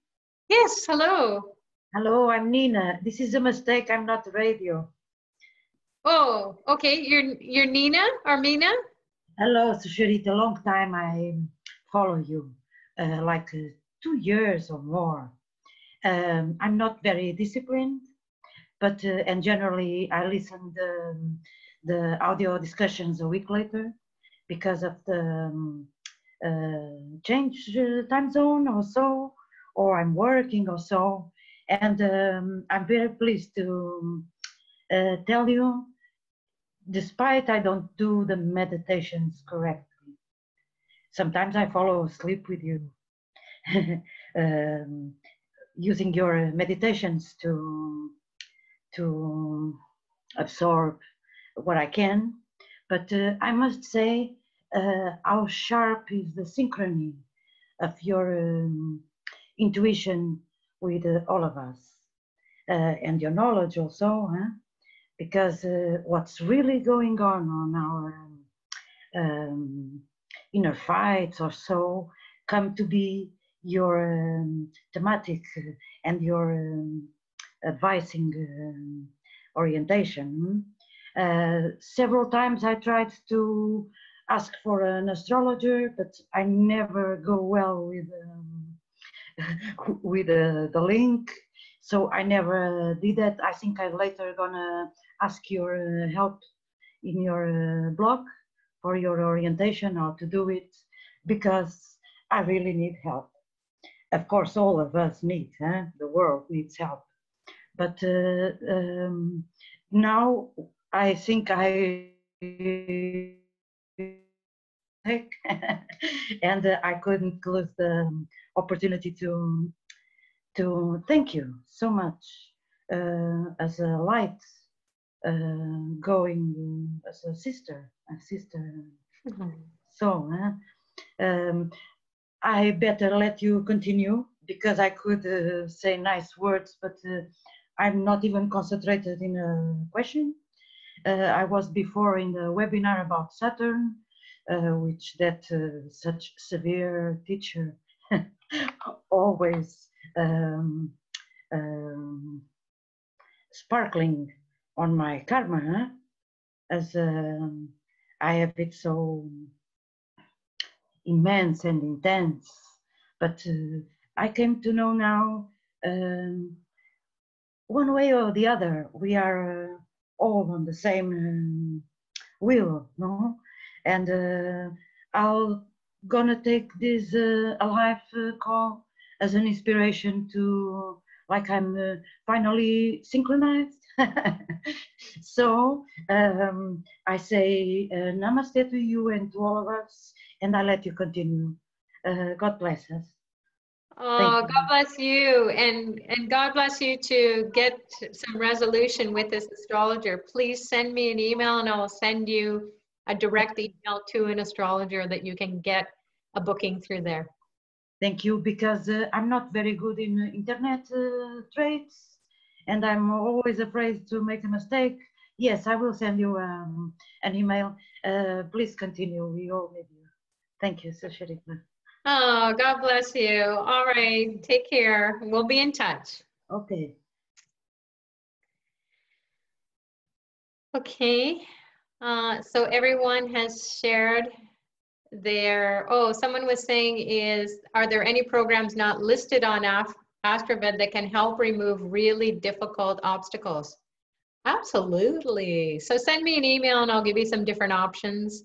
Yes, hello. Hello, I'm Nina. This is a mistake. I'm not radio. Oh, okay. You're Nina or Mina? Hello, Susharita. Long time I follow you, 2 years or more. I'm not very disciplined, but and generally I listen the audio discussions a week later because of the change time zone or so, or I'm working or so. And I'm very pleased to tell you, despite I don't do the meditations correctly, sometimes I follow asleep with you, using your meditations to absorb what I can. But I must say how sharp is the synchrony of your intuition with all of us, and your knowledge also, huh? Because what's really going on our inner fights or so come to be your thematic and your advising orientation. Several times I tried to ask for an astrologer, but I never go well with the link, so I never did that. I think I'm later gonna ask your help in your blog for your orientation, how to do it, because I really need help. Of course, all of us need, huh? The world needs help. But now I think I and I couldn't lose the opportunity to thank you so much as a light going as a sister. Mm-hmm. So I better let you continue, because I could say nice words, but I'm not even concentrated in a question. I was before in the webinar about Saturn, which that such severe teacher always sparkling on my karma, huh? As I have it so immense and intense. But I came to know now, one way or the other, we are all on the same wheel, no? And I'll gonna take this live call as an inspiration to, like, I'm finally synchronized. So I say namaste to you and to all of us, and I let you continue. God bless us. Oh, God bless you, and God bless you to get some resolution with this astrologer. Please send me an email, and I will send you a direct email to an astrologer that you can get a booking through there. Thank you, because I'm not very good in internet trades, and I'm always afraid to make a mistake. Yes, I will send you an email. Please continue. We all need you. Thank you, Sharika. Oh, God bless you. All right, take care. We'll be in touch. Okay. Okay, so everyone has shared their, oh, someone was saying are there any programs not listed on AstroVed that can help remove really difficult obstacles? Absolutely. So send me an email and I'll give you some different options.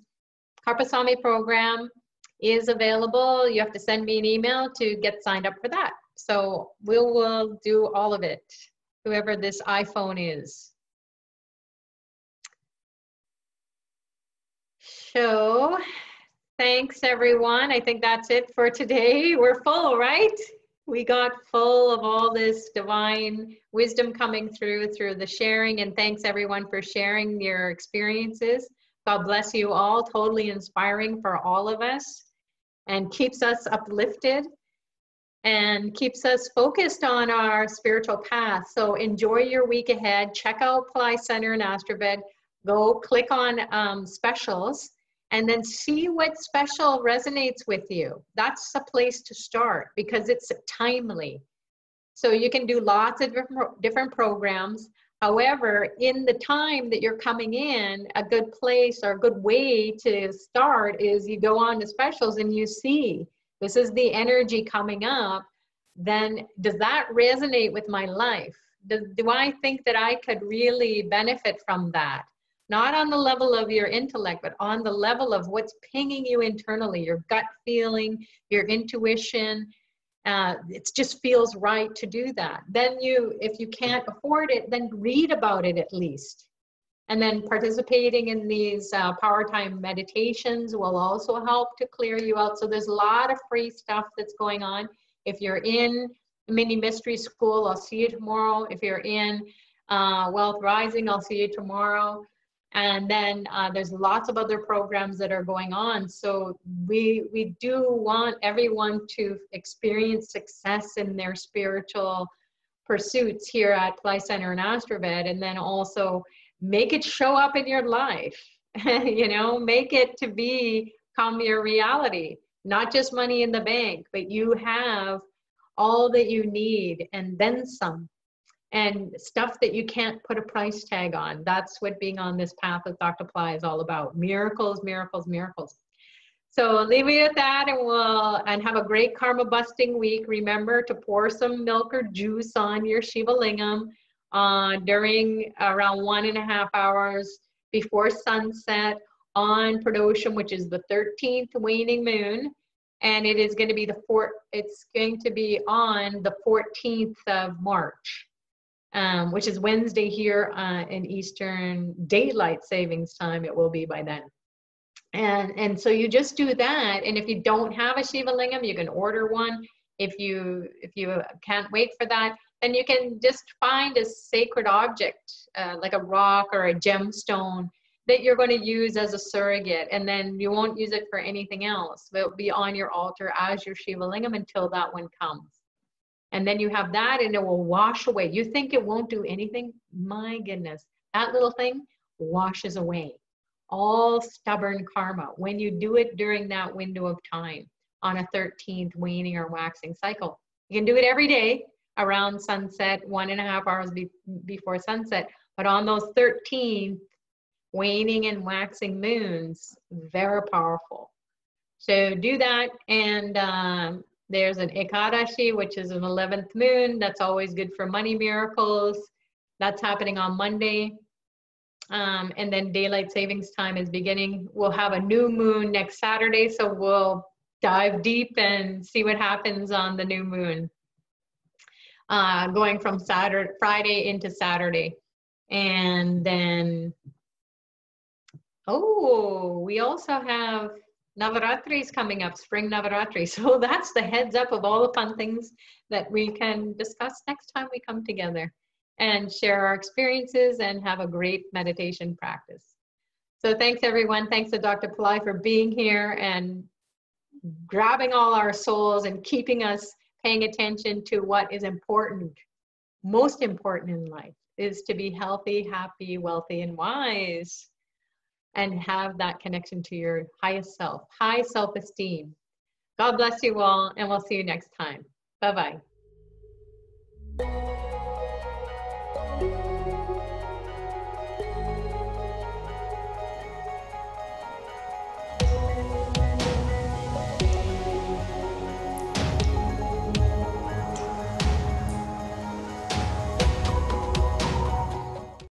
Karpasamy program is available. You have to send me an email to get signed up for that. So we will do all of it, whoever this iPhone is. So thanks everyone. I think that's it for today. We're full, right? We got full of all this divine wisdom coming through the sharing, and thanks everyone for sharing your experiences. God bless you all, totally inspiring for all of us, and keeps us uplifted and keeps us focused on our spiritual path. So enjoy your week ahead. Check out Pillai Center and AstroVed. Go click on specials and then see what special resonates with you. That's a place to start because it's timely. So you can do lots of different programs. However, in the time that you're coming in, a good place or a good way to start is you go on to specials and you see, this is the energy coming up. then does that resonate with my life? Do I think that I could really benefit from that? Not on the level of your intellect, but on the level of what's pinging you internally, your gut feeling, your intuition. It just feels right to do that. Then if you can't afford it, then read about it at least. And then participating in these Powertime meditations will also help to clear you out. So there's a lot of free stuff that's going on. If you're in Mini Mystery School, I'll see you tomorrow. If you're in Wealth Rising, I'll see you tomorrow. And then there's lots of other programs that are going on. So we do want everyone to experience success in their spiritual pursuits here at Pillai Center and Astrovet, and then also make it show up in your life. You know, make it to become your reality, not just money in the bank, but you have all that you need and then some, and stuff that you can't put a price tag on. That's what being on this path with Dr. Pillai is all about. Miracles, miracles, miracles. So I'll leave you with that, and have a great karma busting week. Remember to pour some milk or juice on your Shiva Lingam during around 1.5 hours before sunset on Pradosham, which is the 13th waning moon. And it is going to be it's going to be on the 14th of March, which is Wednesday here in Eastern Daylight Savings Time. It will be by then. And so you just do that. And if you don't have a Shiva Lingam, you can order one. If you can't wait for that, then you can just find a sacred object, like a rock or a gemstone, that you're going to use as a surrogate, and then you won't use it for anything else. It'll be on your altar as your Shiva Lingam until that one comes. And then you have that, and it will wash away. You think it won't do anything? My goodness, that little thing washes away all stubborn karma when you do it during that window of time on a 13th waning or waxing cycle. You can do it every day around sunset, 1.5 hours before sunset, but on those 13 waning and waxing moons, very powerful. So do that. And there's an Ekadashi, which is an 11th moon. That's always good for money miracles. That's happening on Monday. And then daylight savings time is beginning. We'll have a new moon next Saturday, so we'll dive deep and see what happens on the new moon, going from Friday into Saturday. And then, we also have Navaratris coming up, spring Navaratri. So that's the heads up of all the fun things that we can discuss next time we come together and share our experiences and have a great meditation practice. So thanks everyone. Thanks to Dr. Pillai for being here and grabbing all our souls and keeping us paying attention to what is important. Most important in life is to be healthy, happy, wealthy, and wise, and have that connection to your highest self, high self-esteem. God bless you all, and we'll see you next time. Bye-bye.